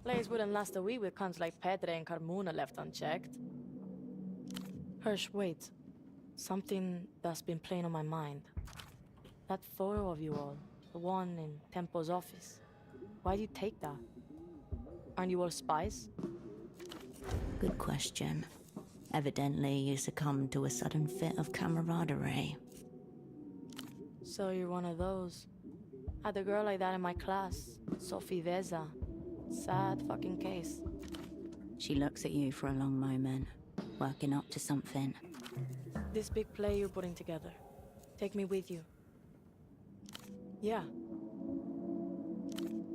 S17: Place wouldn't last a week with cunts like Petre and Carmona left unchecked. Hirsch, wait. Something that's been playing on my mind. That photo of you all, the one in Tempo's office. Why do you take that? Aren't you all spies?
S3: Good question. Evidently, you succumbed to a sudden fit of camaraderie.
S17: So you're one of those. Had a girl like that in my class, Sophie Veza. Sad fucking case.
S3: She looks at you for a long moment, working up to something.
S17: This big play you're putting together. Take me with you. Yeah.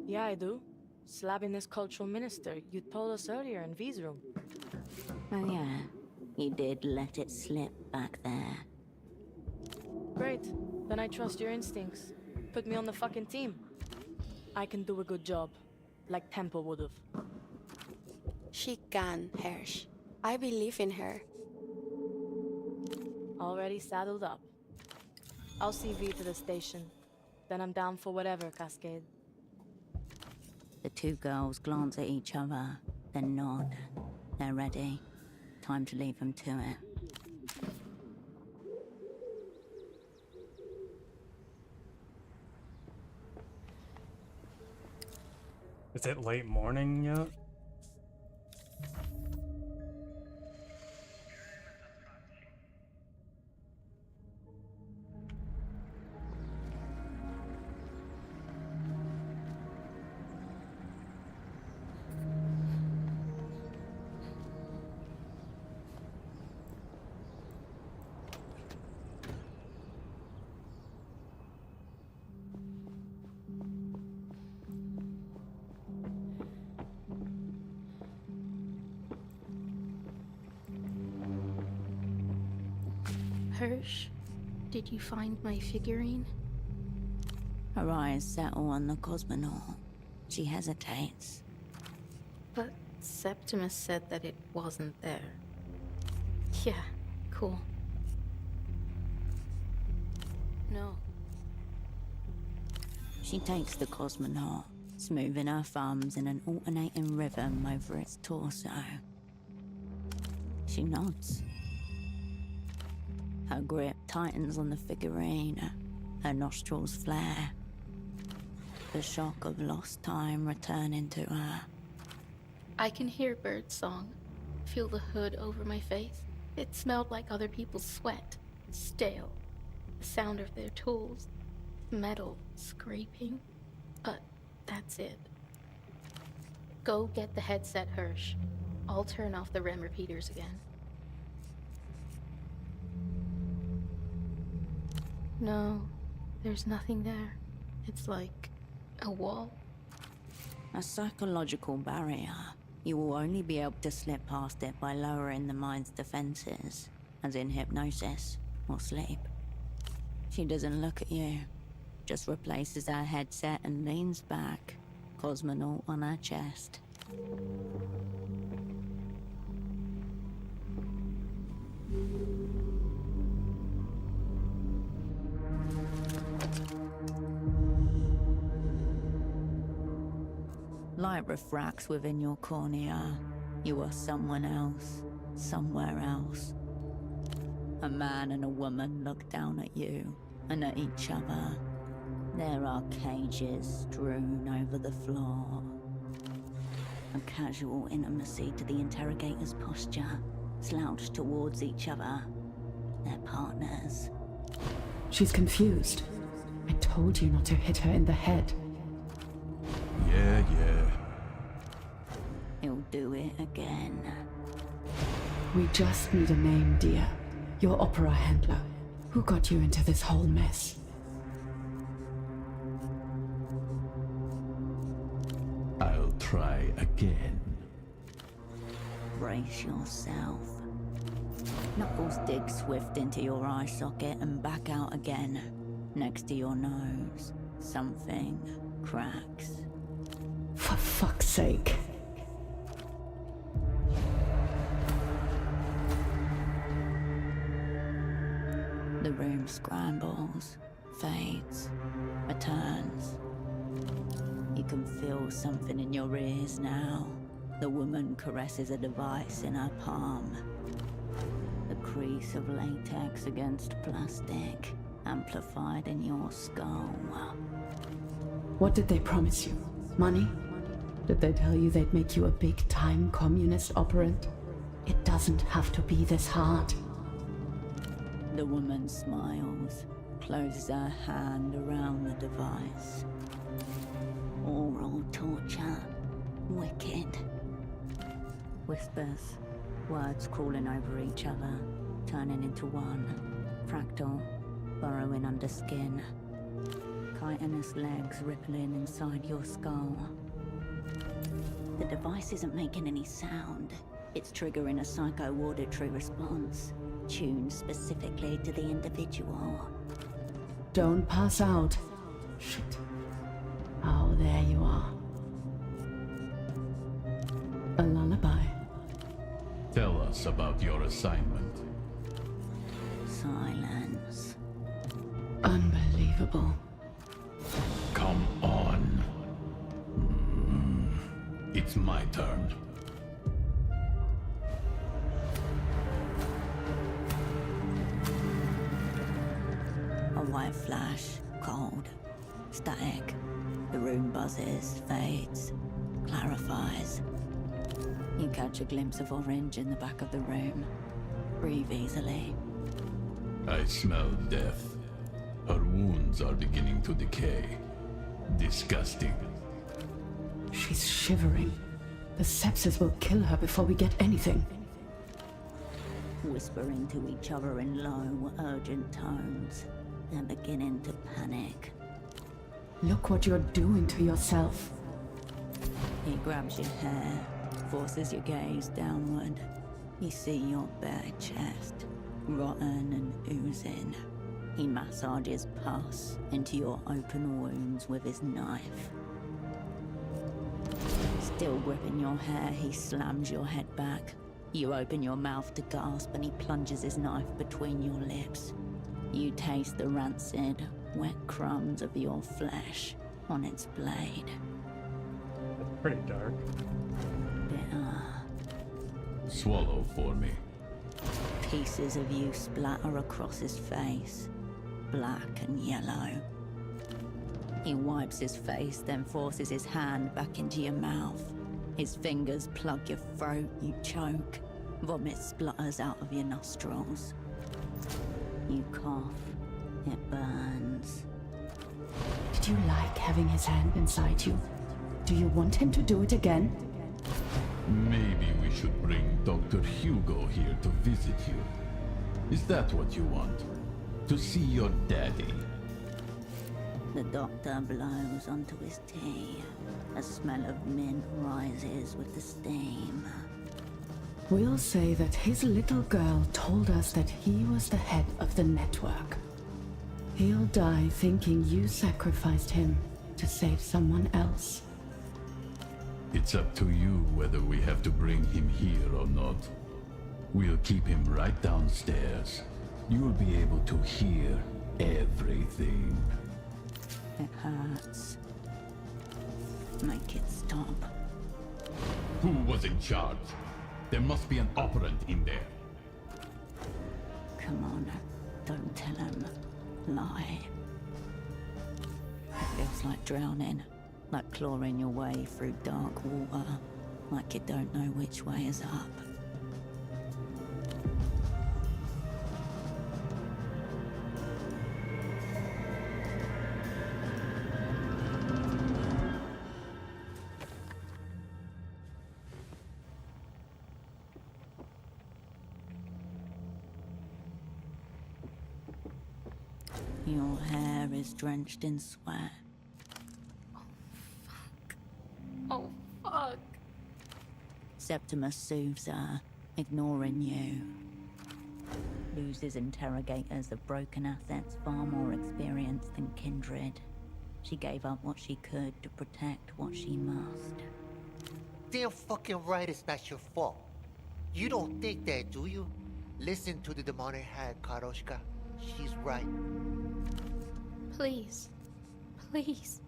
S17: Yeah, I do. Slapping this cultural minister you told us earlier in V's room.
S3: Oh yeah, you did let it slip back there.
S17: Great. Then I trust your instincts. Put me on the fucking team. I can do a good job, like Temple would've.
S19: She can, Hirsch. I believe in her.
S17: Already saddled up. I'll see V to the station. Then I'm down for whatever, Cascade.
S3: The two girls glance at each other, then nod. They're ready. Time to leave them to it.
S1: Is it late morning yet?
S9: Hirsch, did you find my figurine?
S3: Her eyes settle on the cosmonaut. She hesitates.
S9: But Septimus said that it wasn't there. Yeah, cool. No.
S3: She takes the cosmonaut, smoothing her thumbs in an alternating rhythm over its torso. She nods. Her grip tightens on the figurine, her nostrils flare. The shock of lost time returning to her.
S9: I can hear birdsong. Feel the hood over my face. It smelled like other people's sweat. Stale. The sound of their tools. Metal scraping. But that's it. Go get the headset, Hirsch. I'll turn off the REM repeaters again. No, there's nothing there. It's like a wall.
S3: A psychological barrier. You will only be able to slip past it by lowering the mind's defenses, as in hypnosis or sleep. She doesn't look at you, just replaces her headset and leans back, cosmonaut on her chest. Light refracts within your cornea. You are someone else, somewhere else. A man and a woman look down at you and at each other. There are cages strewn over the floor. A casual intimacy to the interrogator's posture, slouched towards each other. Their partners.
S20: She's confused. I told you not to hit her in the head.
S6: Yeah.
S3: He'll do it again.
S20: We just need a name, dear. Your opera handler. Who got you into this whole mess?
S6: I'll try again.
S3: Brace yourself. Knuckles dig swift into your eye socket and back out again. Next to your nose, something cracks.
S20: For fuck's sake.
S3: The room scrambles, fades, returns. You can feel something in your ears now. The woman caresses a device in her palm. The crease of latex against plastic, amplified in your skull.
S20: What did they promise you? Money? Did they tell you they'd make you a big-time communist operant? It doesn't have to be this hard.
S3: The woman smiles, closes her hand around the device. Oral torture. Wicked. Whispers, words crawling over each other, turning into one. Fractal, burrowing under skin. Chitinous legs rippling inside your skull. The device isn't making any sound. It's triggering a psycho-auditory response, tuned specifically to the individual.
S20: Don't pass out. Shit. Oh, there you are. A lullaby.
S6: Tell us about your assignment.
S3: Silence.
S20: Unbelievable.
S6: Come on. It's my turn.
S3: A white flash, cold, static. The room buzzes, fades, clarifies. You catch a glimpse of orange in the back of the room. Breathe easily.
S6: I smell death. Her wounds are beginning to decay. Disgusting.
S20: She's shivering. The sepsis will kill her before we get anything.
S3: Whispering to each other in low, urgent tones. They're beginning to panic.
S20: Look what you're doing to yourself.
S3: He grabs your hair, forces your gaze downward. You see your bare chest, rotten and oozing. He massages pus into your open wounds with his knife. Still gripping your hair, he slams your head back. You open your mouth to gasp and he plunges his knife between your lips. You taste the rancid, wet crumbs of your flesh on its blade.
S1: That's pretty dark.
S3: Bitter.
S6: Swallow for me.
S3: Pieces of you splatter across his face, black and yellow. He wipes his face, then forces his hand back into your mouth. His fingers plug your throat, you choke. Vomit splutters out of your nostrils. You cough. It burns.
S20: Did you like having his hand inside you? Do you want him to do it again?
S6: Maybe we should bring Dr. Hugo here to visit you. Is that what you want? To see your daddy?
S3: The doctor blows onto his tea. A smell of mint rises with the steam.
S20: We'll say that his little girl told us that he was the head of the network. He'll die thinking you sacrificed him to save someone else.
S6: It's up to you whether we have to bring him here or not. We'll keep him right downstairs. You'll be able to hear everything.
S3: It hurts. Make it stop.
S6: Who was in charge? There must be an operant in there.
S3: Come on, don't tell him. Lie. It feels like drowning, like clawing your way through dark water, like you don't know which way is up. Your hair is drenched in sweat.
S9: Oh, fuck.
S3: Septimus soothes her, ignoring you. Luz's interrogators have broken assets far more experienced than Kindred. She gave up what she could to protect what she must.
S8: Damn fucking right it's not your fault. You don't think that, do you? Listen to the demonic hag, Karoshka. She's right.
S9: Please. Please.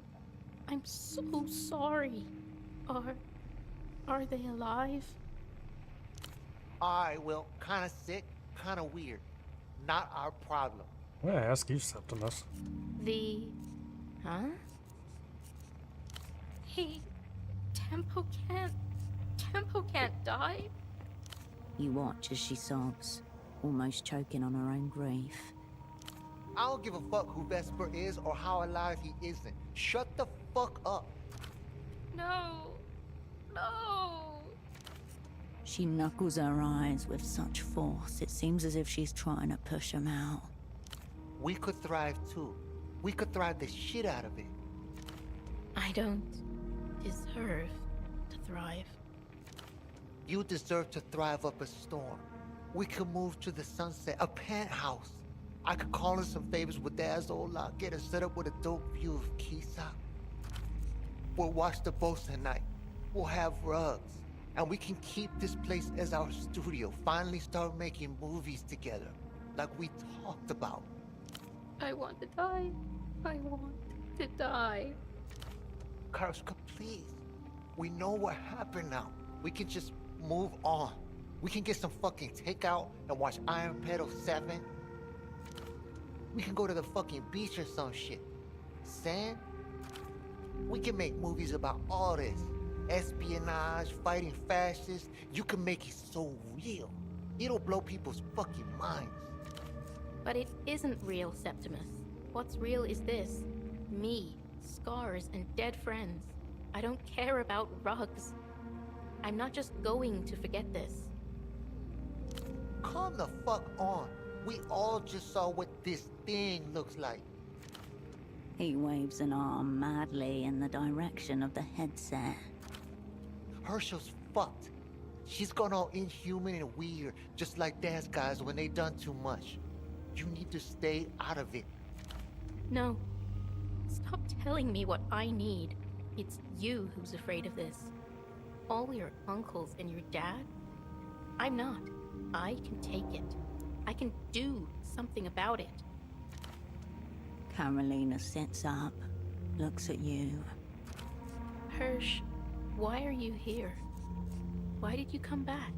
S9: I'm so sorry. Are they alive?
S8: Alright, well, kinda sick, kinda weird. Not our problem.
S1: I'm gonna ask you, Septimus.
S9: Huh? Hey, Tempo can't die.
S3: You watch as she sobs, almost choking on her own grief.
S8: I don't give a fuck who Vesper is or how alive he isn't. Shut the fuck up.
S9: No. No.
S3: She knuckles her eyes with such force, it seems as if she's trying to push him out.
S8: We could thrive too. We could thrive the shit out of it.
S9: I don't deserve to thrive.
S8: You deserve to thrive up a storm. We could move to the sunset, a penthouse. I could call in some favors with the Azola, get us set up with a dope view of Kisa. We'll watch the boats tonight. We'll have rugs. And we can keep this place as our studio. Finally start making movies together, like we talked about.
S9: I want to die. I want to die.
S8: Karushka, please. We know what happened now. We can just move on. We can get some fucking takeout and watch Iron Pedal 7. We can go to the fucking beach or some shit. Sand? We can make movies about all this. Espionage, fighting fascists. You can make it so real. It'll blow people's fucking minds.
S9: But it isn't real, Septimus. What's real is this. Me, scars, and dead friends. I don't care about rugs. I'm not just going to forget this.
S8: Calm the fuck on. We all just saw what this thing looks like.
S3: He waves an arm madly in the direction of the headset.
S8: Herschel's fucked. She's gone all inhuman and weird, just like dance guys when they done too much. You need to stay out of it.
S9: No. Stop telling me what I need. It's you who's afraid of this. All your uncles and your dad? I'm not. I can take it. I can do something about it.
S3: Carolina sits up, looks at you.
S9: Hirsch, why are you here? Why did you come back?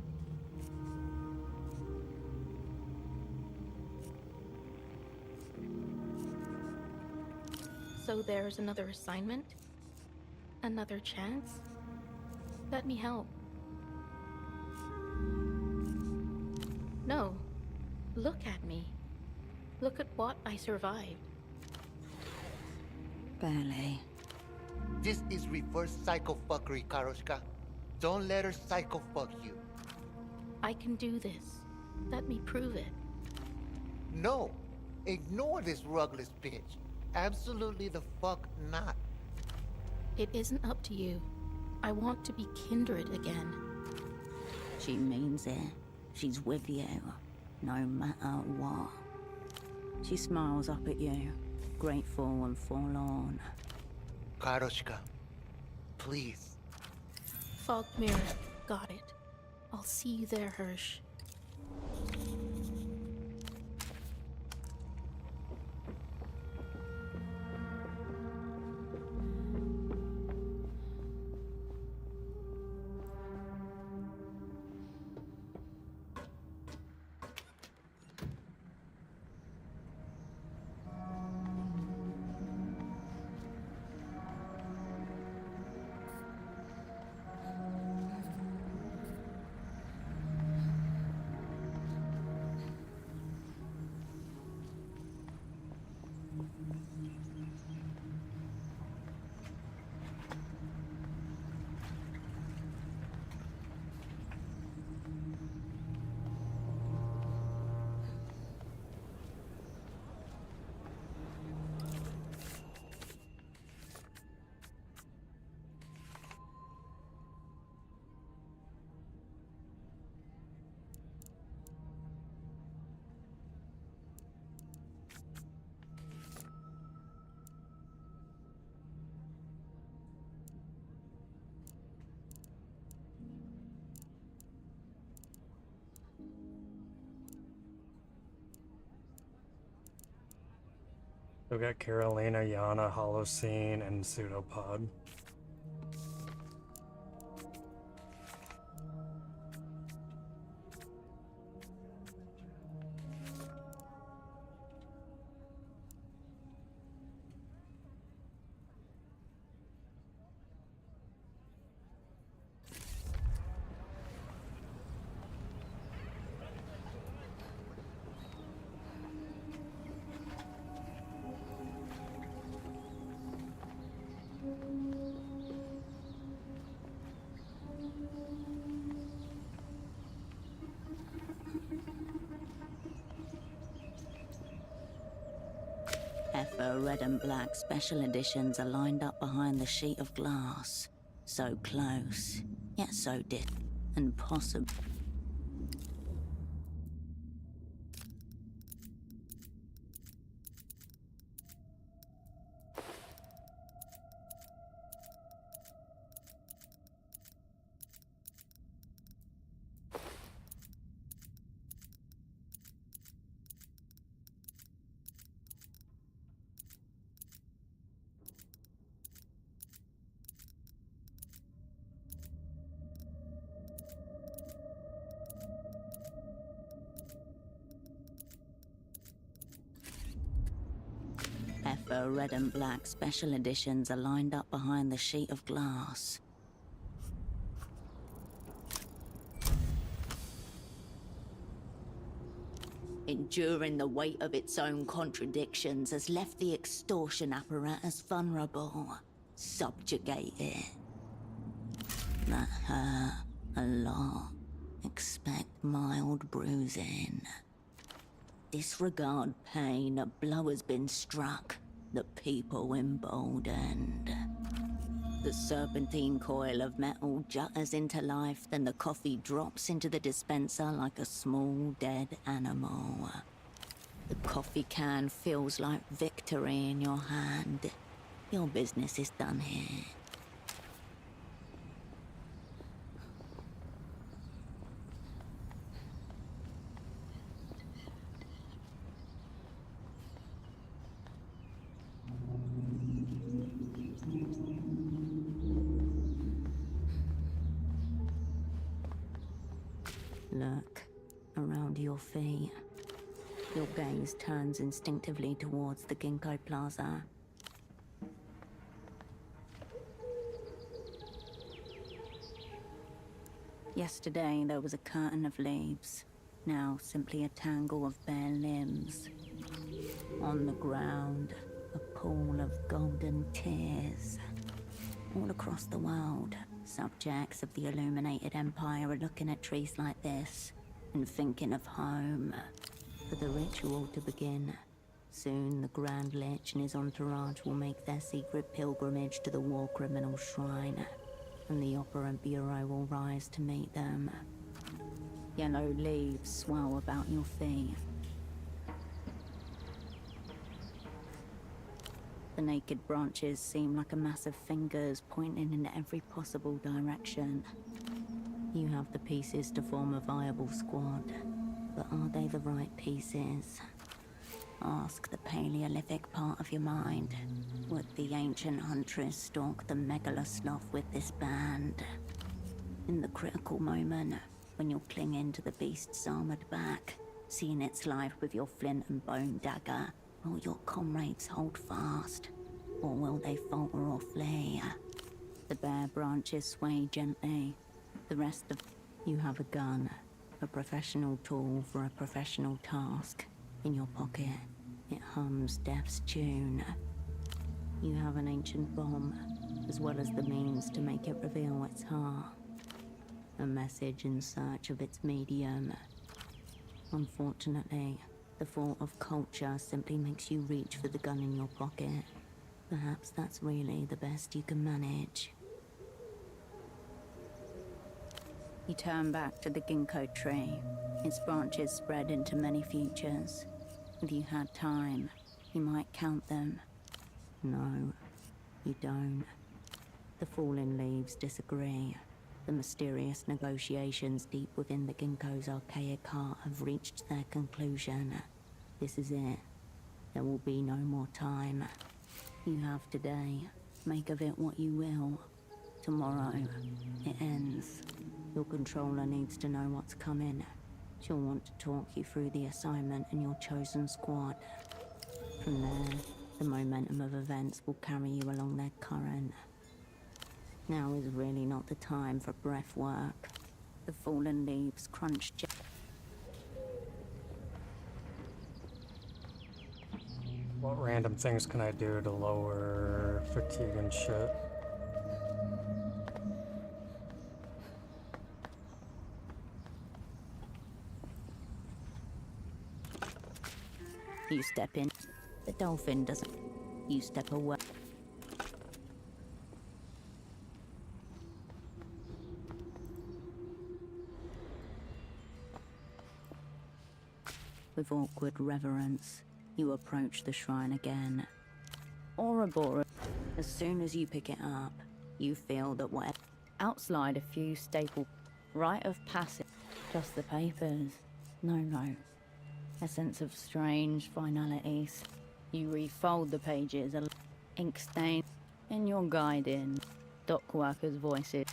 S9: So there's another assignment? Another chance? Let me help. No. Look at me. Look at what I survived.
S3: Barely.
S8: This is reverse psychofuckery, Karoshka. Don't let her psychofuck you.
S9: I can do this. Let me prove it.
S8: No. Ignore this rugless bitch. Absolutely the fuck not.
S9: It isn't up to you. I want to be kindred again.
S3: She means it. She's with you, no matter what. She smiles up at you, grateful and forlorn.
S8: Karoshka, please.
S9: Fog mirror. Got it. I'll see you there, Hirsch.
S1: We got Carolina, Yana, Holocene, and Pseudopod.
S3: red and black special editions are lined up behind the sheet of glass. So close, yet so distant and possible. FO red and black special editions are lined up behind the sheet of glass. Enduring the weight of its own contradictions has left the extortion apparatus vulnerable, subjugated. That hurt a lot. Expect mild bruising. Disregard pain, a blow has been struck, the people emboldened. The serpentine coil of metal jutters into life, then the coffee drops into the dispenser like a small dead animal. The coffee can feels like victory in your hand. Your business is done here. Look around your feet. Your gaze turns instinctively towards the Ginkgo Plaza. Yesterday there was a curtain of leaves. Now simply a tangle of bare limbs. On the ground, a pool of golden tears. All across the world, subjects of the illuminated empire are looking at trees like this and thinking of home. For the ritual to begin, soon the Grand Lich and his entourage will make their secret pilgrimage to the war criminal shrine, and the operant bureau will rise to meet them. Yellow leaves swell about your feet. The naked branches seem like a mass of fingers pointing in every possible direction. You have the pieces to form a viable squad, but are they the right pieces? Ask the Paleolithic part of your mind. Would the ancient huntress stalk the megalosloth with this band? In the critical moment, when you're clinging to the beast's armored back, seeing its life with your flint and bone dagger, will your comrades hold fast, or will they falter or flee? The bare branches sway gently. The rest of you have a gun, a professional tool for a professional task. In your pocket, it hums death's tune. You have an ancient bomb, as well as the means to make it reveal its heart. A message in search of its medium. Unfortunately, the thought of culture simply makes you reach for the gun in your pocket. Perhaps that's really the best you can manage. You turn back to the ginkgo tree. Its branches spread into many futures. If you had time, you might count them. No, you don't. The fallen leaves disagree. The mysterious negotiations deep within the ginkgo's archaic heart have reached their conclusion. This is it. There will be no more time. You have today. Make of it what you will. Tomorrow, it ends. Your controller needs to know what's coming. She'll want to talk you through the assignment and your chosen squad. From there, the momentum of events will carry you along their current. Now is really not the time for breath work. The fallen leaves crunch
S1: What random things can I do to lower fatigue and shit?
S3: You step in. The dolphin doesn't. You step away. With awkward reverence, you approach the shrine again. Ouroboros. As soon as you pick it up, you feel that whatever outslide a few staple rite of passage. Just the papers. No. A sense of strange finalities. You refold the pages, a ink stain in your guide-in. Dock workers' voices.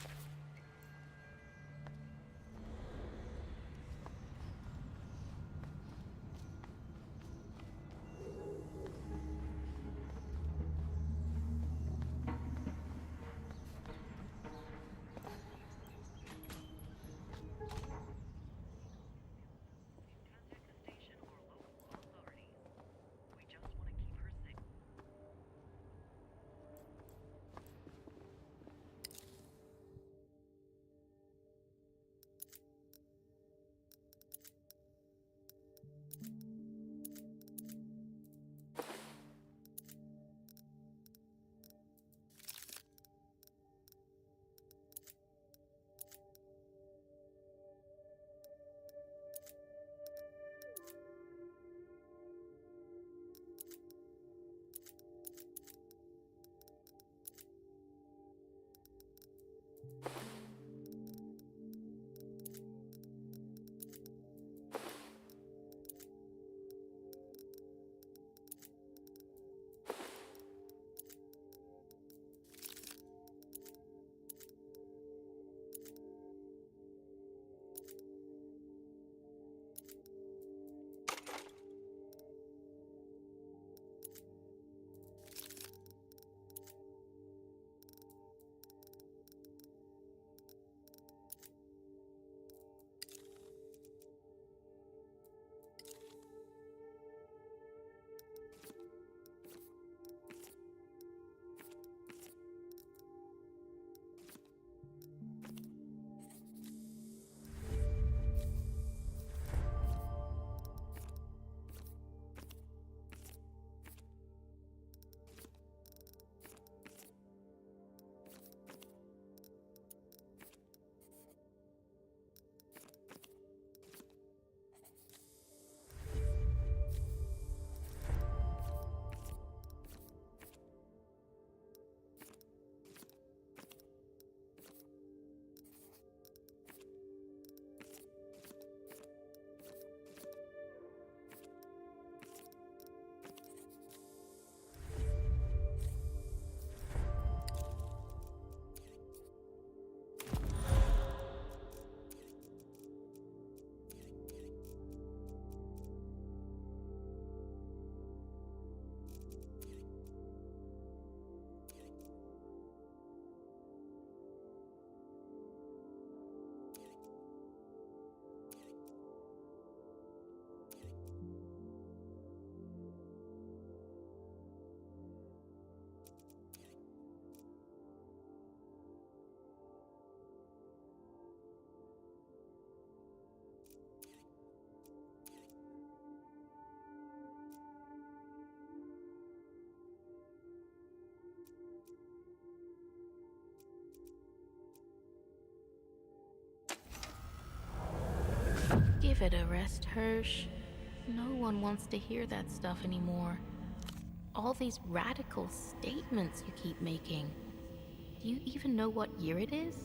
S9: Give it a rest, Hirsch. No one wants to hear that stuff anymore. All these radical statements you keep making. Do you even know what year it is?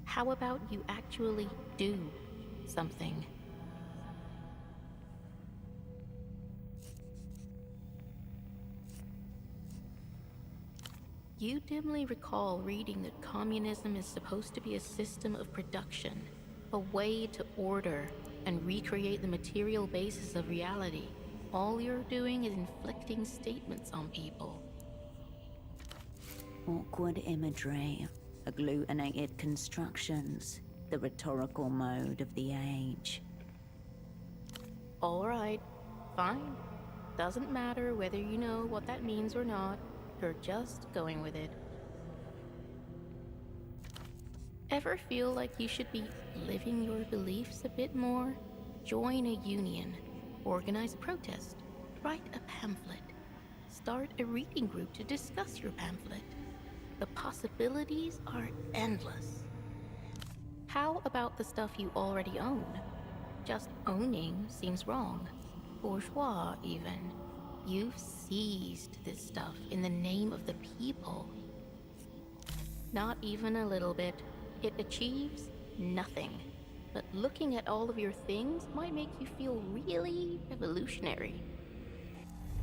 S9: How about you actually do something? You dimly recall reading that communism is supposed to be a system of production, a way to order and recreate the material basis of reality. All you're doing is inflicting statements on people.
S3: Awkward imagery, agglutinated constructions, the rhetorical mode of the age.
S9: All right, fine. Doesn't matter whether you know what that means or not. You're just going with it. Ever feel like you should be living your beliefs a bit more? Join a union. Organize a protest. Write a pamphlet. Start a reading group to discuss your pamphlet. The possibilities are endless. How about the stuff you already own? Just owning seems wrong. Bourgeois, even. You've seized this stuff in the name of the people. Not even a little bit. It achieves nothing. But looking at all of your things might make you feel really revolutionary.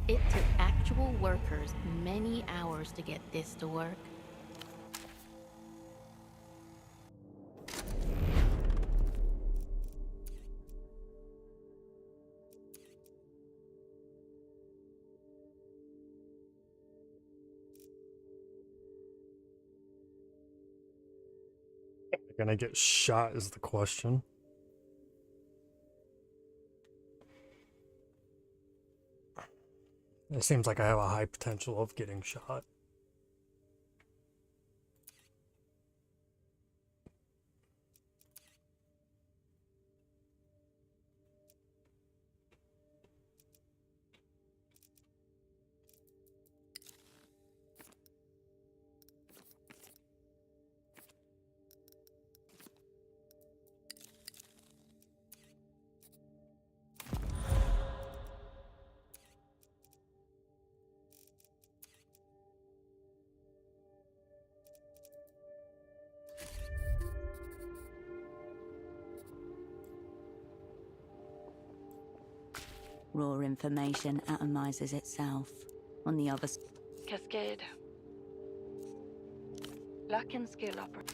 S9: It took actual workers many hours to get this to work.
S1: Gonna get shot is the question. It seems like I have a high potential of getting shot.
S3: Raw information atomizes itself. On the other
S10: Cascade. Luck and skill operate.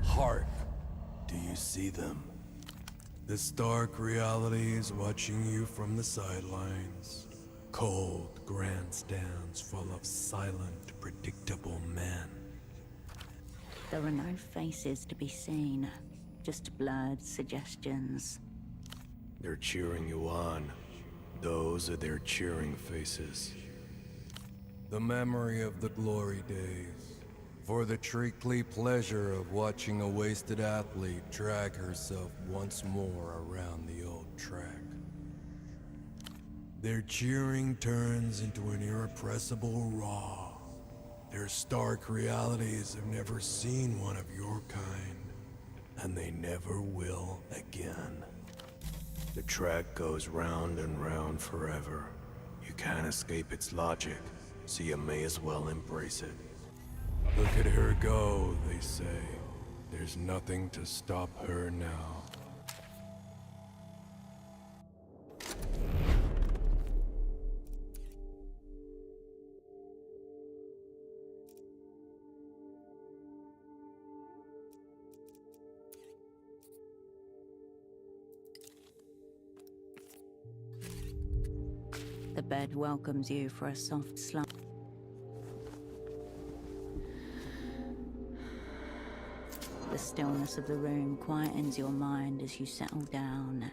S21: Heart, do you see them? The stark reality is watching you from the sidelines. Cold grandstands full of silent, predictable men.
S3: There are no faces to be seen, just blurred suggestions.
S21: They're cheering you on. Those are their cheering faces. The memory of the glory days. For the treacly pleasure of watching a wasted athlete drag herself once more around the old track. Their cheering turns into an irrepressible roar. Their stark realities have never seen one of your kind, and they never will again. The track goes round and round forever. You can't escape its logic, so you may as well embrace it. Look at her go, they say. There's nothing to stop her now.
S3: The bed welcomes you for a soft slump. The stillness of the room quietens your mind as you settle down.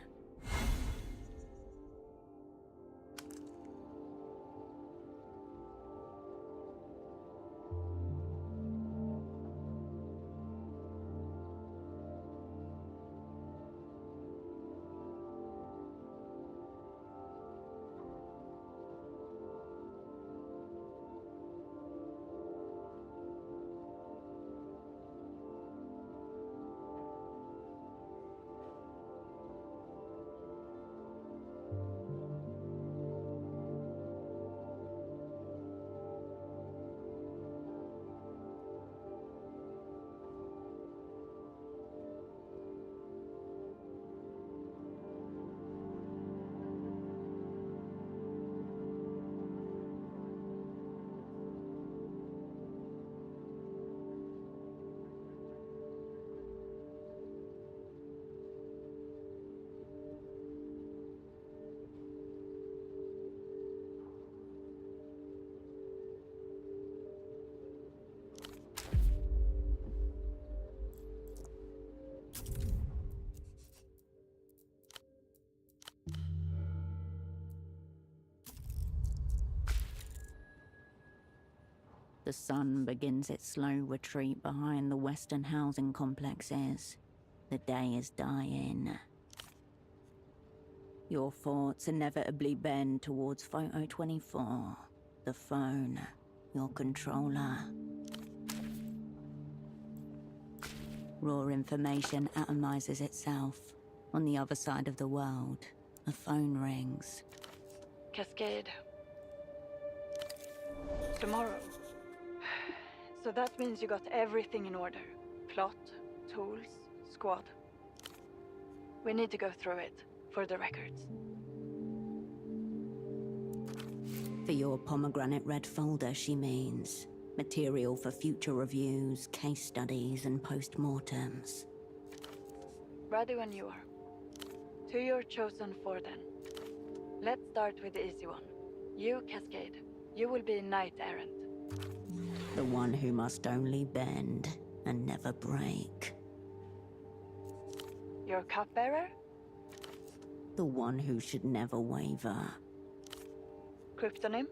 S3: The sun begins its slow retreat behind the western housing complexes. The day is dying. Your thoughts inevitably bend towards Photo 24, the phone, your controller. Raw information atomizes itself. On the other side of the world, a phone rings.
S10: Cascade. Tomorrow. So that means you got everything in order. Plot, tools, squad. We need to go through it, for the records.
S3: For your pomegranate red folder, she means. Material for future reviews, case studies, and post-mortems.
S10: Ready when you are. To your chosen four then. Let's start with the easy one. You, Cascade. You will be knight errant.
S3: The one who must only bend and never break.
S10: Your cupbearer?
S3: The one who should never waver.
S10: Cryptonym?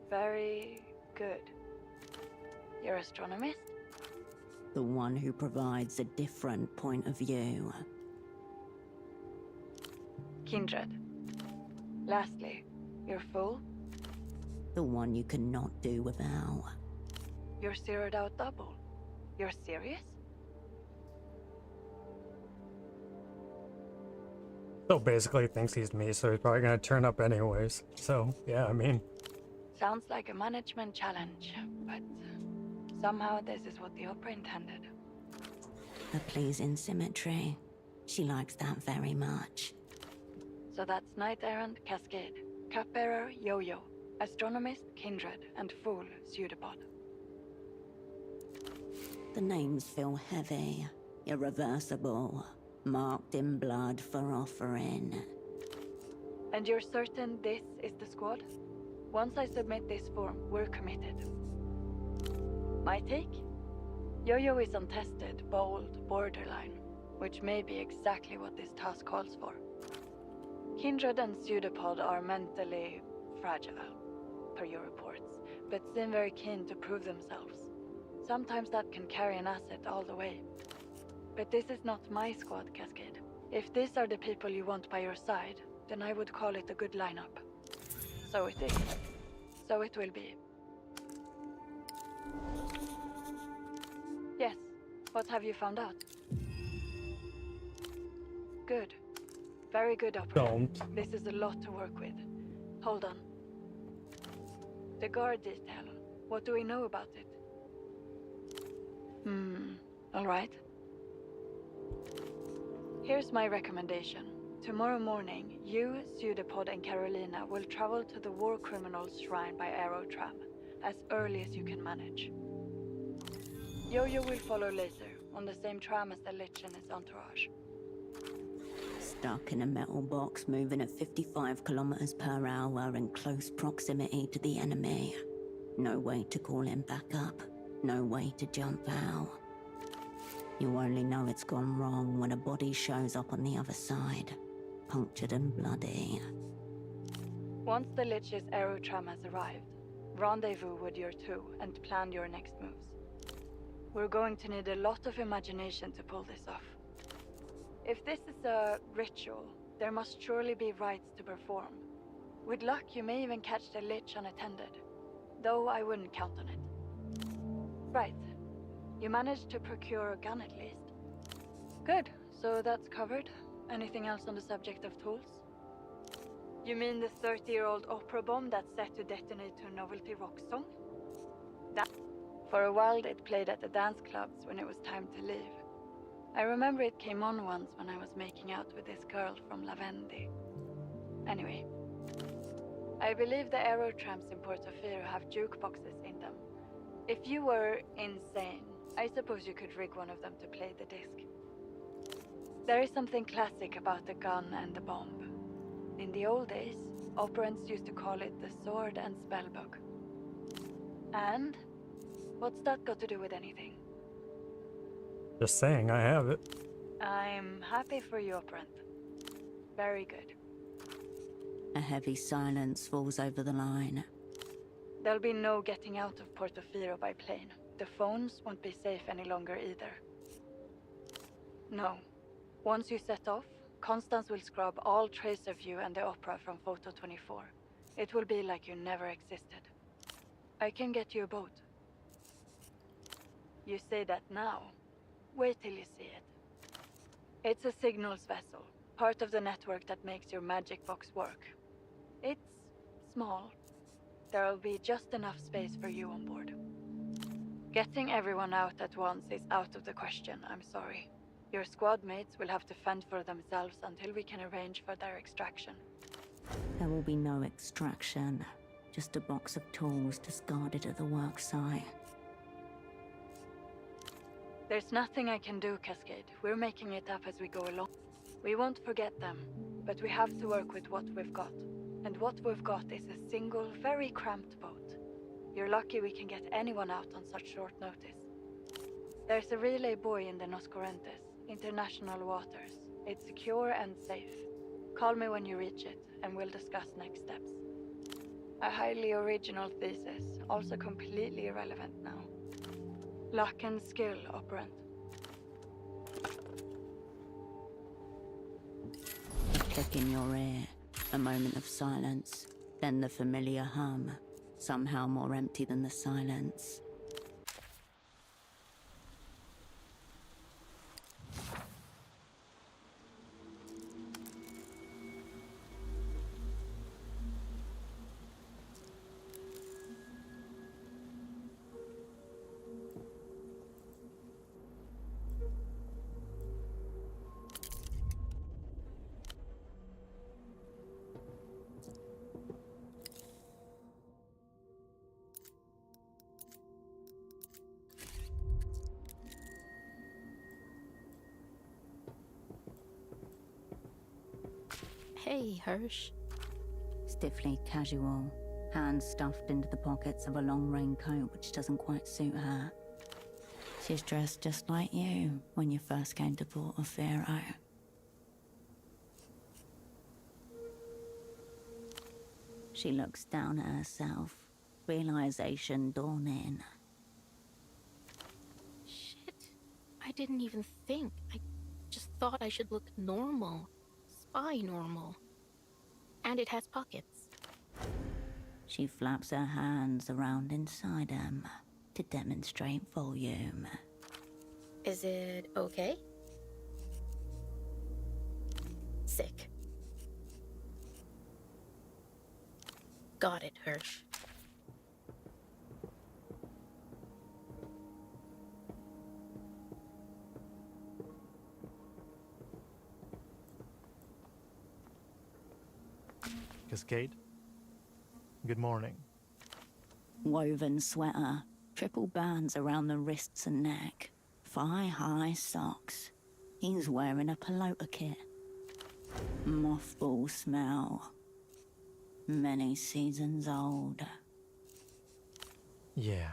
S10: Very good. Your astronomist?
S3: The one who provides a different point of view.
S10: Kindred. Lastly, your fool?
S3: The one you cannot do without.
S10: Your zeroed out double. You're serious?
S1: So basically thinks he's me, so he's probably gonna turn up anyways. So, yeah, I mean...
S10: Sounds like a management challenge, but somehow this is what the opera intended.
S3: A pleasing symmetry. She likes that very much.
S10: So that's Knight Errant, Cascade, Cupbearer, Yo-Yo, Astronomist, Kindred, and Fool, Pseudopod.
S3: The names feel heavy, irreversible, marked in blood for offering.
S10: And you're certain this is the squad? Once I submit this form, we're committed. My take? Yo-Yo is untested, bold, borderline, which may be exactly what this task calls for. Kindred and Pseudopod are mentally fragile, per your reports, but seem very keen to prove themselves. Sometimes that can carry an asset all the way. But this is not my squad, Cascade. If these are the people you want by your side, then I would call it a good lineup. So it is. So it will be. Yes. What have you found out? Good. Very good, operator.
S1: Don't.
S10: This is a lot to work with. Hold on. The guard detail. What do we know about it? All right. Here's my recommendation. Tomorrow morning, you, Pseudopod, and Carolina will travel to the War Criminals Shrine by aerotram, as early as you can manage. Yo-Yo will follow later, on the same tram as the Lich and his entourage.
S3: Stuck in a metal box moving at 55 kilometers per hour in close proximity to the enemy. No way to call him back up. No way to jump out. You only know it's gone wrong when a body shows up on the other side, punctured and bloody.
S10: Once the Lich's aerotram has arrived, rendezvous with your two and plan your next moves. We're going to need a lot of imagination to pull this off. If this is a ritual, there must surely be rites to perform. With luck, you may even catch the Lich unattended, though I wouldn't count on it. Right. You managed to procure a gun at least. Good, so that's covered. Anything else on the subject of tools? You mean the 30-year-old opera bomb that's set to detonate to a novelty rock song? That... For a while it played at the dance clubs when it was time to leave. I remember it came on once when I was making out with this girl from Lavendi. Anyway. I believe the aerotrams in Portofino have jukeboxes in them. If you were insane, I suppose you could rig one of them to play the disc. There is something classic about the gun and the bomb. In the old days, operants used to call it the sword and spellbook. And? What's that got to do with anything?
S1: Just saying, I have it.
S10: I'm happy for you, operant. Very good.
S3: A heavy silence falls over the line.
S10: There'll be no getting out of Portofino by plane. The phones won't be safe any longer either. No. Once you set off, Constance will scrub all trace of you and the opera from Photo 24. It will be like you never existed. I can get you a boat. You say that now. Wait till you see it. It's a signals vessel, part of the network that makes your magic box work. It's small. There'll be just enough space for you on board. Getting everyone out at once is out of the question, I'm sorry. Your squad mates will have to fend for themselves until we can arrange for their extraction.
S3: There will be no extraction, just a box of tools discarded at the worksite.
S10: There's nothing I can do, Cascade. We're making it up as we go along. We won't forget them, but we have to work with what we've got. And what we've got is a single, very cramped boat. You're lucky we can get anyone out on such short notice. There's a relay buoy in the Nos Correntes, international waters. It's secure and safe. Call me when you reach it, and we'll discuss next steps. A highly original thesis, also completely irrelevant now. Luck and skill, operant.
S3: A click in your ear, a moment of silence, then the familiar hum, somehow more empty than the silence.
S9: Hey, Hirsch.
S3: Stiffly casual, hands stuffed into the pockets of a long raincoat which doesn't quite suit her. She's dressed just like you when you first came to Portofino. She looks down at herself, realization dawning.
S9: Shit. I didn't even think. I just thought I should look normal. Spy normal. And it has pockets.
S3: She flaps her hands around inside them to demonstrate volume.
S9: Is it okay? Sick. Got it, Hirsch.
S4: Cascade. Good morning.
S3: Woven sweater, triple bands around the wrists and neck, thigh-high socks. He's wearing a pelota kit. Mothball smell. Many seasons old.
S4: Yeah.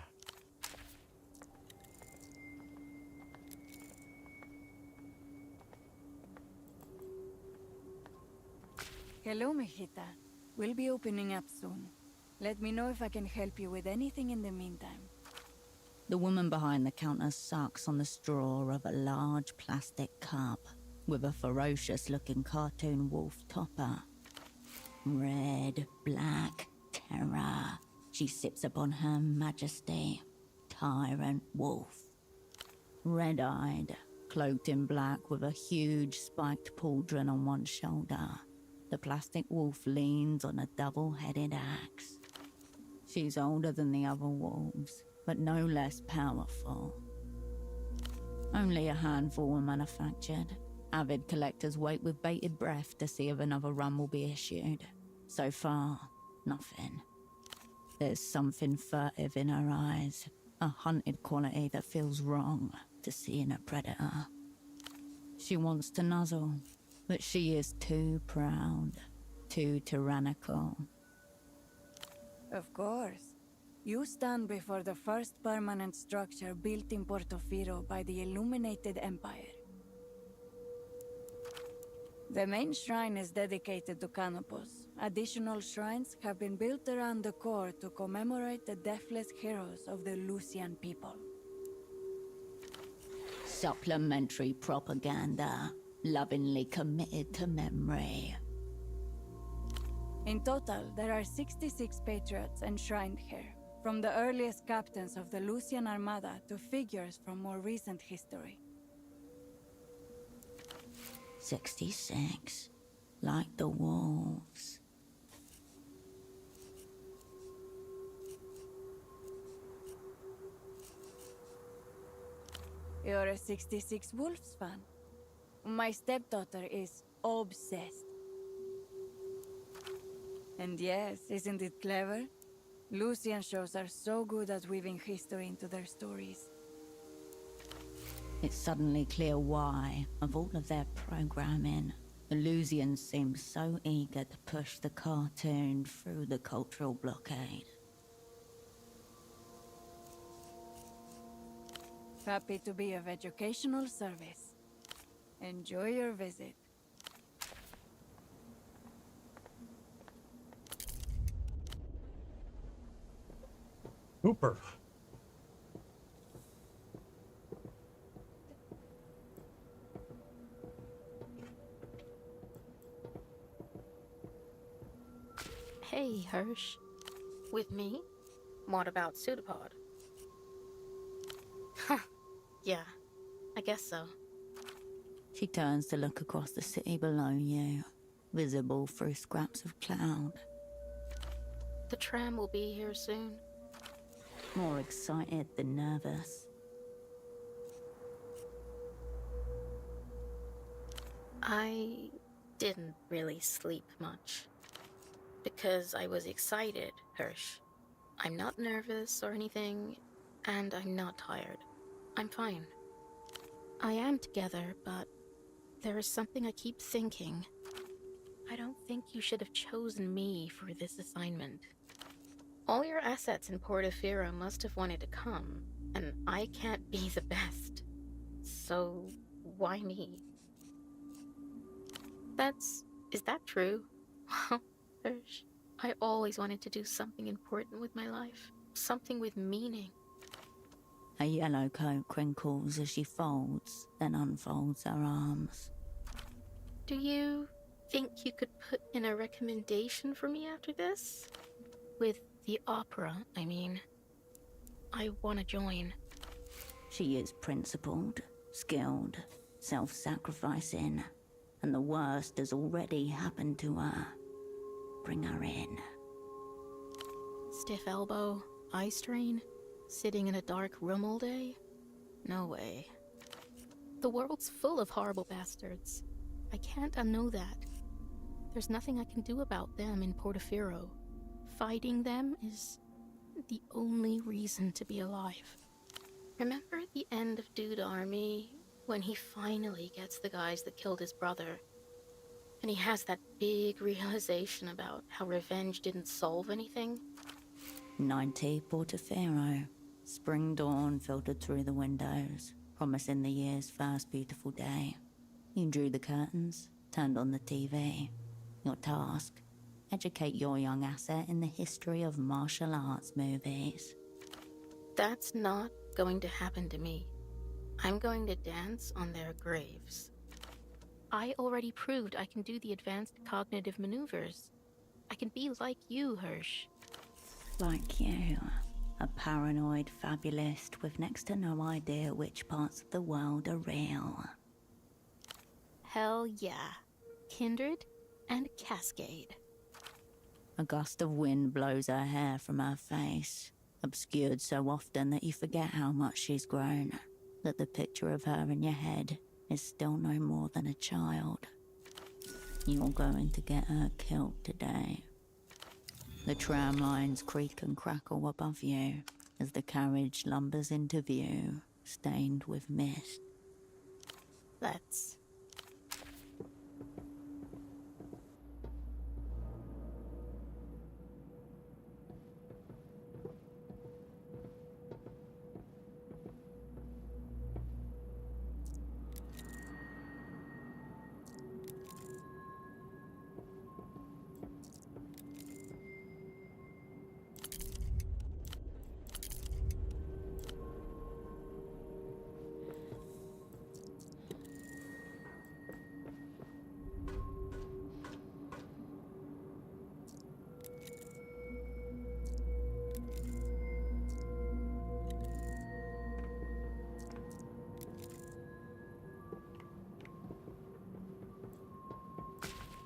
S10: Hello, mijita. We'll be opening up soon. Let me know if I can help you with anything in the meantime.
S3: The woman behind the counter sucks on the straw of a large plastic cup with a ferocious-looking cartoon wolf topper. Red, black, terror. She sips upon Her Majesty, Tyrant Wolf. Red-eyed, cloaked in black with a huge spiked pauldron on one shoulder, the plastic wolf leans on a double-headed axe. She's older than the other wolves, but no less powerful. Only a handful were manufactured. Avid collectors wait with bated breath to see if another run will be issued. So far, nothing. There's something furtive in her eyes, a hunted quality that feels wrong to see in a predator. She wants to nuzzle, but she is too proud, too tyrannical.
S10: Of course. You stand before the first permanent structure built in Portofino by the Illuminated Empire. The main shrine is dedicated to Canopus. Additional shrines have been built around the core to commemorate the deathless heroes of the Lucian people.
S3: Supplementary propaganda, lovingly committed to memory.
S10: In total, there are 66 patriots enshrined here, from the earliest captains of the Lucian Armada to figures from more recent history.
S3: 66, like the wolves.
S10: You're a 66 Wolves fan. My stepdaughter is obsessed. And yes, isn't it clever? Lucian shows are so good at weaving history into their stories.
S3: It's suddenly clear why, of all of their programming, the Lusians seem so eager to push the cartoon through the cultural blockade.
S10: Happy to be of educational service. Enjoy your visit.
S1: Hooper.
S9: Hey, Hirsch. With me? What about Pseudopod? Huh. Yeah, I guess so.
S3: She turns to look across the city below you, visible through scraps of cloud.
S9: The tram will be here soon.
S3: More excited than nervous.
S9: I didn't really sleep much. Because I was excited, Hirsch. I'm not nervous or anything, and I'm not tired. I'm fine. I am together, but there is something I keep thinking. I don't think you should have chosen me for this assignment. All your assets in Portofino must have wanted to come, and I can't be the best. So, why me? Is that true? Hirsch, I always wanted to do something important with my life. Something with meaning.
S3: Her yellow coat crinkles as she folds, then unfolds her arms.
S9: Do you think you could put in a recommendation for me after this? With the opera, I mean. I want to join.
S3: She is principled, skilled, self-sacrificing, and the worst has already happened to her. Bring her in.
S9: Stiff elbow, eye strain, sitting in a dark room all day? No way. The world's full of horrible bastards. I can't unknow that. There's nothing I can do about them in Portofino. Fighting them is the only reason to be alive. Remember at the end of Dude Army, when he finally gets the guys that killed his brother? And he has that big realization about how revenge didn't solve anything?
S3: 90 Portofino. Spring dawn filtered through the windows, promising the year's first beautiful day. You drew the curtains, turned on the TV. Your task: educate your young asset in the history of martial arts movies.
S9: That's not going to happen to me. I'm going to dance on their graves. I already proved I can do the advanced cognitive maneuvers. I can be like you, Hirsch.
S3: Like you, a paranoid fabulist with next to no idea which parts of the world are real.
S9: Hell yeah. Kindred and Cascade.
S3: A gust of wind blows her hair from her face, obscured so often that you forget how much she's grown, that the picture of her in your head is still no more than a child. You're going to get her killed today. The tram lines creak and crackle above you as the carriage lumbers into view, stained with mist.
S9: Let's.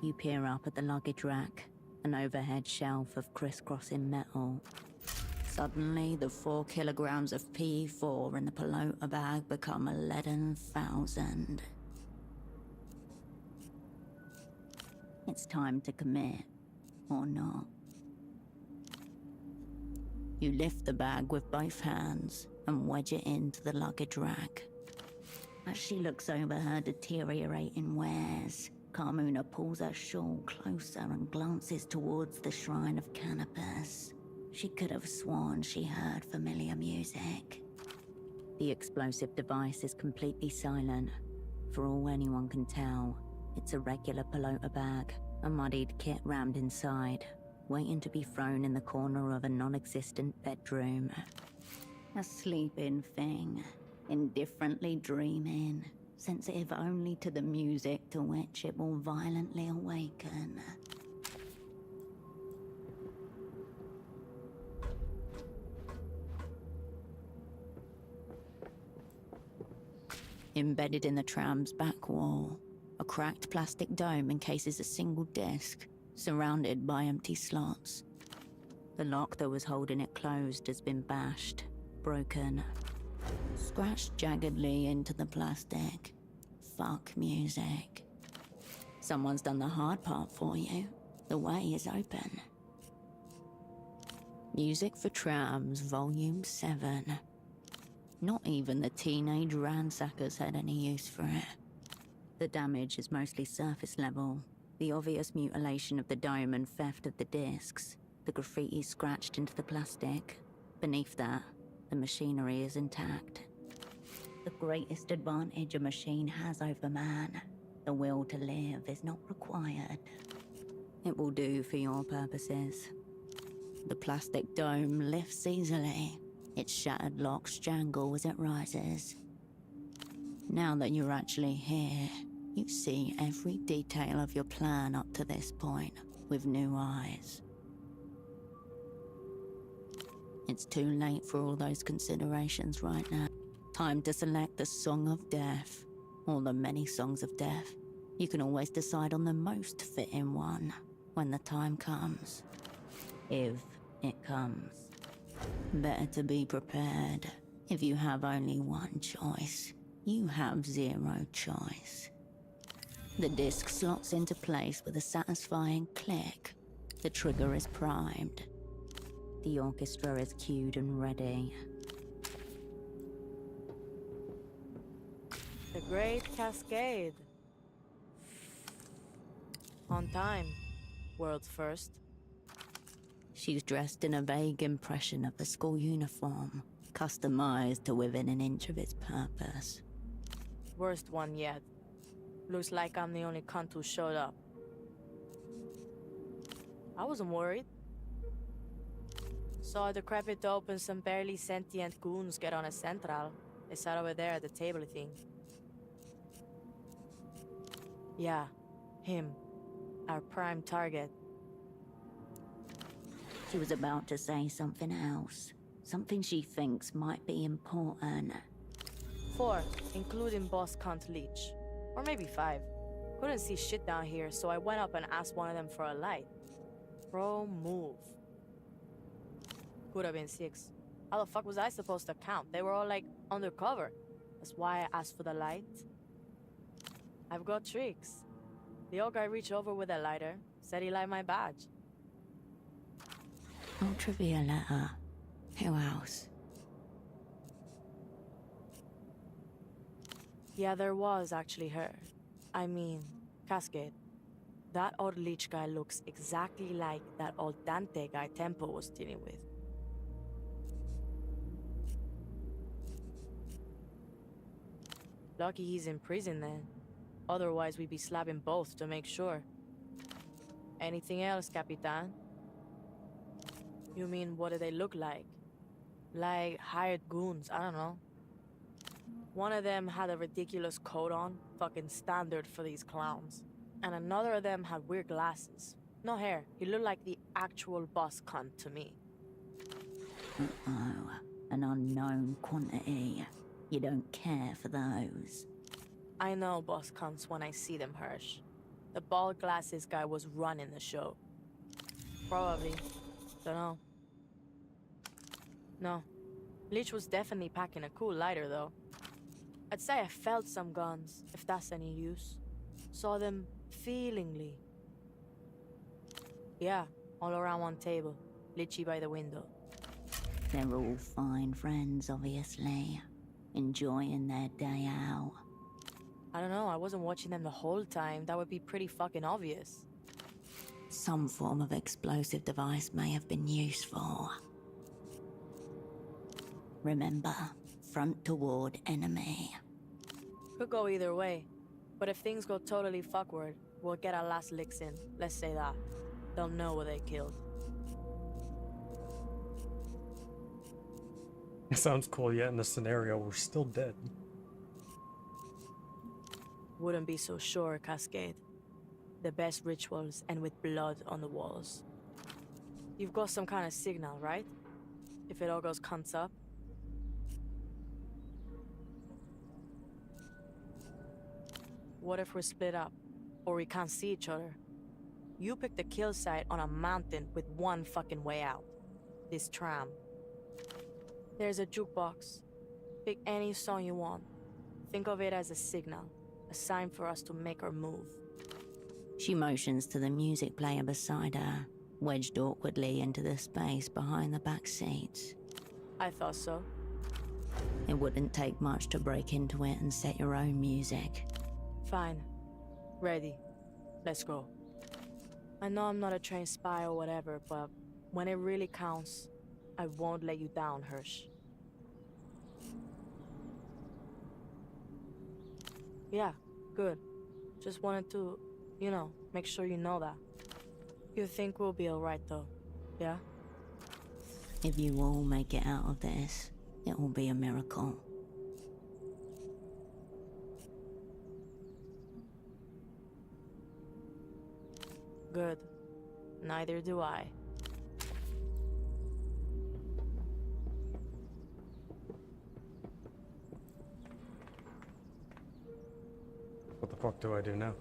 S3: You peer up at the luggage rack, an overhead shelf of crisscrossing metal. Suddenly, the 4 kilograms of P4 in the pelota bag become a leaden 1,000. It's time to commit, or not. You lift the bag with both hands and wedge it into the luggage rack. As she looks over her deteriorating wares, Carmuna pulls her shawl closer and glances towards the shrine of Canopus. She could have sworn she heard familiar music. The explosive device is completely silent. For all anyone can tell, it's a regular pelota bag, a muddied kit rammed inside, waiting to be thrown in the corner of a non-existent bedroom. A sleeping thing, indifferently dreaming, sensitive only to the music to which it will violently awaken. Embedded in the tram's back wall, a cracked plastic dome encases a single disc, surrounded by empty slots. The lock that was holding it closed has been bashed, broken, scratched jaggedly into the plastic. Fuck music. Someone's done the hard part for you. The way is open. Music for Trams, Volume 7. Not even the teenage ransackers had any use for it. The damage is mostly surface level. The obvious mutilation of the dome and theft of the discs. The graffiti scratched into the plastic. Beneath that, the machinery is intact. The greatest advantage a machine has over man, the will to live, is not required. It will do for your purposes. The plastic dome lifts easily. Its shattered locks jangle as it rises. Now that you're actually here, you see every detail of your plan up to this point with new eyes. It's too late for all those considerations right now. Time to select the Song of Death, or the many songs of death. You can always decide on the most fitting one when the time comes. If it comes. Better to be prepared. If you have only one choice, you have zero choice. The disc slots into place with a satisfying click. The trigger is primed. The orchestra is cued and ready.
S17: The Great Cascade. On time. World's first.
S3: She's dressed in a vague impression of a school uniform, customized to within an inch of its purpose.
S17: Worst one yet. Looks like I'm the only cunt who showed up. I wasn't worried. Saw a decrepit dope and some barely sentient goons get on a central. They sat over there at the table thing. Yeah, him. Our prime target.
S3: She was about to say something else. Something she thinks might be important.
S17: 4, including boss cunt Leech. Or maybe 5. Couldn't see shit down here, so I went up and asked one of them for a light. Bro, move. Could have been 6. How the fuck was I supposed to count? They were all like undercover. That's why I asked for the light. I've got tricks. The old guy reached over with a lighter, said he liked my badge.
S3: Ultravia letter. Who else?
S17: Yeah, there was actually her. I mean, Cascade. That old leech guy looks exactly like that old Dante guy Tempo was dealing with. Lucky he's in prison then. Otherwise, we'd be slapping both to make sure. Anything else, Capitan? You mean, what do they look like? Like hired goons, I don't know. One of them had a ridiculous coat on, fucking standard for these clowns. And another of them had weird glasses. No hair. He looked like the actual boss cunt to me.
S3: Uh-oh. An unknown quantity. You don't care for those.
S17: I know boss cunts when I see them, Hirsch. The bald glasses guy was running the show. Probably. Dunno. No. Leech was definitely packing a cool lighter, though. I'd say I felt some guns, if that's any use. Saw them feelingly. Yeah, all around one table. Litchi by the window.
S3: They're all fine friends, obviously. Enjoying their day out.
S17: I don't know, I wasn't watching them the whole time. That would be pretty fucking obvious.
S3: Some form of explosive device may have been useful. Remember, front toward enemy.
S17: Could go either way. But if things go totally fuckward, we'll get our last licks in. Let's say that. They'll know what they killed.
S1: It sounds cool, yet in this scenario, we're still dead.
S17: Wouldn't be so sure, Cascade. The best rituals end with blood on the walls. You've got some kind of signal, right? If it all goes cunts up. What if we're split up? Or we can't see each other? You pick the kill site on a mountain with one fucking way out. This tram. There's a jukebox. Pick any song you want. Think of it as a signal. A sign for us to make our move.
S3: She motions to the music player beside her, wedged awkwardly into the space behind the back seats.
S17: I thought so.
S3: It wouldn't take much to break into it and set your own music.
S17: Fine. Ready. Let's go. I know I'm not a trained spy or whatever, but when it really counts, I won't let you down, Hirsch. Yeah, good. Just wanted to, you know, make sure you know that. You think we'll be alright though, yeah?
S3: If you all make it out of this, it will be a miracle.
S17: Good. Neither do I.
S1: What the fuck do I do now?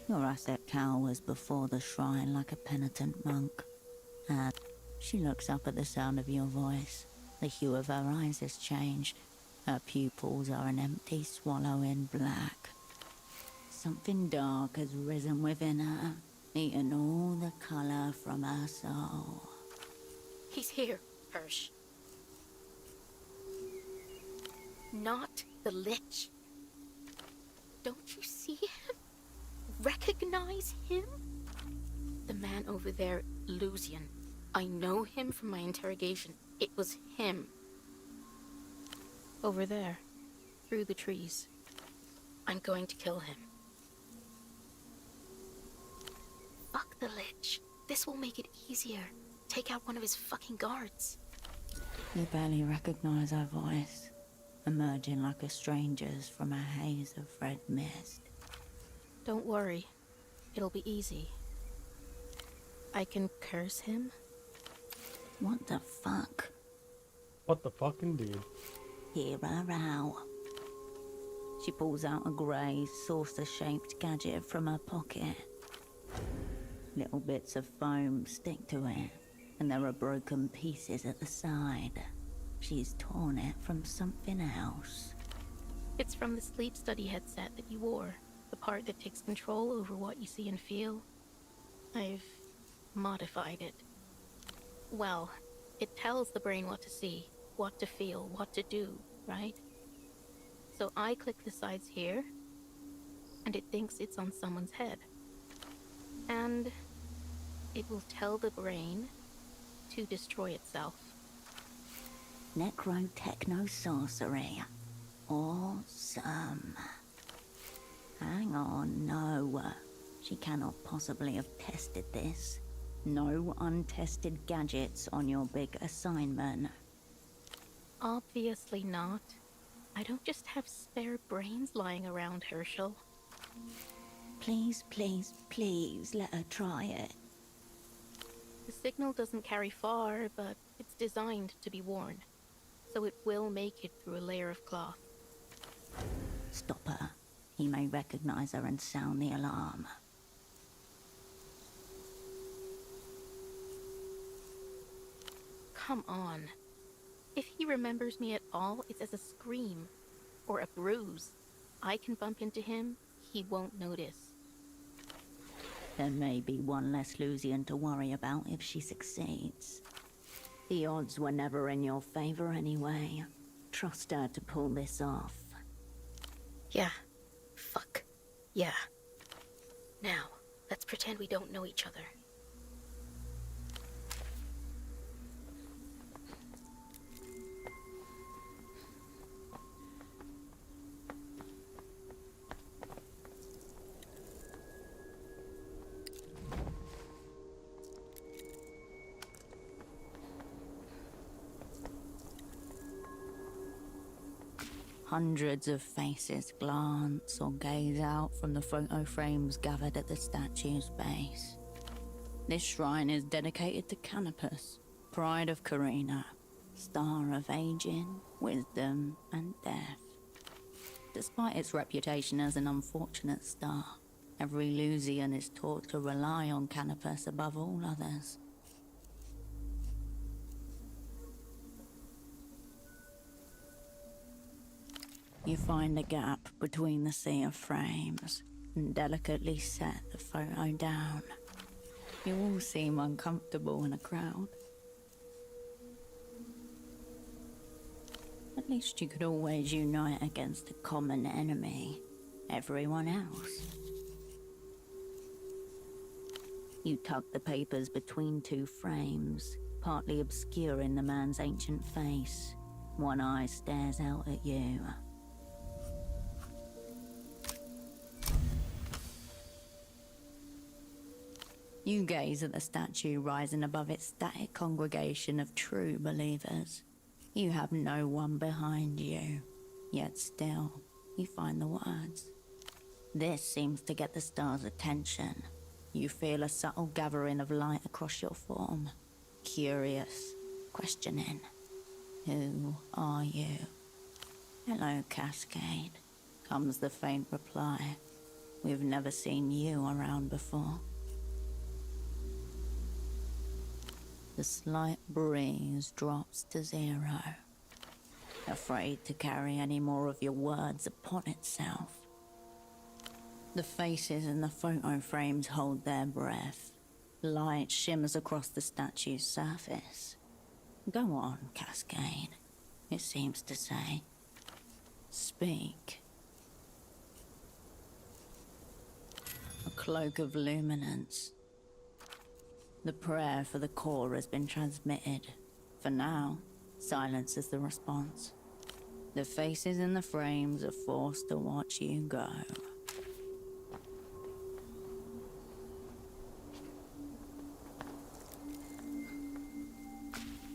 S3: Your asset cowers before the shrine like a penitent monk. And she looks up at the sound of your voice. The hue of her eyes has changed. Her pupils are an empty swallow in black. Something dark has risen within her, eaten all the color from her soul.
S9: He's here, Hirsch. Not the Lich. Don't you see him? Recognize him? The man over there, Lucian. I know him from my interrogation. It was him. Over there, through the trees. I'm going to kill him. Fuck the Lich. This will make it easier. Take out one of his fucking guards.
S3: You barely recognize her voice, emerging like a stranger's from a haze of red mist.
S9: Don't worry. It'll be easy. I can curse him.
S3: What the fuck?
S1: What the fucking dude?
S3: Hear her out. She pulls out a grey, saucer-shaped gadget from her pocket. Little bits of foam stick to it, and there are broken pieces at the side. She's torn it from something else.
S9: It's from the sleep study headset that you wore. The part that takes control over what you see and feel. I've modified it. Well, it tells the brain what to see, what to feel, what to do, right? So I click the sides here, and it thinks it's on someone's head. And it will tell the brain to destroy itself.
S3: Necro-techno-sorcery. Awesome. Hang on, no. She cannot possibly have tested this. No untested gadgets on your big assignment.
S9: Obviously not. I don't just have spare brains lying around, Herschel.
S3: Please, please, please let her try it.
S9: The signal doesn't carry far, but it's designed to be worn. So it will make it through a layer of cloth.
S3: Stop her. He may recognize her and sound the alarm.
S9: Come on. If he remembers me at all, it's as a scream. Or a bruise. I can bump into him, he won't notice.
S3: There may be one less Lucian to worry about if she succeeds. The odds were never in your favor anyway. Trust her to pull this off.
S9: Yeah. Fuck. Yeah. Now, let's pretend we don't know each other.
S3: Hundreds of faces glance or gaze out from the photo frames gathered at the statue's base. This shrine is dedicated to Canopus, pride of Carina, star of aging, wisdom, and death. Despite its reputation as an unfortunate star, every Lucian is taught to rely on Canopus above all others. You find a gap between the sea of frames and delicately set the photo down. You all seem uncomfortable in a crowd. At least you could always unite against a common enemy, everyone else. You tuck the papers between two frames, partly obscuring the man's ancient face. One eye stares out at you. You gaze at the statue rising above its static congregation of true believers. You have no one behind you, yet still, you find the words. This seems to get the star's attention. You feel a subtle gathering of light across your form. Curious, questioning. Who are you? Hello, Cascade, comes the faint reply. We've never seen you around before. The slight breeze drops to 0. Afraid to carry any more of your words upon itself. The faces in the photo frames hold their breath. Light shimmers across the statue's surface. Go on, Cascade, it seems to say. Speak. A cloak of luminance. The prayer for the core has been transmitted. For now, silence is the response. The faces in the frames are forced to watch you go.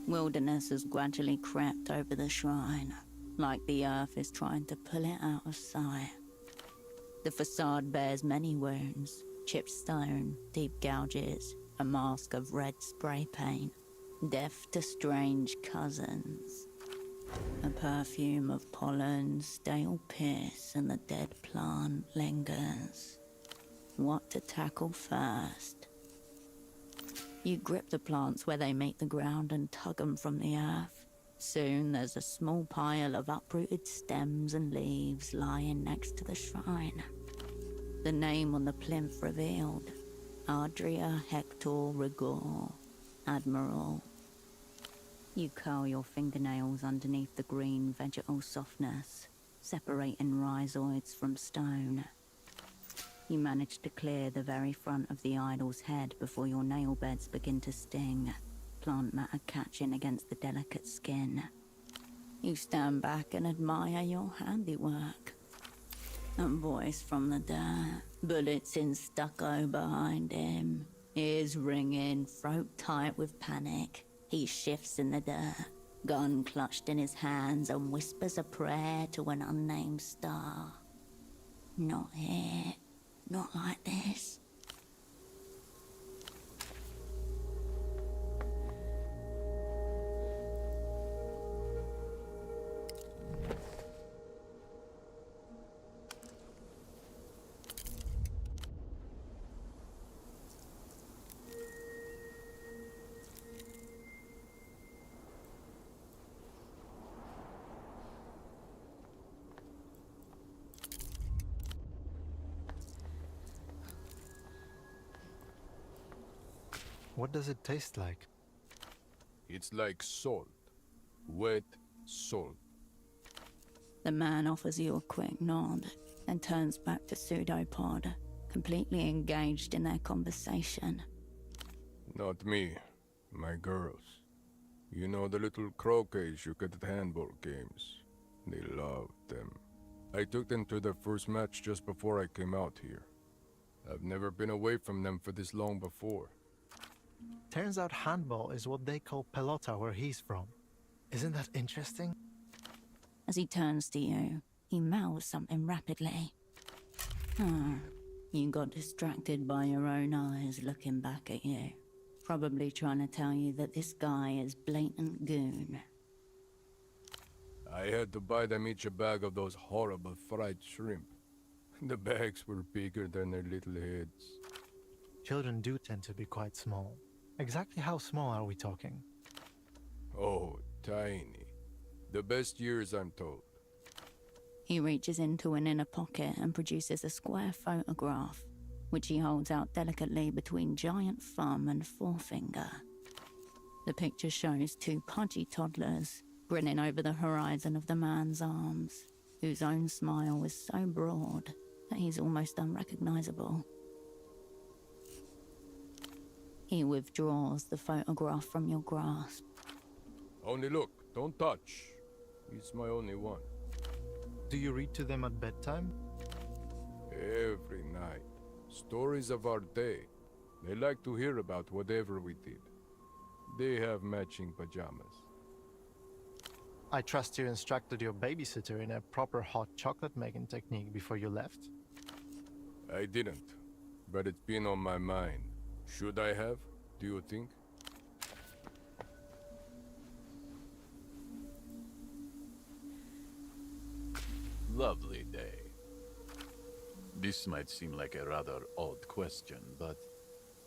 S3: Wilderness has gradually crept over the shrine, like the earth is trying to pull it out of sight. The facade bears many wounds, chipped stone, deep gouges, a mask of red spray paint, deaf to strange cousins. A perfume of pollen, stale piss, and the dead plant lingers. What to tackle first? You grip the plants where they meet the ground and tug them from the earth. Soon there's a small pile of uprooted stems and leaves lying next to the shrine. The name on the plinth revealed. Adria Hector Rigor, Admiral. You curl your fingernails underneath the green vegetal softness, separating rhizoids from stone. You manage to clear the very front of the idol's head before your nail beds begin to sting, plant matter catching against the delicate skin. You stand back and admire your handiwork. A voice from the dirt, bullets in stucco behind him, ears ringing, throat tight with panic. He shifts in the dirt, gun clutched in his hands, and whispers a prayer to an unnamed star. Not here, not like this.
S4: What does it taste like?
S2: It's like salt. Wet salt.
S3: The man offers you a quick nod and turns back to Pseudopod, completely engaged in their conversation.
S2: Not me. My girls. You know the little croquets you get at handball games. They loved them. I took them to their first match just before I came out here. I've never been away from them for this long before.
S4: Turns out handball is what they call pelota where he's from. Isn't that interesting?
S3: As he turns to you, he mouths something rapidly. You got distracted by your own eyes looking back at you. Probably trying to tell you that this guy is blatant goon.
S2: I had to buy them each a bag of those horrible fried shrimp. The bags were bigger than their little heads.
S4: Children do tend to be quite small. Exactly how small are we talking?
S2: Oh, tiny. The best years, I'm told.
S3: He reaches into an inner pocket and produces a square photograph, which he holds out delicately between giant thumb and forefinger. The picture shows two pudgy toddlers grinning over the horizon of the man's arms, whose own smile is so broad that he's almost unrecognizable. He withdraws the photograph from your grasp.
S2: Only look, don't touch. He's my only one.
S4: Do you read to them at bedtime?
S2: Every night. Stories of our day. They like to hear about whatever we did. They have matching pajamas.
S4: I trust you instructed your babysitter in a proper hot chocolate making technique before you left?
S2: I didn't, but it's been on my mind. Should I have, do you think?
S7: Lovely day.
S16: This might seem like a rather odd question, but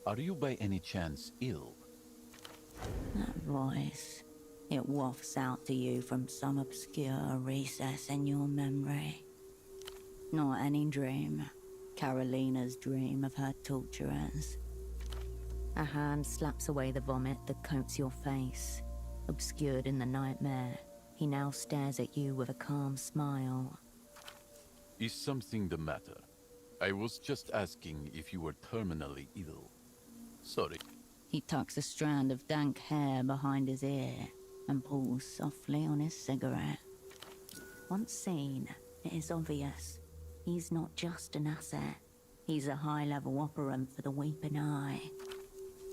S16: are you by any chance ill?
S3: That voice, it wafts out to you from some obscure recess in your memory. Not any dream. Carolina's dream of her torturers. A hand slaps away the vomit that coats your face. Obscured in the nightmare, he now stares at you with a calm smile.
S16: Is something the matter? I was just asking if you were terminally ill. Sorry.
S3: He tucks a strand of dank hair behind his ear and pulls softly on his cigarette. Once seen, it is obvious. He's not just an asset. He's a high-level operant for the Weeping Eye.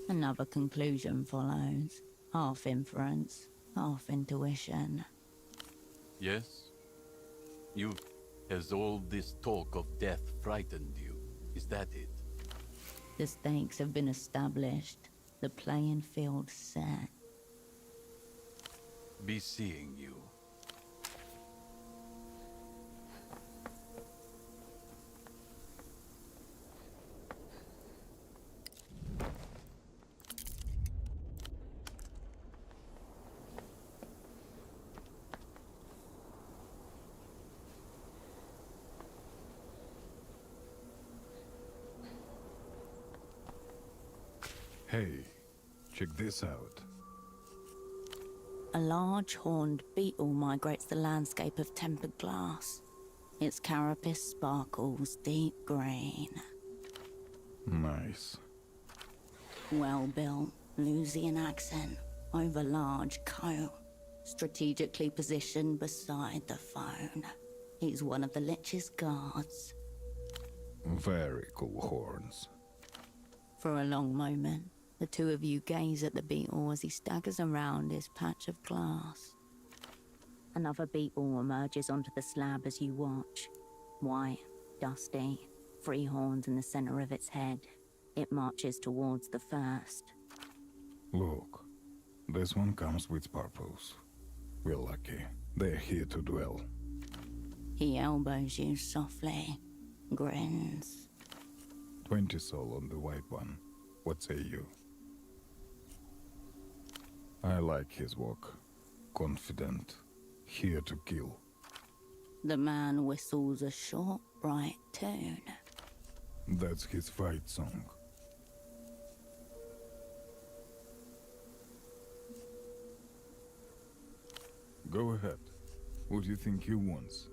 S3: Another conclusion follows. Half inference, half intuition.
S16: Yes? Has all this talk of death frightened you? Is that it?
S3: The stakes have been established. The playing field set.
S16: Be seeing you.
S11: Hey, check this out.
S3: A large horned beetle migrates the landscape of tempered glass. Its carapace sparkles deep green.
S11: Nice.
S3: Well-built, Lusian accent over large coat. Strategically positioned beside the phone. He's one of the Lich's guards.
S11: Very cool horns.
S3: For a long moment, the two of you gaze at the beetle as he staggers around his patch of glass. Another beetle emerges onto the slab as you watch. White, dusty, 3 horns in the center of its head. It marches towards the first.
S11: Look, this one comes with purpose. We're lucky. They're here to dwell.
S3: He elbows you softly, grins.
S11: 20 soul on the white one. What say you? I like his walk. Confident. Here to kill.
S3: The man whistles a short, bright tune.
S11: That's his fight song. Go ahead. What do you think he wants?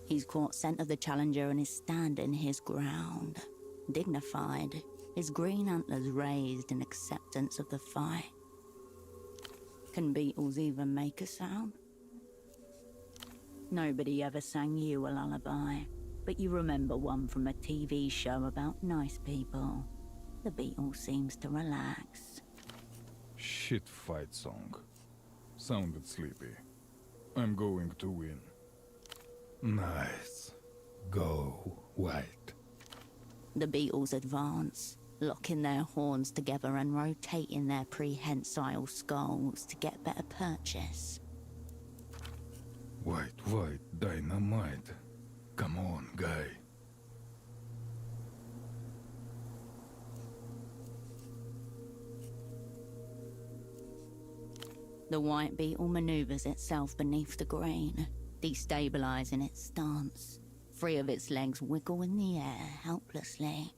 S3: He's caught scent of the challenger and is standing his ground. Dignified, his green antlers raised in acceptance of the fight. Can beetles even make a sound? Nobody ever sang you a lullaby, but you remember one from a TV show about nice people. The beetle seems to relax.
S11: Shit fight song. Sounded sleepy. I'm going to win. Nice. Go, white.
S3: The beetles advance, locking their horns together and rotating their prehensile skulls to get better purchase.
S11: White, dynamite. Come on, guy.
S3: The white beetle maneuvers itself beneath the green, destabilizing its stance. 3 of its legs wiggle in the air helplessly.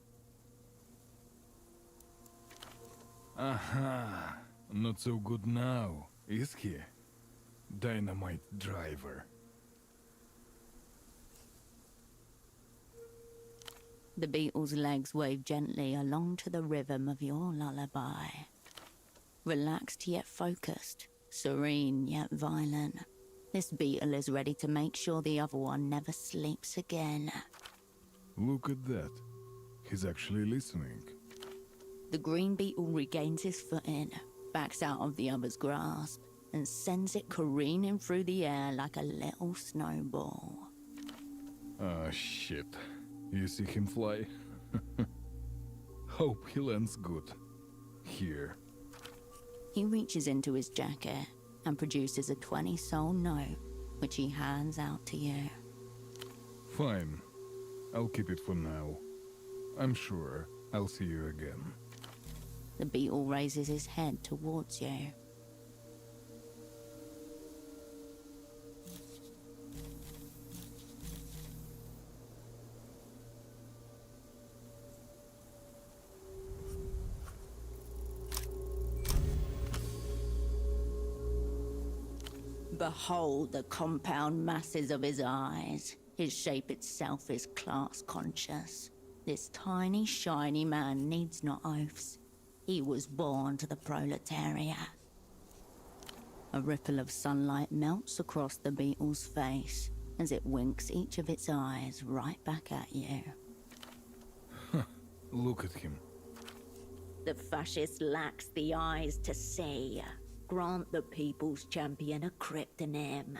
S11: Aha! Not so good now, is he? Dynamite driver.
S3: The beetle's legs wave gently along to the rhythm of your lullaby. Relaxed yet focused, serene yet violent. This beetle is ready to make sure the other one never sleeps again.
S11: Look at that. He's actually listening.
S3: The green beetle regains his footing, backs out of the other's grasp, and sends it careening through the air like a little snowball.
S11: Ah, shit. You see him fly? Hope he lands good. Here.
S3: He reaches into his jacket and produces a 20 soul note, which he hands out to you.
S11: Fine. I'll keep it for now. I'm sure I'll see you again.
S3: The beetle raises his head towards you. Behold the compound masses of his eyes. His shape itself is class-conscious. This tiny, shiny man needs not oaths. He was born to the proletariat. A ripple of sunlight melts across the beetle's face as it winks each of its eyes right back at you.
S11: Look at him.
S3: The fascist lacks the eyes to see. Grant the people's champion a cryptonym.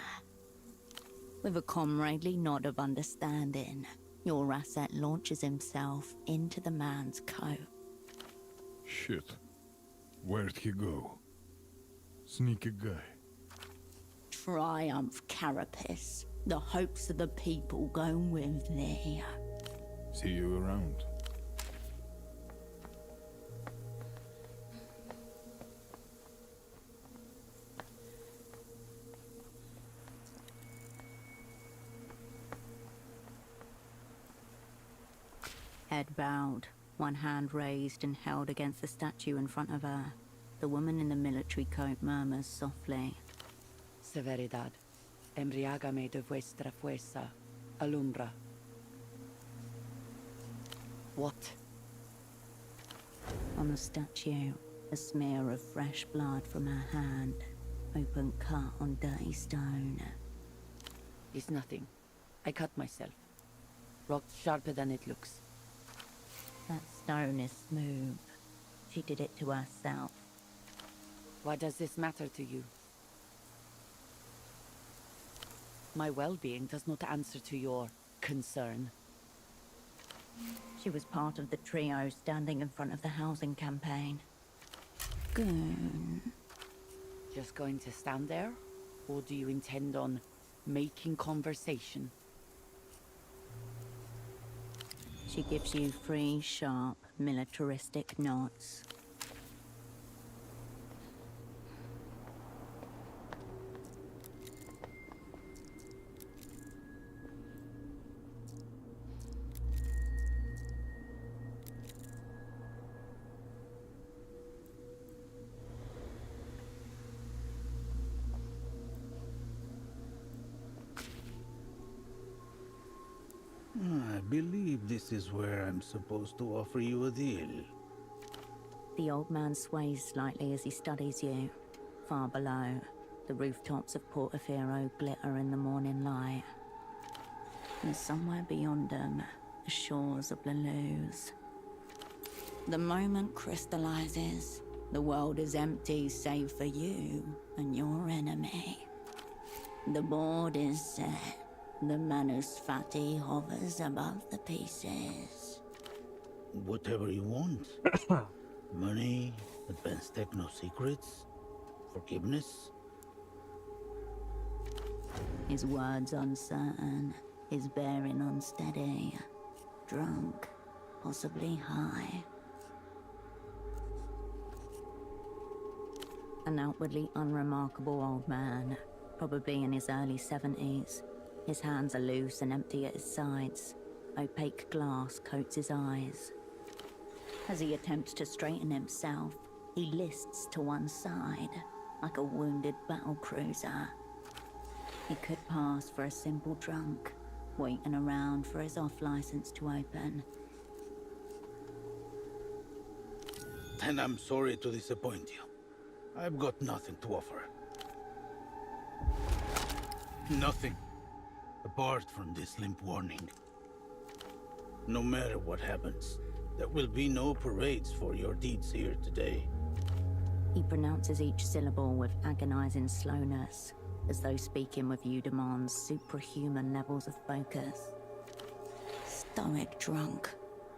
S3: With a comradely nod of understanding, your asset launches himself into the man's coat.
S11: Shit. Where'd he go? Sneaky guy.
S3: Triumph, Carapace. The hopes of the people go with thee.
S11: See you around.
S3: Head bowed, one hand raised and held against the statue in front of her. The woman in the military coat murmurs softly.
S12: Severidad, embriágame de vuestra fuerza, alumbra. What?
S3: On the statue, a smear of fresh blood from her hand, open cut on dirty stone.
S12: It's nothing. I cut myself. Rock sharper than it looks.
S3: That stone is smooth. She did it to herself.
S12: Why does this matter to you? My well-being does not answer to your concern.
S3: She was part of the trio standing in front of the housing campaign. Goon.
S12: Just going to stand there? Or do you intend on making conversation?
S3: She gives you three sharp, militaristic nods.
S22: I believe this is where I'm supposed to offer you a deal.
S3: The old man sways slightly as he studies you. Far below, the rooftops of Portofino glitter in the morning light. And somewhere beyond them, the shores of Leluz. The moment crystallizes. The world is empty save for you and your enemy. The board is set. The Manus Fati hovers above the pieces.
S22: Whatever you want. Money, advanced techno secrets, forgiveness.
S3: His words uncertain, his bearing unsteady. Drunk, possibly high. An outwardly unremarkable old man, probably in his early 70s. His hands are loose and empty at his sides. Opaque glass coats his eyes. As he attempts to straighten himself, he lists to one side, like a wounded battlecruiser. He could pass for a simple drunk, waiting around for his off-license to open.
S22: And I'm sorry to disappoint you. I've got nothing to offer. Nothing. Apart from this limp warning. No matter what happens, there will be no parades for your deeds here today.
S3: He pronounces each syllable with agonizing slowness, as though speaking with you demands superhuman levels of focus. Stoic drunk,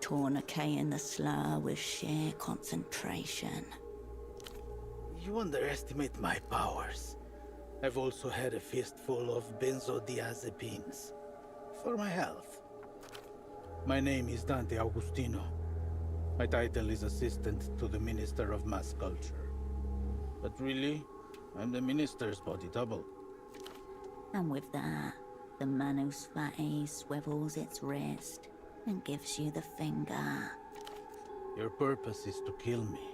S3: tourniqueting the slur with sheer concentration.
S22: You underestimate my powers. I've also had a fistful of benzodiazepines. for my health. My name is Dante Augustino. My title is Assistant to the Minister of Mass Culture. But really, I'm the Minister's body double.
S3: And with that, the Manus Fati swivels its wrist and gives you the finger.
S22: Your purpose is to kill me,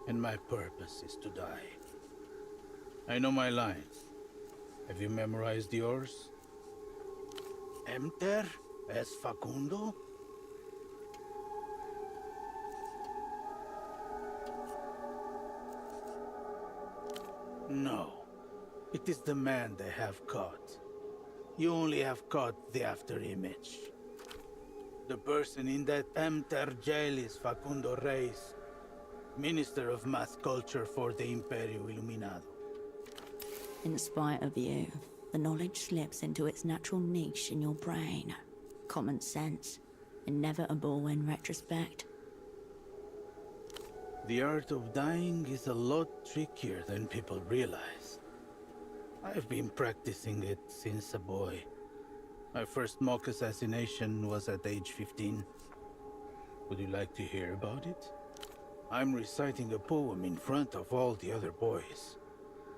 S22: and my purpose is to die. I know my lines. Have you memorized yours? Emter es Facundo? No. It is the man they have caught. You only have caught the after-image. The person in that Emter jail is Facundo Reis, Minister of Mass Culture for the Imperio Iluminado.
S3: In spite of you, the knowledge slips into its natural niche in your brain. Common sense, inevitable in retrospect.
S22: The art of dying is a lot trickier than people realize. I've been practicing it since a boy. My first mock assassination was at age 15. Would you like to hear about it? I'm reciting a poem in front of all the other boys.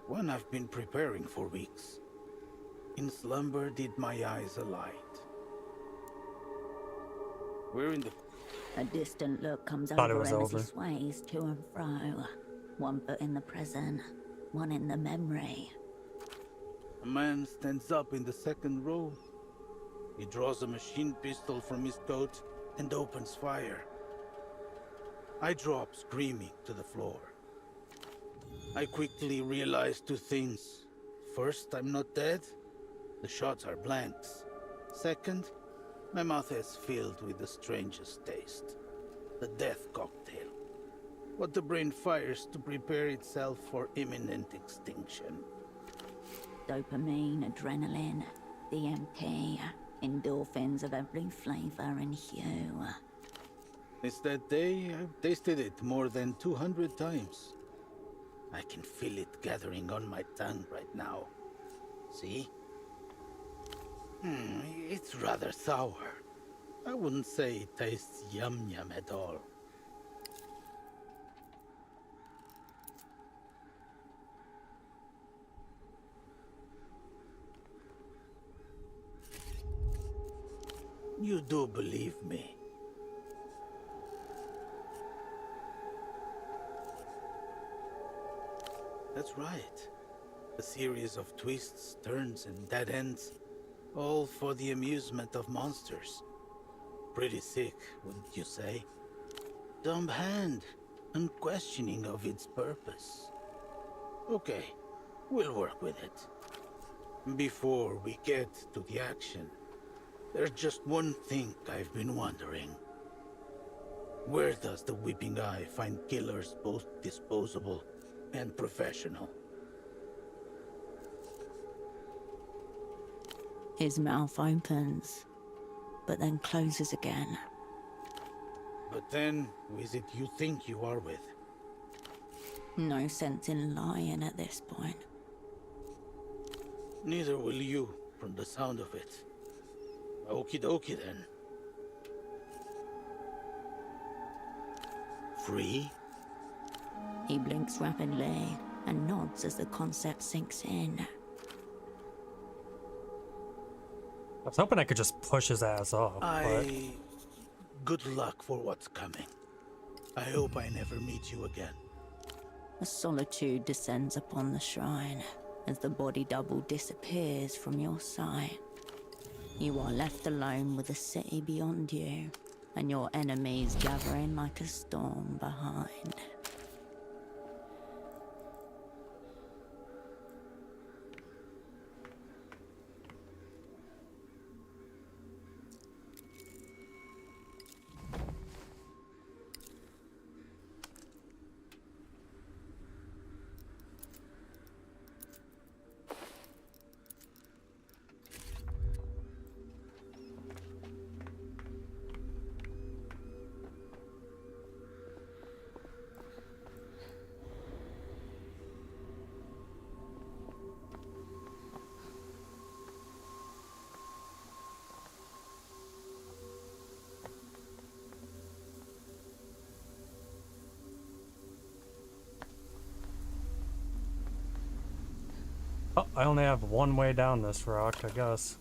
S22: One I've been preparing for weeks. In slumber did my eyes alight. We're in the...
S3: A distant look comes
S1: Thought it
S3: over
S1: was
S3: him as he
S1: over.
S3: sways to and fro. One foot in the present, one in the memory.
S22: A man stands up in the second row. He draws a machine pistol from his coat and opens fire. I drop screaming to the floor. I quickly realize two things. First, I'm not dead. The shots are blanks. Second, my mouth is filled with the strangest taste. The death cocktail. What the brain fires to prepare itself for imminent extinction.
S3: Dopamine, adrenaline, DMT, endorphins of every flavor and hue.
S22: Since that day, I've tasted it more than 200 times. I can feel it gathering on my tongue right now. See? It's rather sour. I wouldn't say it tastes yum-yum at all. You do believe me? That's right. A series of twists, turns, and dead ends, all for the amusement of monsters. Pretty sick, wouldn't you say? Dumb hand, unquestioning of its purpose. Okay, we'll work with it. Before we get to the action, there's just one thing I've been wondering. Where does the Weeping Eye find killers both disposable and professional?
S3: His mouth opens, but then closes again.
S22: But then, who is it you think you are with?
S3: No sense in lying at this point.
S22: Neither will you, from the sound of it. Okie dokie then. Free?
S3: He blinks rapidly and nods as the concept sinks in.
S1: I was hoping I could just push his ass off, but...
S22: Good luck for what's coming. I hope I never meet you again.
S3: A solitude descends upon the shrine as the body double disappears from your sight. You are left alone with the city beyond you, and your enemies gathering like a storm behind.
S1: Oh, I only have one way down this rock, I guess.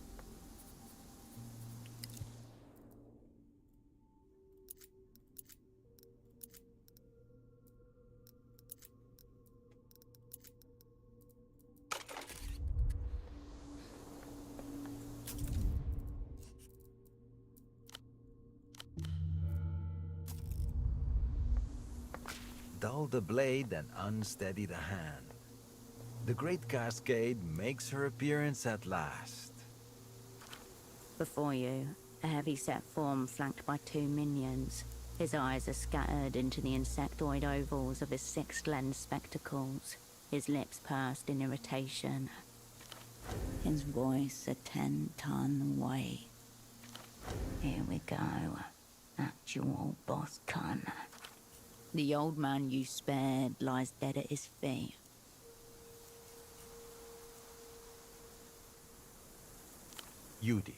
S13: Dull the blade and unsteady the hand. The Great Cascade makes her appearance at last.
S3: Before you, a heavy-set form flanked by 2 minions. His eyes are scattered into the insectoid ovals of his 6-lens spectacles, his lips pursed in irritation. His voice a 10-ton weight. Here we go. Actual boss con. The old man you spared lies dead at his feet.
S13: You did,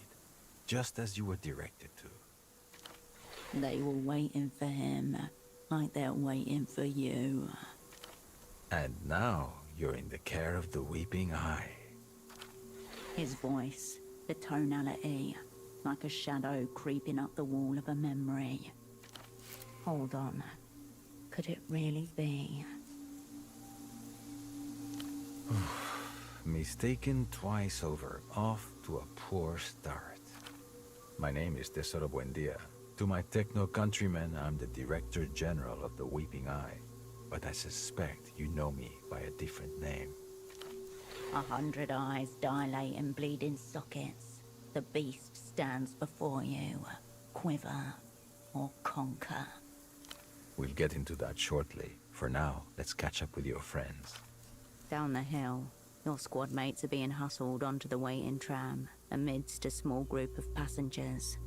S13: just as you were directed to.
S3: They were waiting for him, like they're waiting for you.
S13: And now you're in the care of the Weeping Eye.
S3: His voice, the tonality, like a shadow creeping up the wall of a memory. Hold on. Could it really be?
S13: Mistaken twice over, off to a poor start. My name is Tesoro Buendia. To my techno countrymen, I'm the Director General of the Weeping Eye. But I suspect you know me by a different name.
S3: 100 eyes dilate and bleed in sockets. The beast stands before you. Quiver or conquer.
S13: We'll get into that shortly. For now, let's catch up with your friends.
S3: Down the hill, your squad mates are being hustled onto the waiting tram, amidst a small group of passengers.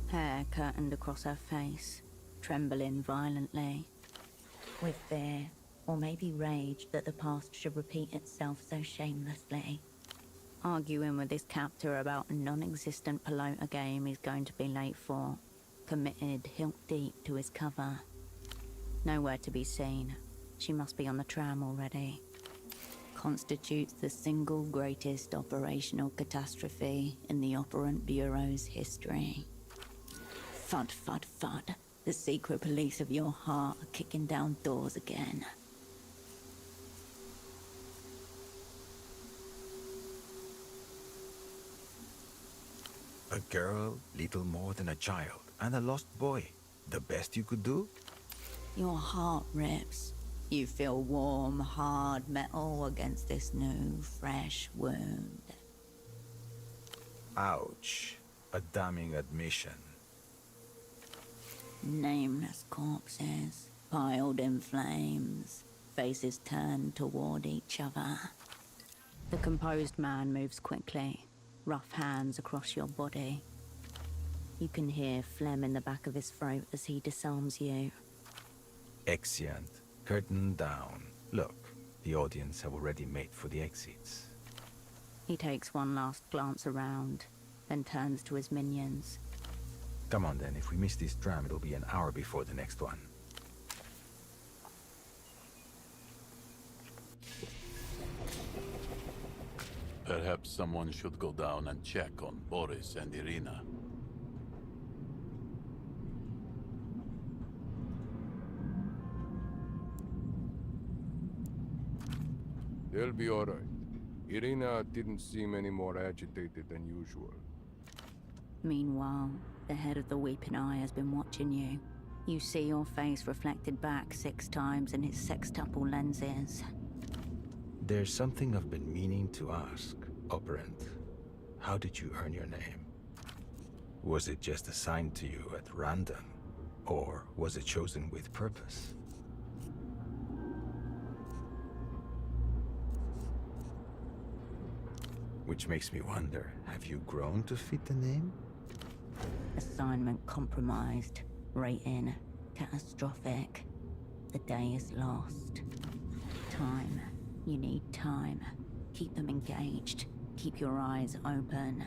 S3: Hair curtained across her face, trembling violently. With fear, or maybe rage that the past should repeat itself so shamelessly. Arguing with his captor about a non-existent pelota game he's going to be late for. Committed hilt deep to his cover. Nowhere to be seen. She must be on the tram already. Constitutes the single greatest operational catastrophe in the Operant Bureau's history. Fud, fud, fud. The secret police of your heart are kicking down doors again.
S13: A girl, little more than a child, and a lost boy. The best you could do?
S3: Your heart rips. You feel warm, hard metal against this new, fresh wound.
S13: Ouch. A damning admission.
S3: Nameless corpses, piled in flames, faces turned toward each other. The composed man moves quickly, rough hands across your body. You can hear phlegm in the back of his throat as he disarms you.
S13: Exeunt. Curtain down. Look, the audience have already made for the exits.
S3: He takes one last glance around, then turns to his minions.
S13: Come on then, if we miss this tram, it'll be an hour before the next one.
S16: Perhaps someone should go down and check on Boris and Irina.
S2: They'll be all right. Irina didn't seem any more agitated than usual.
S3: Meanwhile, the head of the Weeping Eye has been watching you. You see your face reflected back 6 times in his sextuple lenses.
S13: There's something I've been meaning to ask, Operant. How did you earn your name? Was it just assigned to you at random? Or was it chosen with purpose? Which makes me wonder, have you grown to fit the name?
S3: Assignment compromised. Rating catastrophic. The day is lost. Time. You need time. Keep them engaged. Keep your eyes open.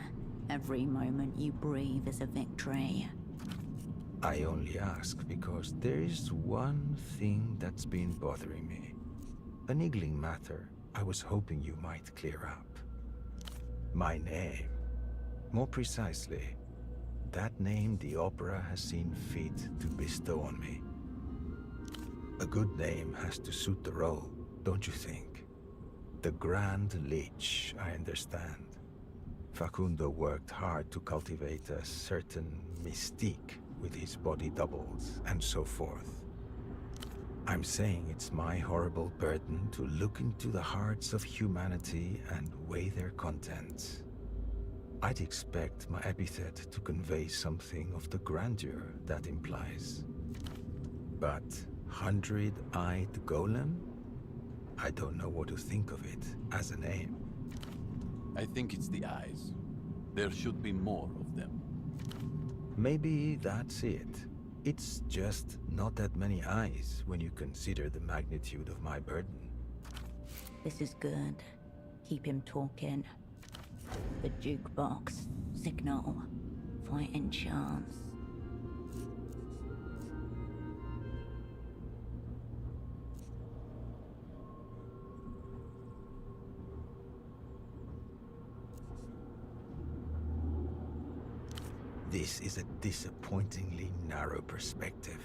S3: Every moment you breathe is a victory.
S13: I only ask because there is one thing that's been bothering me. A niggling matter I was hoping you might clear up. My name. More precisely, that name the opera has seen fit to bestow on me. A good name has to suit the role, don't you think? The Grand Lich, I understand. Facundo worked hard to cultivate a certain mystique with his body doubles and so forth. I'm saying it's my horrible burden to look into the hearts of humanity and weigh their contents. I'd expect my epithet to convey something of the grandeur that implies. But Hundred-Eyed Golem? I don't know what to think of it as a name.
S16: I think it's the eyes. There should be more of them.
S13: Maybe that's it. It's just not that many eyes when you consider the magnitude of my burden.
S3: This is good. Keep him talking. The jukebox, signal, fighting chance.
S13: This is a disappointingly narrow perspective.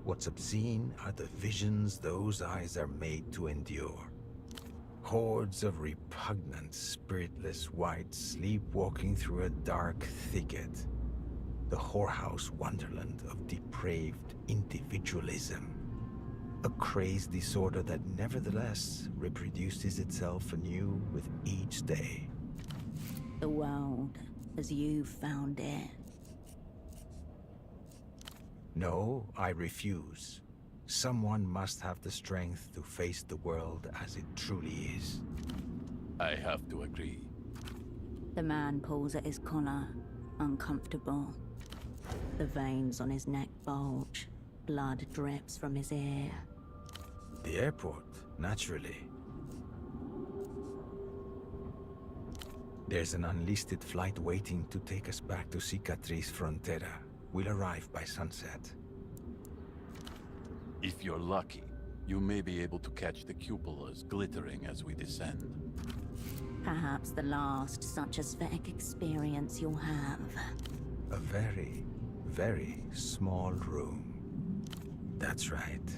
S13: What's obscene are the visions those eyes are made to endure. Hordes of repugnant, spiritless whites sleepwalking through a dark thicket. The whorehouse wonderland of depraved individualism. A crazed disorder that nevertheless reproduces itself anew with each day.
S3: The world as you found it.
S13: No, I refuse. Someone must have the strength to face the world as it truly is.
S16: I have to agree.
S3: The man pulls at his collar, uncomfortable. The veins on his neck bulge. Blood drips from his ear.
S13: The airport, naturally. There's an unlisted flight waiting to take us back to Cicatriz Frontera. We'll arrive by sunset.
S16: If you're lucky, you may be able to catch the cupolas glittering as we descend.
S3: Perhaps the last such aesthetic experience you'll have.
S13: A very, very small room. That's right.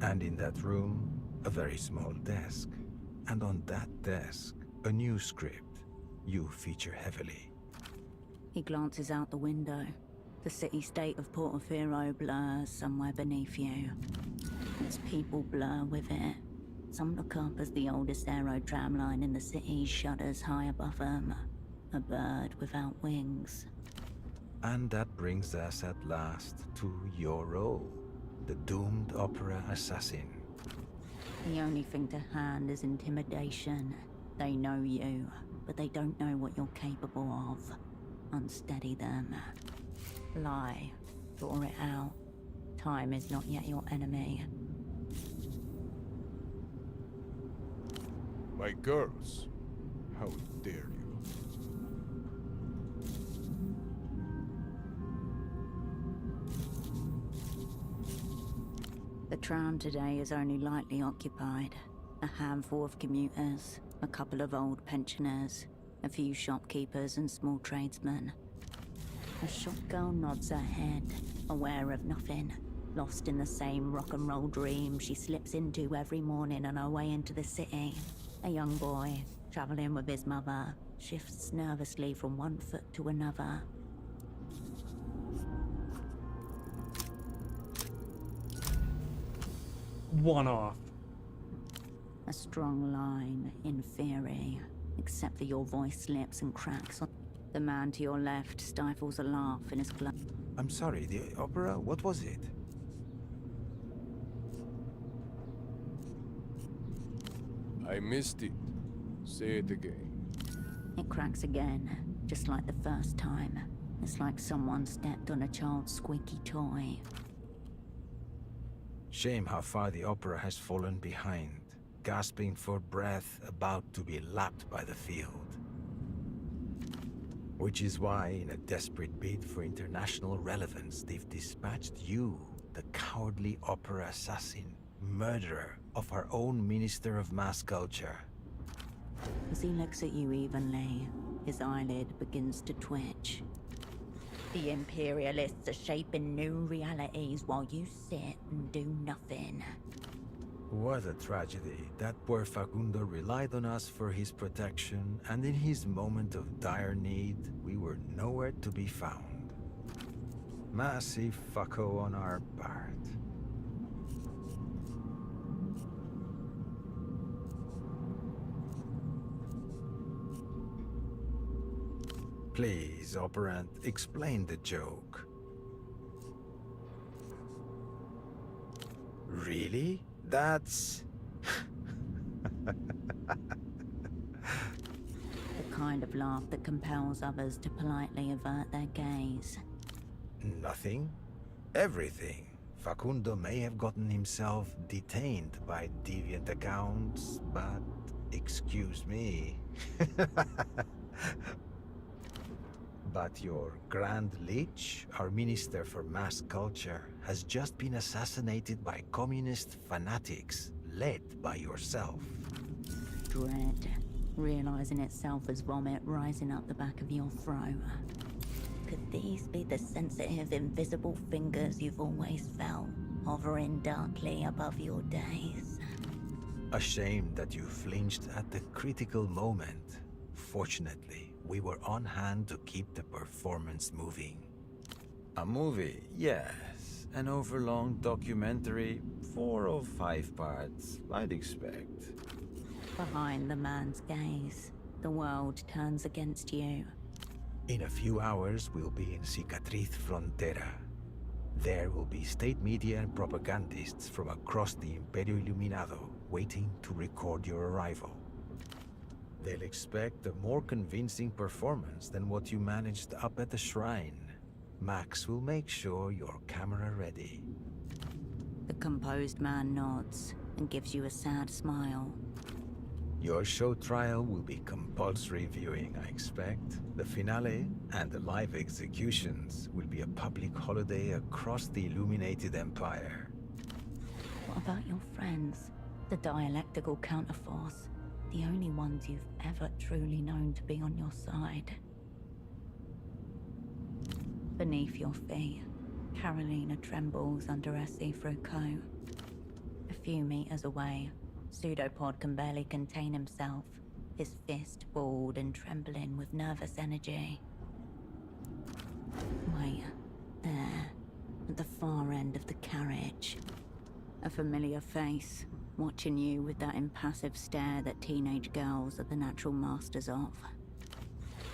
S13: And in that room, a very small desk. And on that desk, a new script. You feature heavily.
S3: He glances out the window. The city-state of Portofino blurs somewhere beneath you. Its people blur with it. Some look up as the oldest aero tramline in the city shudders high above them. A bird without wings.
S13: And that brings us at last to your role. The doomed opera assassin.
S3: The only thing to hand is intimidation. They know you, but they don't know what you're capable of. Unsteady them. Lie. Draw it out. Time is not yet your enemy.
S2: My girls, how dare you?
S3: The tram today is only lightly occupied. A handful of commuters, a couple of old pensioners, a few shopkeepers and small tradesmen. A shop girl nods her head, aware of nothing, lost in the same rock and roll dream she slips into every morning on her way into the city. A young boy, traveling with his mother, shifts nervously from one foot to another.
S1: One off.
S3: A strong line, in theory, except for your voice slips and cracks. The man to your left stifles a laugh in his glove.
S13: I'm sorry, the opera, what was it?
S2: I missed it. Say it again.
S3: It cracks again, just like the first time. It's like someone stepped on a child's squeaky toy.
S13: Shame how far the opera has fallen behind, gasping for breath, about to be lapped by the field. Which is why, in a desperate bid for international relevance, they've dispatched you, the cowardly opera assassin, murderer of our own Minister of Mass Culture.
S3: As he looks at you evenly, his eyelid begins to twitch. The Imperialists are shaping new realities while you sit and do nothing.
S13: What a tragedy that poor Facundo relied on us for his protection, and in his moment of dire need, we were nowhere to be found. Massive fucko on our part. Please, Operant, explain the joke. Really? That's...
S3: The kind of laugh that compels others to politely avert their gaze.
S13: Nothing? Everything. Facundo may have gotten himself detained by deviant accounts, but excuse me. But your Grand Lich, our Minister for Mass Culture, has just been assassinated by communist fanatics, led by yourself.
S3: Dread, realizing itself as vomit rising up the back of your throat. Could these be the sensitive, invisible fingers you've always felt, hovering darkly above your days?
S13: A shame that you flinched at the critical moment. Fortunately, we were on hand to keep the performance moving. A movie, yes. An overlong documentary, 4 or 5 parts, I'd expect.
S3: Behind the man's gaze, the world turns against you.
S13: In a few hours, we'll be in Cicatriz Frontera. There will be state media and propagandists from across the Imperio Iluminado waiting to record your arrival. They'll expect a more convincing performance than what you managed up at the shrine. Max will make sure you're camera ready.
S3: The composed man nods and gives you a sad smile.
S13: Your show trial will be compulsory viewing, I expect. The finale and the live executions will be a public holiday across the illuminated empire.
S3: What about your friends? The dialectical counterforce? The only ones you've ever truly known to be on your side. Beneath your feet, Carolina trembles under her see-through coat. A few meters away, Pseudopod can barely contain himself, his fist balled and trembling with nervous energy. Wait, there, at the far end of the carriage. A familiar face, watching you with that impassive stare that teenage girls are the natural masters of.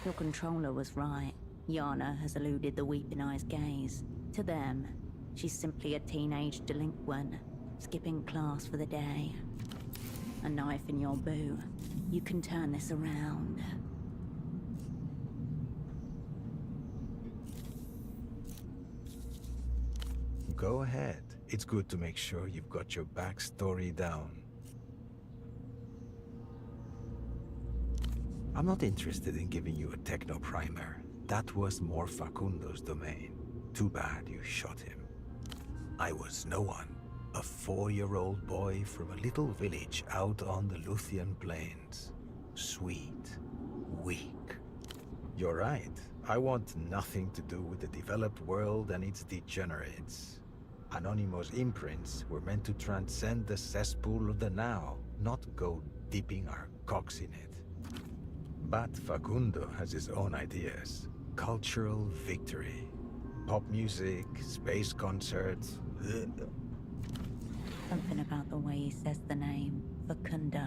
S3: Your controller was right. Yana has eluded the Weeping Eye's gaze. To them, she's simply a teenage delinquent, skipping class for the day. A knife in your boot. You can turn this around.
S13: Go ahead. It's good to make sure you've got your backstory down. I'm not interested in giving you a techno primer. That was more Facundo's domain. Too bad you shot him. I was no one. A 4-year-old boy from a little village out on the Luthien plains. Sweet. Weak. You're right. I want nothing to do with the developed world and its degenerates. Anonymous imprints were meant to transcend the cesspool of the now, not go dipping our cocks in it. But Facundo has his own ideas. Cultural victory. Pop music, space concerts.
S3: Something about the way he says the name, Facundo.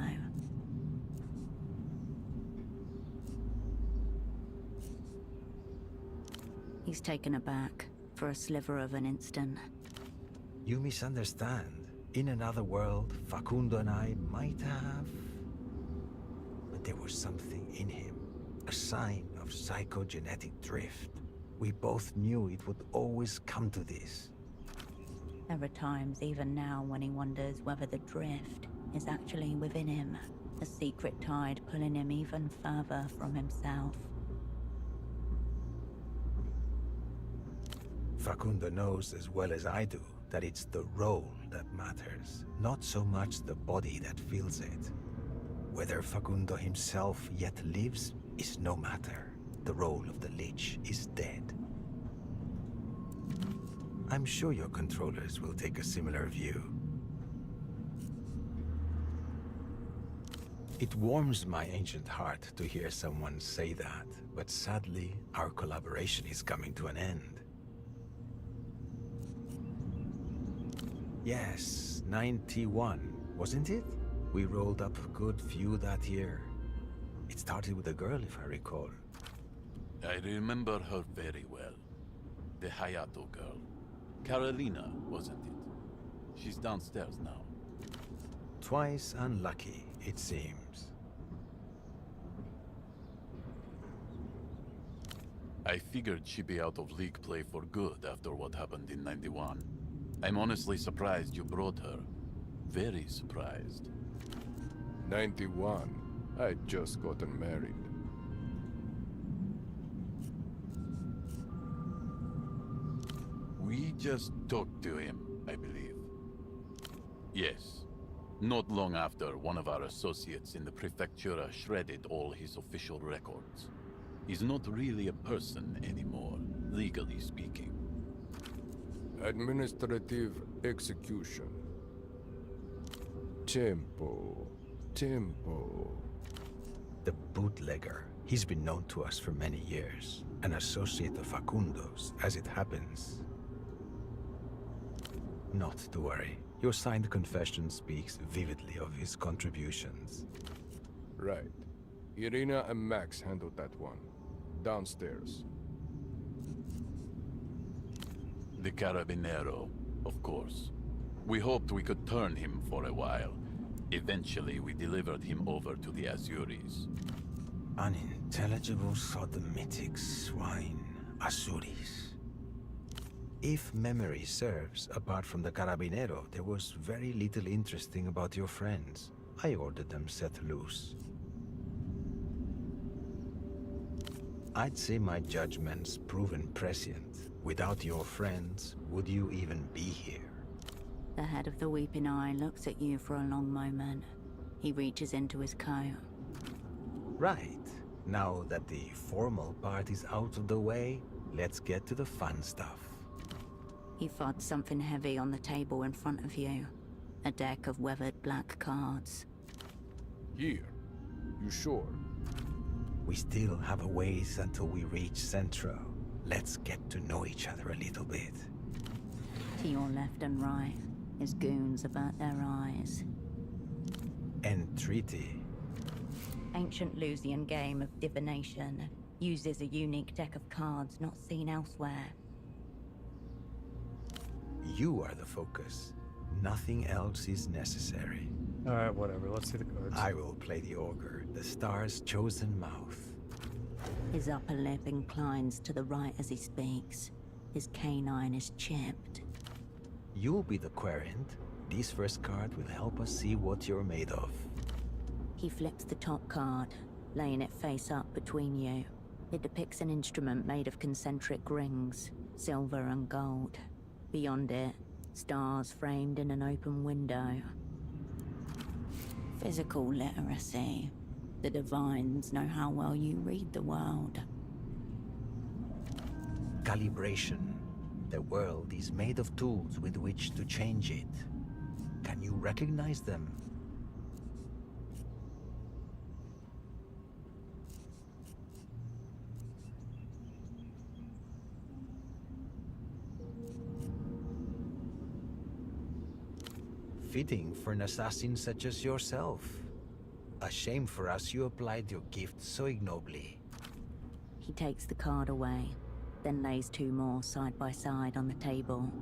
S3: He's taken aback for a sliver of an instant.
S13: You misunderstand. In another world, Facundo and I might have... But there was something in him. A sign of psychogenetic drift. We both knew it would always come to this.
S3: There are times, even now, when he wonders whether the drift is actually within him. A secret tide pulling him even further from himself.
S13: Facundo knows as well as I do that it's the role that matters, not so much the body that feels it. Whether Facundo himself yet lives is no matter. The role of the Lich is dead. I'm sure your controllers will take a similar view. It warms my ancient heart to hear someone say that, but sadly, our collaboration is coming to an end. Yes, 91, wasn't it? We rolled up a good few that year. It started with a girl, if I recall.
S16: I remember her very well. The Hayato girl. Carolina, wasn't it? She's downstairs now.
S13: Twice unlucky, it seems.
S16: I figured she'd be out of league play for good after what happened in 91. I'm honestly surprised you brought her. Very surprised.
S2: 91. I'd just gotten married.
S16: We just talked to him, I believe. Yes. Not long after, one of our associates in the Prefectura shredded all his official records. He's not really a person anymore, legally speaking.
S2: Administrative execution. Tempo.
S13: The bootlegger. He's been known to us for many years. An associate of Facundo's, as it happens. Not to worry. Your signed confession speaks vividly of his contributions.
S2: Right. Irina and Max handled that one. Downstairs.
S16: The Carabinero, of course. We hoped we could turn him for a while. Eventually, we delivered him over to the Azuris.
S13: Unintelligible sodomitic swine. Azuris. If memory serves, apart from the Carabinero, there was very little interesting about your friends. I ordered them set loose. I'd say my judgment's proven prescient. Without your friends, would you even be here?
S3: The head of the Weeping Eye looks at you for a long moment. He reaches into his coat.
S13: Right. Now that the formal part is out of the way, let's get to the fun stuff.
S3: He fudds something heavy on the table in front of you. A deck of weathered black cards.
S2: Here. You sure?
S13: We still have a ways until we reach Centro. Let's get to know each other a little bit.
S3: To your left and right, his goons avert their eyes.
S13: Entreaty.
S3: Ancient Lusian game of divination. Uses a unique deck of cards not seen elsewhere.
S13: You are the focus. Nothing else is necessary.
S1: Alright, whatever. Let's see the cards.
S13: I will play the ogre, the star's chosen mouth.
S3: His upper lip inclines to the right as he speaks. His canine is chipped.
S13: You'll be the querent. This first card will help us see what you're made of.
S3: He flips the top card, laying it face up between you. It depicts an instrument made of concentric rings, silver and gold. Beyond it, stars framed in an open window. Physical literacy. The divines know how well you read the world.
S13: Calibration. The world is made of tools with which to change it. Can you recognize them? Fitting for an assassin such as yourself. A shame for us you applied your gift so ignobly.
S3: He takes the card away, then lays two more side by side on the table.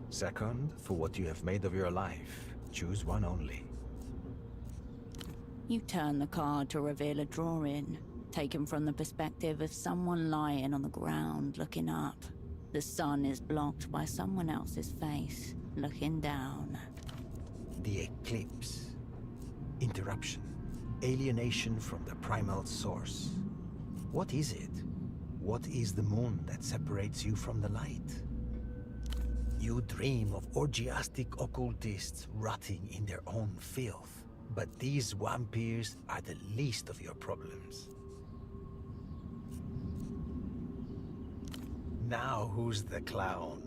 S13: Second, for what you have made of your life, choose one only.
S3: You turn the card to reveal a drawing, taken from the perspective of someone lying on the ground looking up. The sun is blocked by someone else's face, looking down.
S13: The eclipse. Interruption. Alienation from the primal source. What is it? What is the moon that separates you from the light?
S14: You dream of orgiastic occultists rotting in their own filth, but these vampires are the least of your problems. Now who's the clown?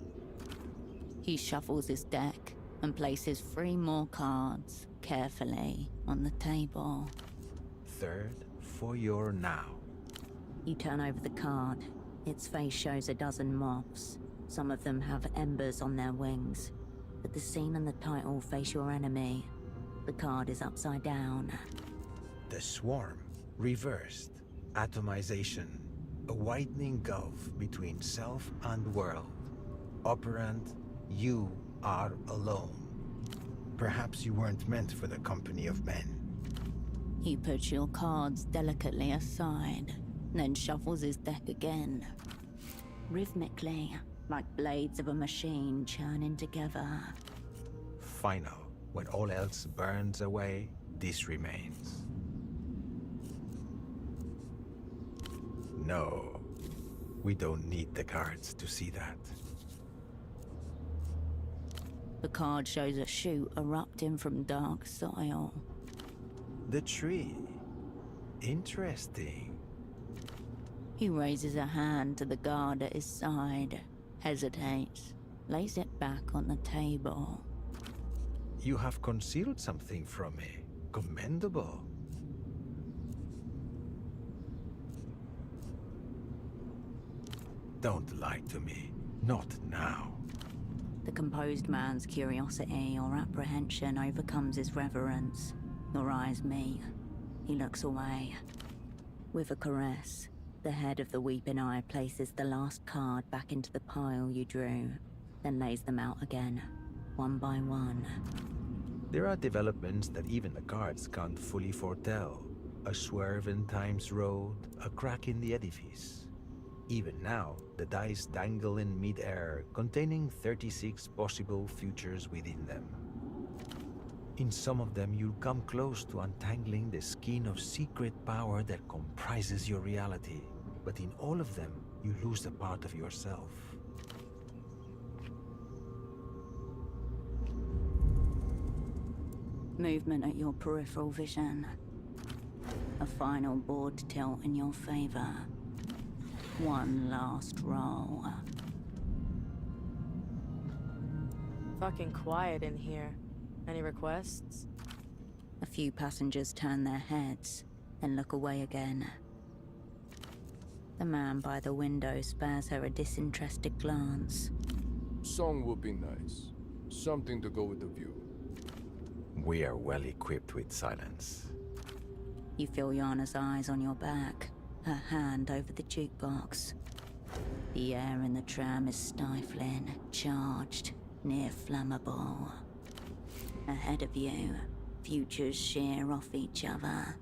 S3: He shuffles his deck and places 3 more cards carefully on the table.
S14: Third for your now.
S3: You turn over the card. Its face shows a dozen moths. Some of them have embers on their wings. But the scene and the title face your enemy. The card is upside down.
S14: The swarm, reversed. Atomization. A widening gulf between self and world. Operant, you are alone. Perhaps you weren't meant for the company of men.
S3: He puts your cards delicately aside, then shuffles his deck again. Rhythmically, like blades of a machine churning together.
S14: Final. When all else burns away, this remains. No, we don't need the cards to see that.
S3: The card shows a shoot erupting from dark soil.
S14: The tree. Interesting.
S3: He raises a hand to the guard at his side, hesitates, lays it back on the table.
S14: You have concealed something from me. Commendable. Don't lie to me. Not now.
S3: The composed man's curiosity or apprehension overcomes his reverence. Your eyes meet. He looks away. With a caress, the head of the Weeping Eye places the last card back into the pile you drew, then lays them out again, one by one.
S14: There are developments that even the cards can't fully foretell. A swerve in time's road, a crack in the edifice. Even now, the dice dangle in mid-air, containing 36 possible futures within them. In some of them, you'll come close to untangling the skein of secret power that comprises your reality. But in all of them, you lose a part of yourself.
S3: Movement at your peripheral vision. A final board tilt in your favor. One last roll.
S17: Fucking quiet in here. Any requests?
S3: A few passengers turn their heads, then look away again. The man by the window spares her a disinterested glance.
S2: Song would be nice. Something to go with the view.
S13: We are well equipped with silence.
S3: You feel Yana's eyes on your back, her hand over the jukebox. The air in the tram is stifling, charged, near flammable. Ahead of you, futures shear off each other.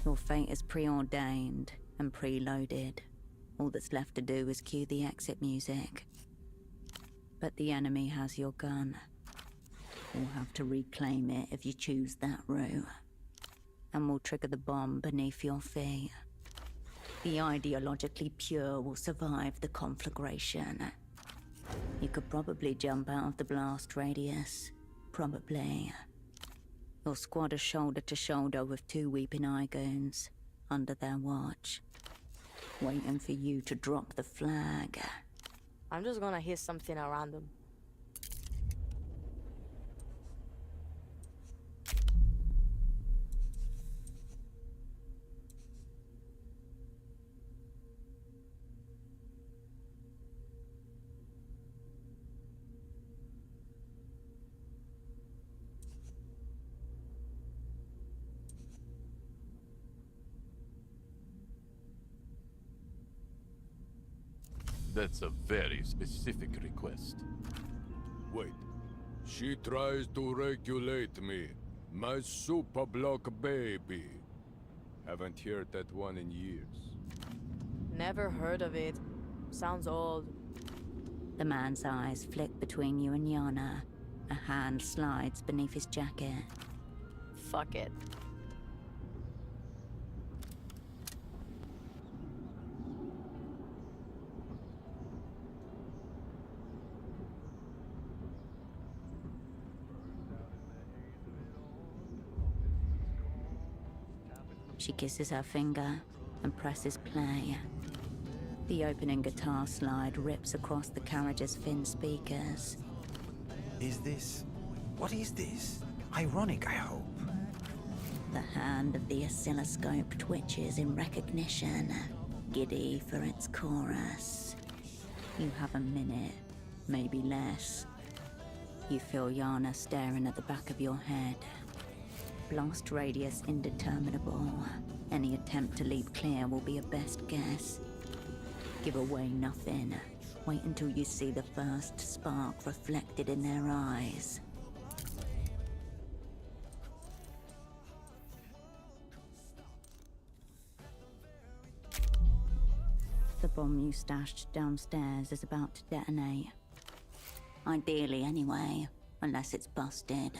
S3: Your fate is preordained and preloaded. All that's left to do is cue the exit music. But the enemy has your gun. You'll have to reclaim it if you choose that route. And will trigger the bomb beneath your feet. The ideologically pure will survive the conflagration. You could probably jump out of the blast radius. Probably. Your squad is shoulder to shoulder with 2 Weeping Eye goons, under their watch. Waiting for you to drop the flag.
S17: I'm just gonna hear something at random.
S16: That's a very specific request.
S2: Wait. She tries to regulate me. My super block baby. Haven't heard that one in years.
S17: Never heard of it. Sounds old.
S3: The man's eyes flick between you and Yana. A hand slides beneath his jacket.
S17: Fuck it.
S3: She kisses her finger and presses play. The opening guitar slide rips across the carriage's thin speakers.
S14: Is this... what is this? Ironic, I hope.
S3: The hand of the oscilloscope twitches in recognition, giddy for its chorus. You have a minute, maybe less. You feel Yana staring at the back of your head. Blast radius indeterminable. Any attempt to leap clear will be a best guess. Give away nothing. Wait until you see the first spark reflected in their eyes. The bomb you stashed downstairs is about to detonate. Ideally anyway, unless it's busted.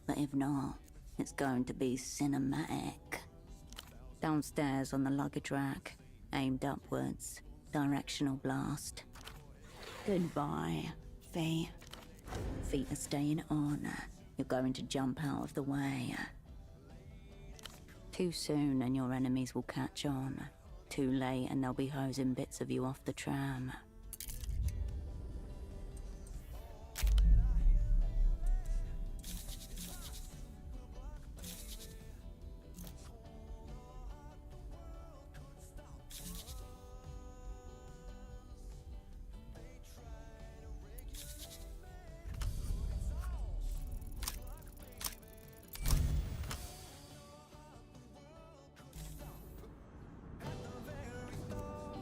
S3: But if not, it's going to be cinematic. Downstairs on the luggage rack, aimed upwards, directional blast. Goodbye, feet. Feet are staying on. You're going to jump out of the way. Too soon and your enemies will catch on. Too late and they'll be hosing bits of you off the tram.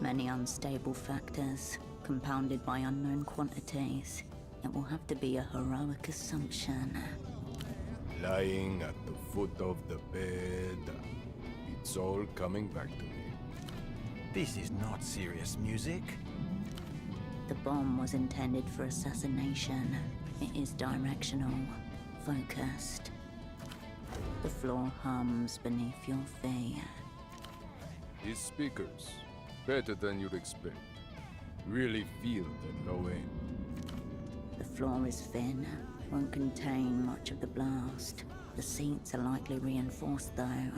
S3: Many unstable factors, compounded by unknown quantities. It will have to be a heroic assumption.
S2: Lying at the foot of the bed. It's all coming back to me.
S14: This is not serious music.
S3: The bomb was intended for assassination. It is directional, focused. The floor hums beneath your feet.
S2: These speakers, better than you'd expect. Really feel that low end.
S3: The floor is thin, won't contain much of the blast. The seats are lightly reinforced though.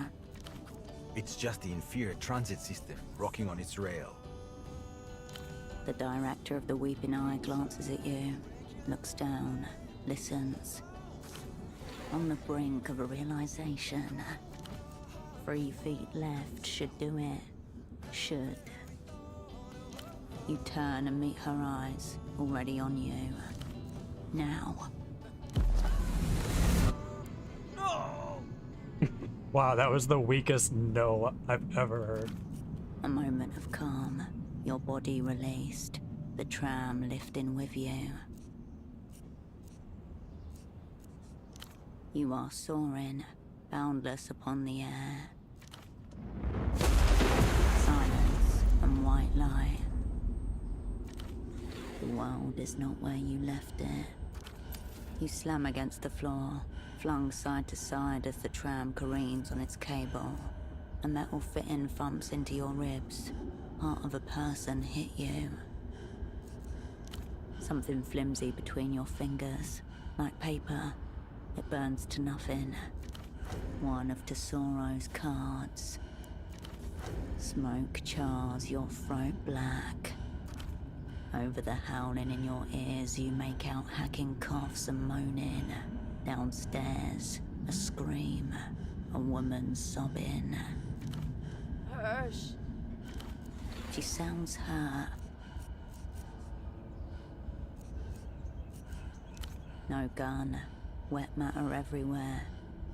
S14: It's just the inferior transit system rocking on its rail.
S3: The director of the Weeping Eye glances at you, looks down, listens. On the brink of a realization. 3 feet left should do it. Should. You turn and meet her eyes, already on you. Now.
S14: No!
S1: Wow, that was the weakest no I've ever heard.
S3: A moment of calm, your body released, the tram lifting with you. You are soaring, boundless upon the air. Silence and white light. The world is not where you left it. You slam against the floor, flung side to side as the tram careens on its cable. A metal fitting thumps into your ribs. Part of a person hit you. Something flimsy between your fingers, like paper. It burns to nothing. One of Tesoro's cards. Smoke chars your throat black. Over the howling in your ears, you make out hacking coughs and moaning. Downstairs, a scream. A woman sobbing.
S17: Hush.
S3: She sounds hurt. No gun. Wet matter everywhere.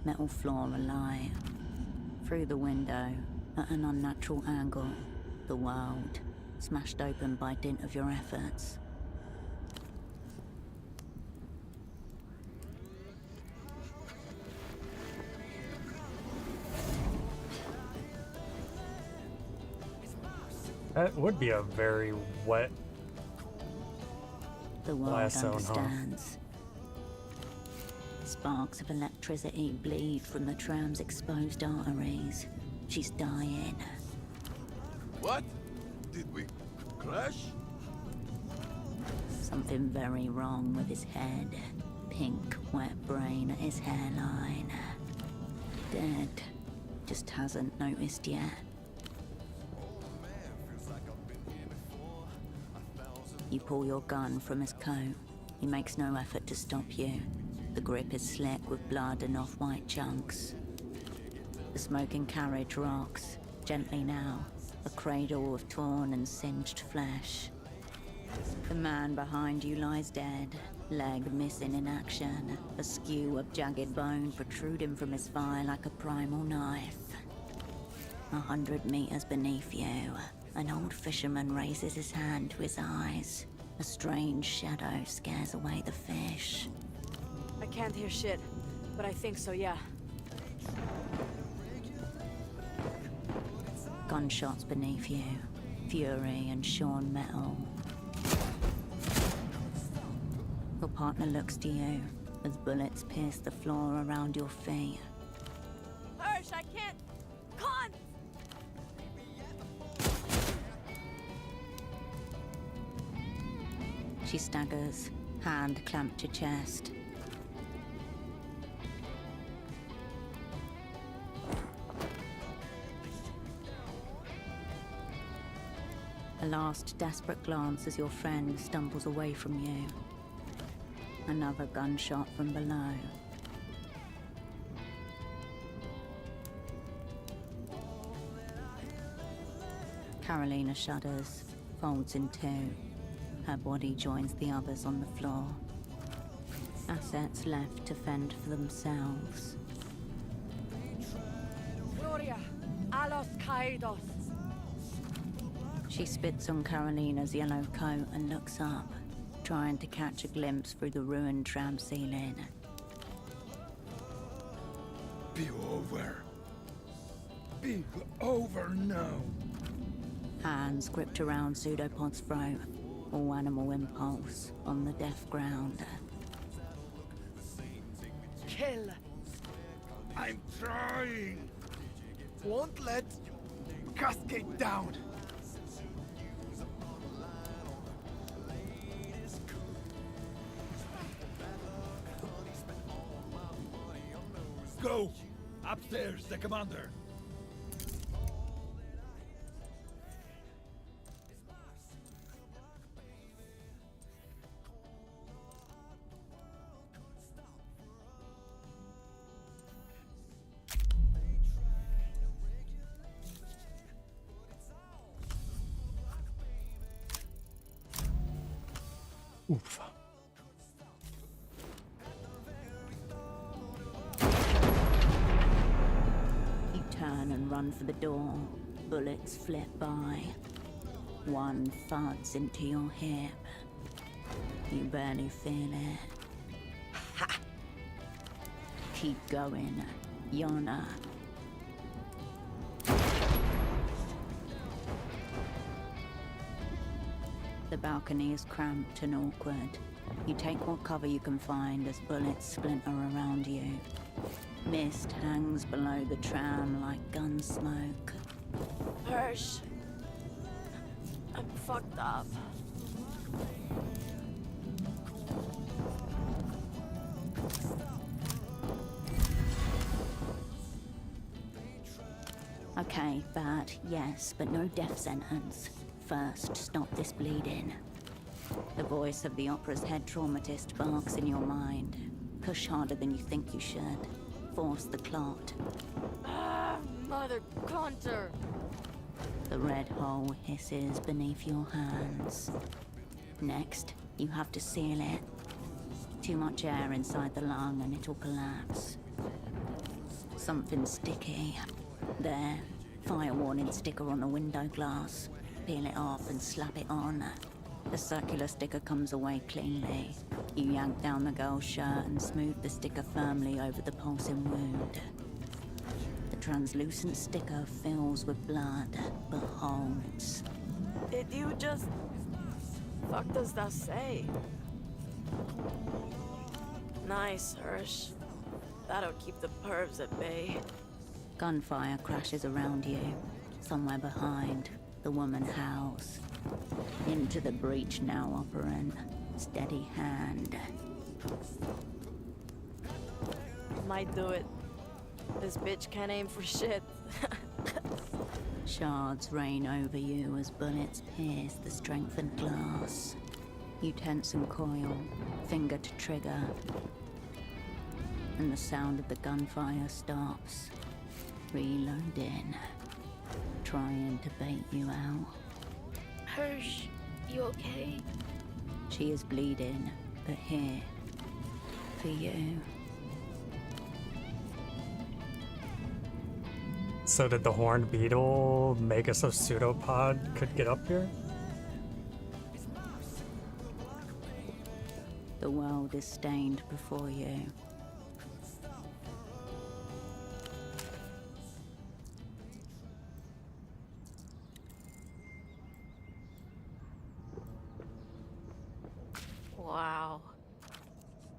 S3: Metal floor alight. Through the window, at an unnatural angle, the world, smashed open by dint of your efforts.
S1: That would be a very wet
S3: The world
S1: blast zone, huh?
S3: understands. Sparks of electricity bleed from the tram's exposed arteries. She's dying.
S16: What? Did we crash?
S3: Something very wrong with his head. Pink, wet brain at his hairline. Dead. Just hasn't noticed yet. You pull your gun from his coat. He makes no effort to stop you. The grip is slick with blood and off-white chunks. The smoking carriage rocks, gently now, a cradle of torn and singed flesh. The man behind you lies dead, leg missing in action, a skew of jagged bone protruding from his thigh like a primal knife. 100 meters beneath you, an old fisherman raises his hand to his eyes. A strange shadow scares away the fish.
S17: I can't hear shit, but I think so, yeah.
S3: Gunshots beneath you, fury and shorn metal. Your partner looks to you as bullets pierce the floor around your feet.
S17: Hirsch, I can't! Con!
S3: She staggers, hand clamped to chest. A last desperate glance as your friend stumbles away from you. Another gunshot from below. Carolina shudders, folds in two. Her body joins the others on the floor. Assets left to fend for themselves.
S12: Gloria, a los caídos.
S3: She spits on Carolina's yellow coat and looks up, trying to catch a glimpse through the ruined tram ceiling.
S11: Be over. Be over now.
S3: Hands gripped around Pseudopod's throat, all animal impulse on the deaf ground.
S12: Kill.
S11: I'm trying. Won't let cascade down. Go! Upstairs, the commander!
S1: Oof.
S3: You turn and run for the door. Bullets flit by. One thuds into your hip. You barely feel it. Ha! Keep going, Yana. The balcony is cramped and awkward. You take what cover you can find as bullets splinter around you. Mist hangs below the tram like gun smoke.
S17: Hirsch. I'm fucked up.
S3: Okay, bad, yes, but no death sentence. First, stop this bleeding. The voice of the opera's head traumatist barks in your mind. Push harder than you think you should. Force the clot.
S17: Ah, Mother Conter!
S3: The red hole hisses beneath your hands. Next, you have to seal it. Too much air inside the lung and it'll collapse. Something sticky. There. Fire warning sticker on the window glass. Peel it off and slap it on. The circular sticker comes away cleanly. You yank down the girl's shirt and smooth the sticker firmly over the pulsing wound. The translucent sticker fills with blood, but holds.
S17: Did you just... Fuck does that say? Nice, Hirsch. That'll keep the pervs at bay.
S3: Gunfire crashes around you. Somewhere behind, the woman howls. Into the breach now, operant. Steady hand.
S17: Might do it. This bitch can't aim for shit.
S3: Shards rain over you as bullets pierce the strengthened glass. You tense and coil, finger to trigger. And the sound of the gunfire stops. Reloading. Trying to bait you out.
S9: Hirsch, you okay?
S3: She is bleeding, but here. For you.
S1: So did the horned beetle make us so pseudopod could get up here?
S3: The world is stained before you.
S9: Wow.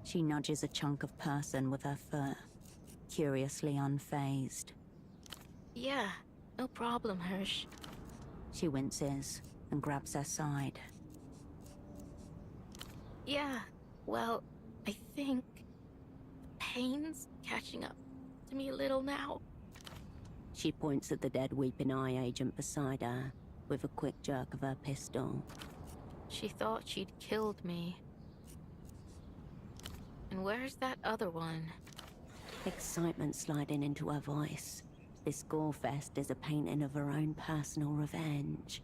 S3: She nudges a chunk of person with her foot, curiously unfazed.
S9: Yeah, no problem, Hirsch.
S3: She winces and grabs her side.
S9: Yeah, well, I think pain's catching up to me a little now.
S3: She points at the dead Weeping Eye agent beside her with a quick jerk of her pistol.
S9: She thought she'd killed me. And where's that other one?
S3: Excitement sliding into her voice. This gorefest is a painting of her own personal revenge.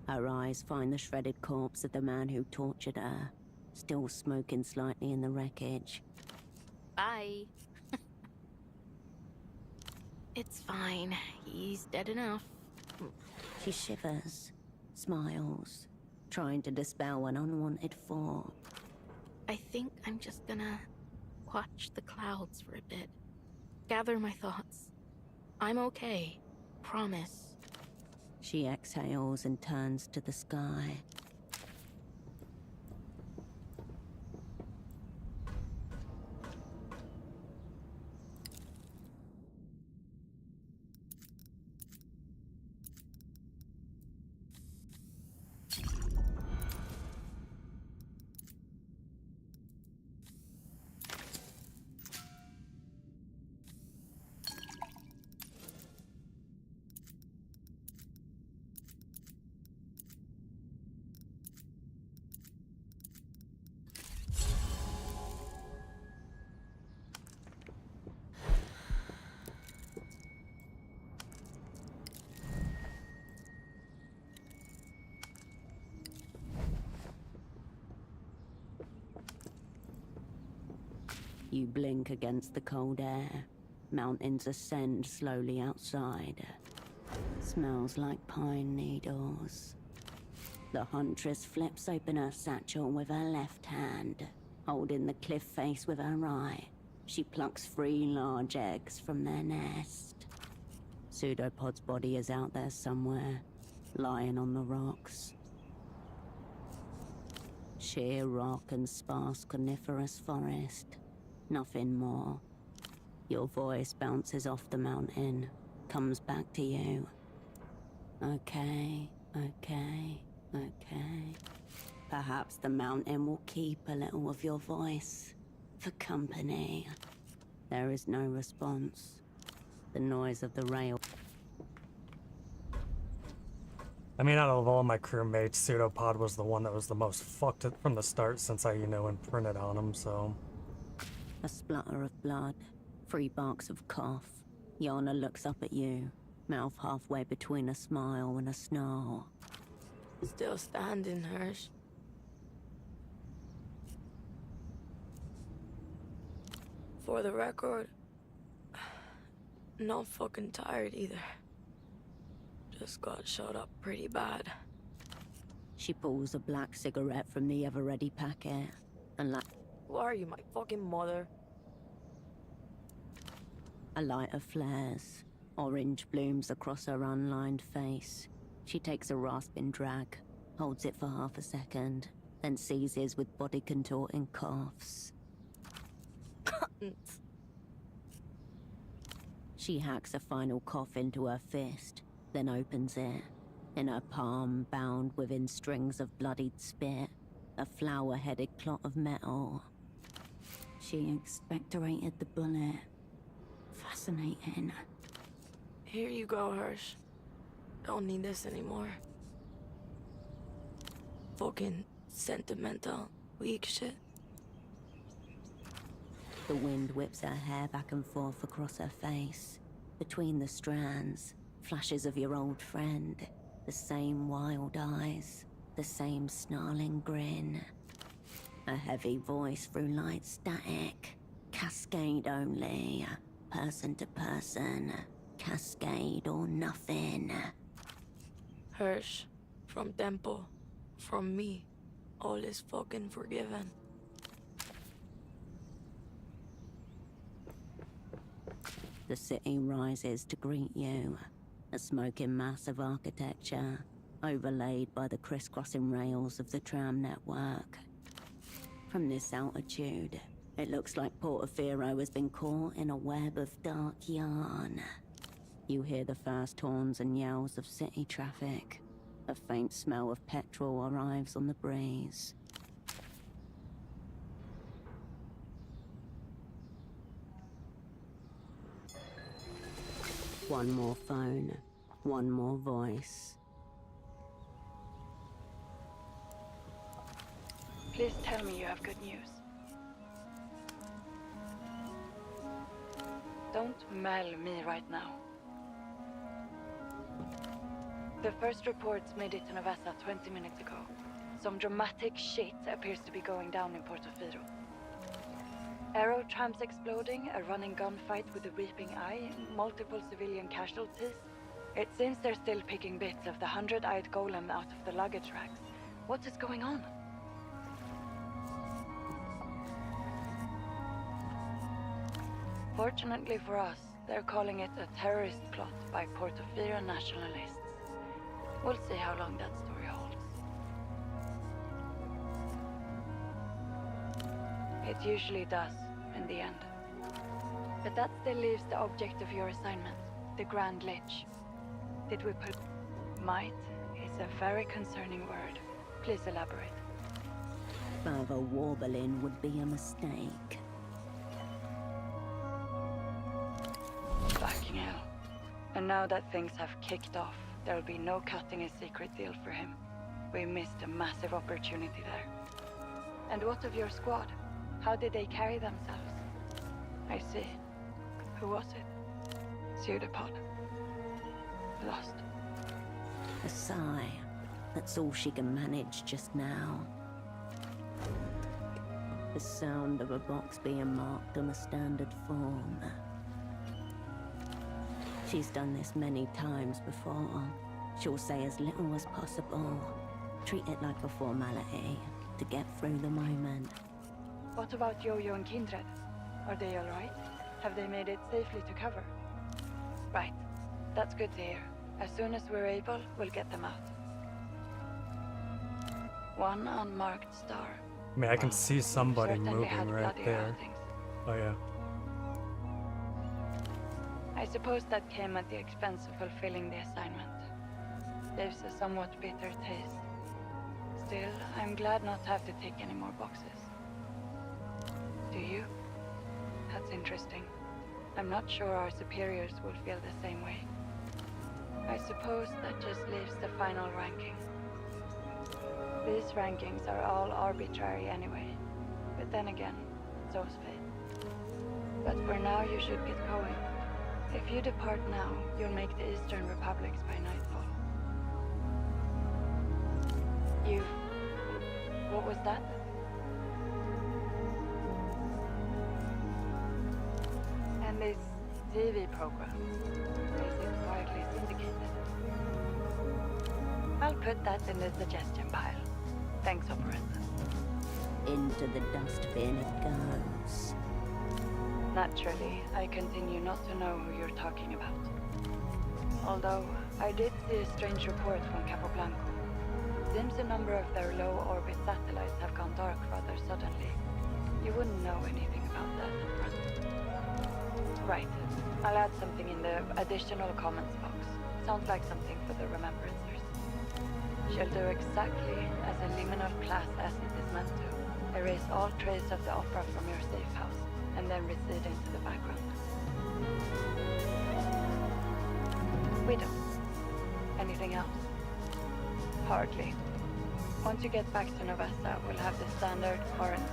S3: Her eyes find the shredded corpse of the man who tortured her, still smoking slightly in the wreckage.
S9: Bye. It's fine. He's dead enough.
S3: She shivers, smiles, trying to dispel an unwanted thought.
S9: I think I'm just gonna watch the clouds for a bit. Gather my thoughts. I'm okay. Promise.
S3: She exhales and turns to the sky. You blink against the cold air. Mountains ascend slowly outside. Smells like pine needles. The huntress flips open her satchel with her left hand, holding the cliff face with her right. She plucks 3 large eggs from their nest. Pseudopod's body is out there somewhere, lying on the rocks. Sheer rock and sparse coniferous forest. Nothing more. Your voice bounces off the mountain, comes back to you. Okay, okay, okay. Perhaps the mountain will keep a little of your voice for company. There is no response. The noise of the rail.
S1: I mean, out of all my crewmates, Pseudopod was the one that was the most fucked from the start since I, imprinted on him, so...
S3: A splutter of blood, 3 barks of cough. Yana looks up at you, mouth halfway between a smile and a snarl.
S17: Still standing, Hirsch. For the record, not fucking tired either. Just got shot up pretty bad.
S3: She pulls a black cigarette from the ever-ready packet and
S17: Who are you, my fucking mother?
S3: A lighter flares. Orange blooms across her unlined face. She takes a rasping drag, holds it for half a second, then seizes with body contorting coughs. She hacks a final cough into her fist, then opens it. In her palm, bound within strings of bloodied spit, a flower-headed clot of metal. She expectorated the bullet. Fascinating.
S17: Here you go, Hirsch. Don't need this anymore. Fucking sentimental, weak shit.
S3: The wind whips her hair back and forth across her face. Between the strands, flashes of your old friend. The same wild eyes, the same snarling grin. A heavy voice through light static. Cascade only. Person to person. Cascade or nothing.
S17: Hirsch, from Tempo, from me, all is fucking forgiven.
S3: The city rises to greet you. A smoking mass of architecture, overlaid by the crisscrossing rails of the tram network. From this altitude, it looks like Portofino has been caught in a web of dark yarn. You hear the first horns and yells of city traffic. A faint smell of petrol arrives on the breeze. One more phone, one more voice.
S10: Please tell me you have good news. Don't mail me right now. The first reports made it to Novassa 20 minutes ago. Some dramatic shit appears to be going down in Portofino. Aero trams exploding, a running gunfight with the Reaping Eye, multiple civilian casualties. It seems they're still picking bits of the 100-eyed golem out of the luggage racks. What is going on? Fortunately for us, they're calling it a terrorist plot by Portofino nationalists. We'll see how long that story holds. It usually does, in the end. But that still leaves the object of your assignment, the Grand Lich. Did we put... Might is a very concerning word. Please elaborate.
S3: Further warbling would be a mistake.
S10: Fucking hell. And now that things have kicked off, there'll be no cutting a secret deal for him. We missed a massive opportunity there. And what of your squad? How did they carry themselves? I see. Who was it? Pseudopod. Lost.
S3: A sigh. That's all she can manage just now. The sound of a box being marked on a standard form. She's done this many times before. She'll say as little as possible. Treat it like a formality to get through the moment.
S10: What about Yo-Yo and Kindred? Are they alright? Have they made it safely to cover? Right. That's good to hear. As soon as we're able, we'll get them out. One unmarked star.
S1: I mean, I can see somebody
S10: Certainly had
S1: moving right
S10: bloody
S1: there.
S10: outings.
S1: Oh yeah.
S10: I suppose that came at the expense of fulfilling the assignment. Leaves a somewhat bitter taste. Still, I'm glad not to have to tick any more boxes. Do you? That's interesting. I'm not sure our superiors will feel the same way. I suppose that just leaves the final ranking. These rankings are all arbitrary anyway. But then again, so's fate. But for now, you should get going. If you depart now, you'll make the Eastern Republics by nightfall. What was that? And this TV program, is it widely syndicated? I'll put that in the suggestion pile. Thanks, Operator.
S3: Into the dustbin it goes.
S10: Naturally, I continue not to know who you're talking about. Although, I did see a strange report from Capoblanco. Seems a number of their low-orbit satellites have gone dark rather suddenly. You wouldn't know anything found that. Right. I'll add something in the additional comments box. Sounds like something for the remembrancers. She'll do exactly as a liminal class acid is meant to. Erase all trace of the opera from your safe house, and then recede into the background. We don't. Anything else? Hardly. Once you get back to Novessa, we'll have the standard quarantine,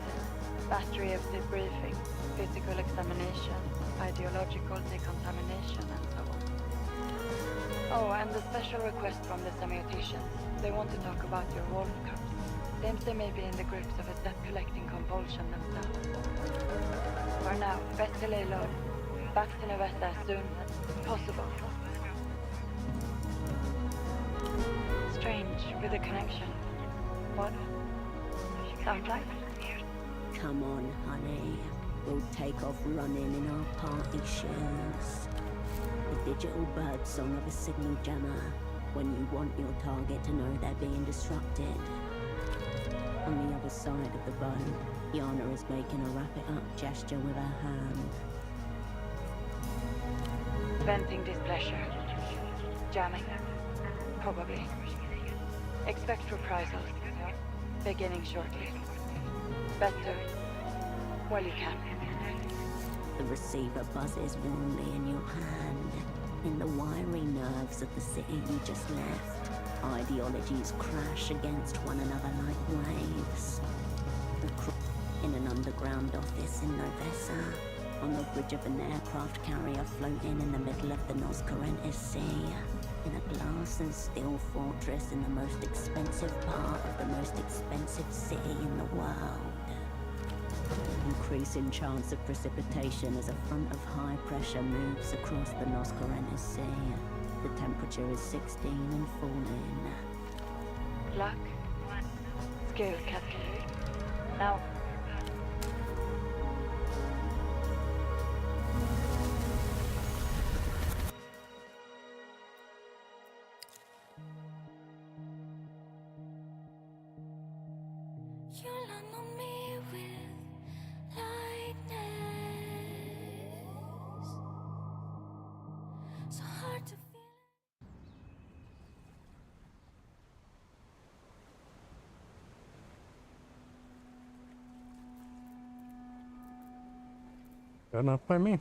S10: battery of debriefing, physical examinations, ideological decontamination, and so on. Oh, and the special request from the semioticians. They want to talk about your wolf cubs. Seems they may be in the grips of a debt-collecting compulsion themselves. For now, best to lay low. Back to Novessa as soon as possible. Strange with the connection. What? Sound like?
S3: Come on, honey. We'll take off running in our party shoes. The digital bird song of a signal jammer when you want your target to know they're being disrupted. On the other side of the bone, Yana is making a wrap-it-up gesture with her hand.
S10: Venting displeasure. Jamming. Probably. Expect reprisals. Beginning shortly. Better. Well, you can.
S3: The receiver buzzes warmly in your hand, in the wiry nerves of the city you just left. Ideologies crash against one another like waves. In an underground office in Novessa, on the bridge of an aircraft carrier floating in the middle of the Noscarentis Sea, in a glass and steel fortress in the most expensive part of the most expensive city in the world. Increasing chance of precipitation as a front of high pressure moves across the Noscarentis Sea. The temperature is 16 and falling.
S10: Luck. Skill cascade. Now.
S1: Good enough by me.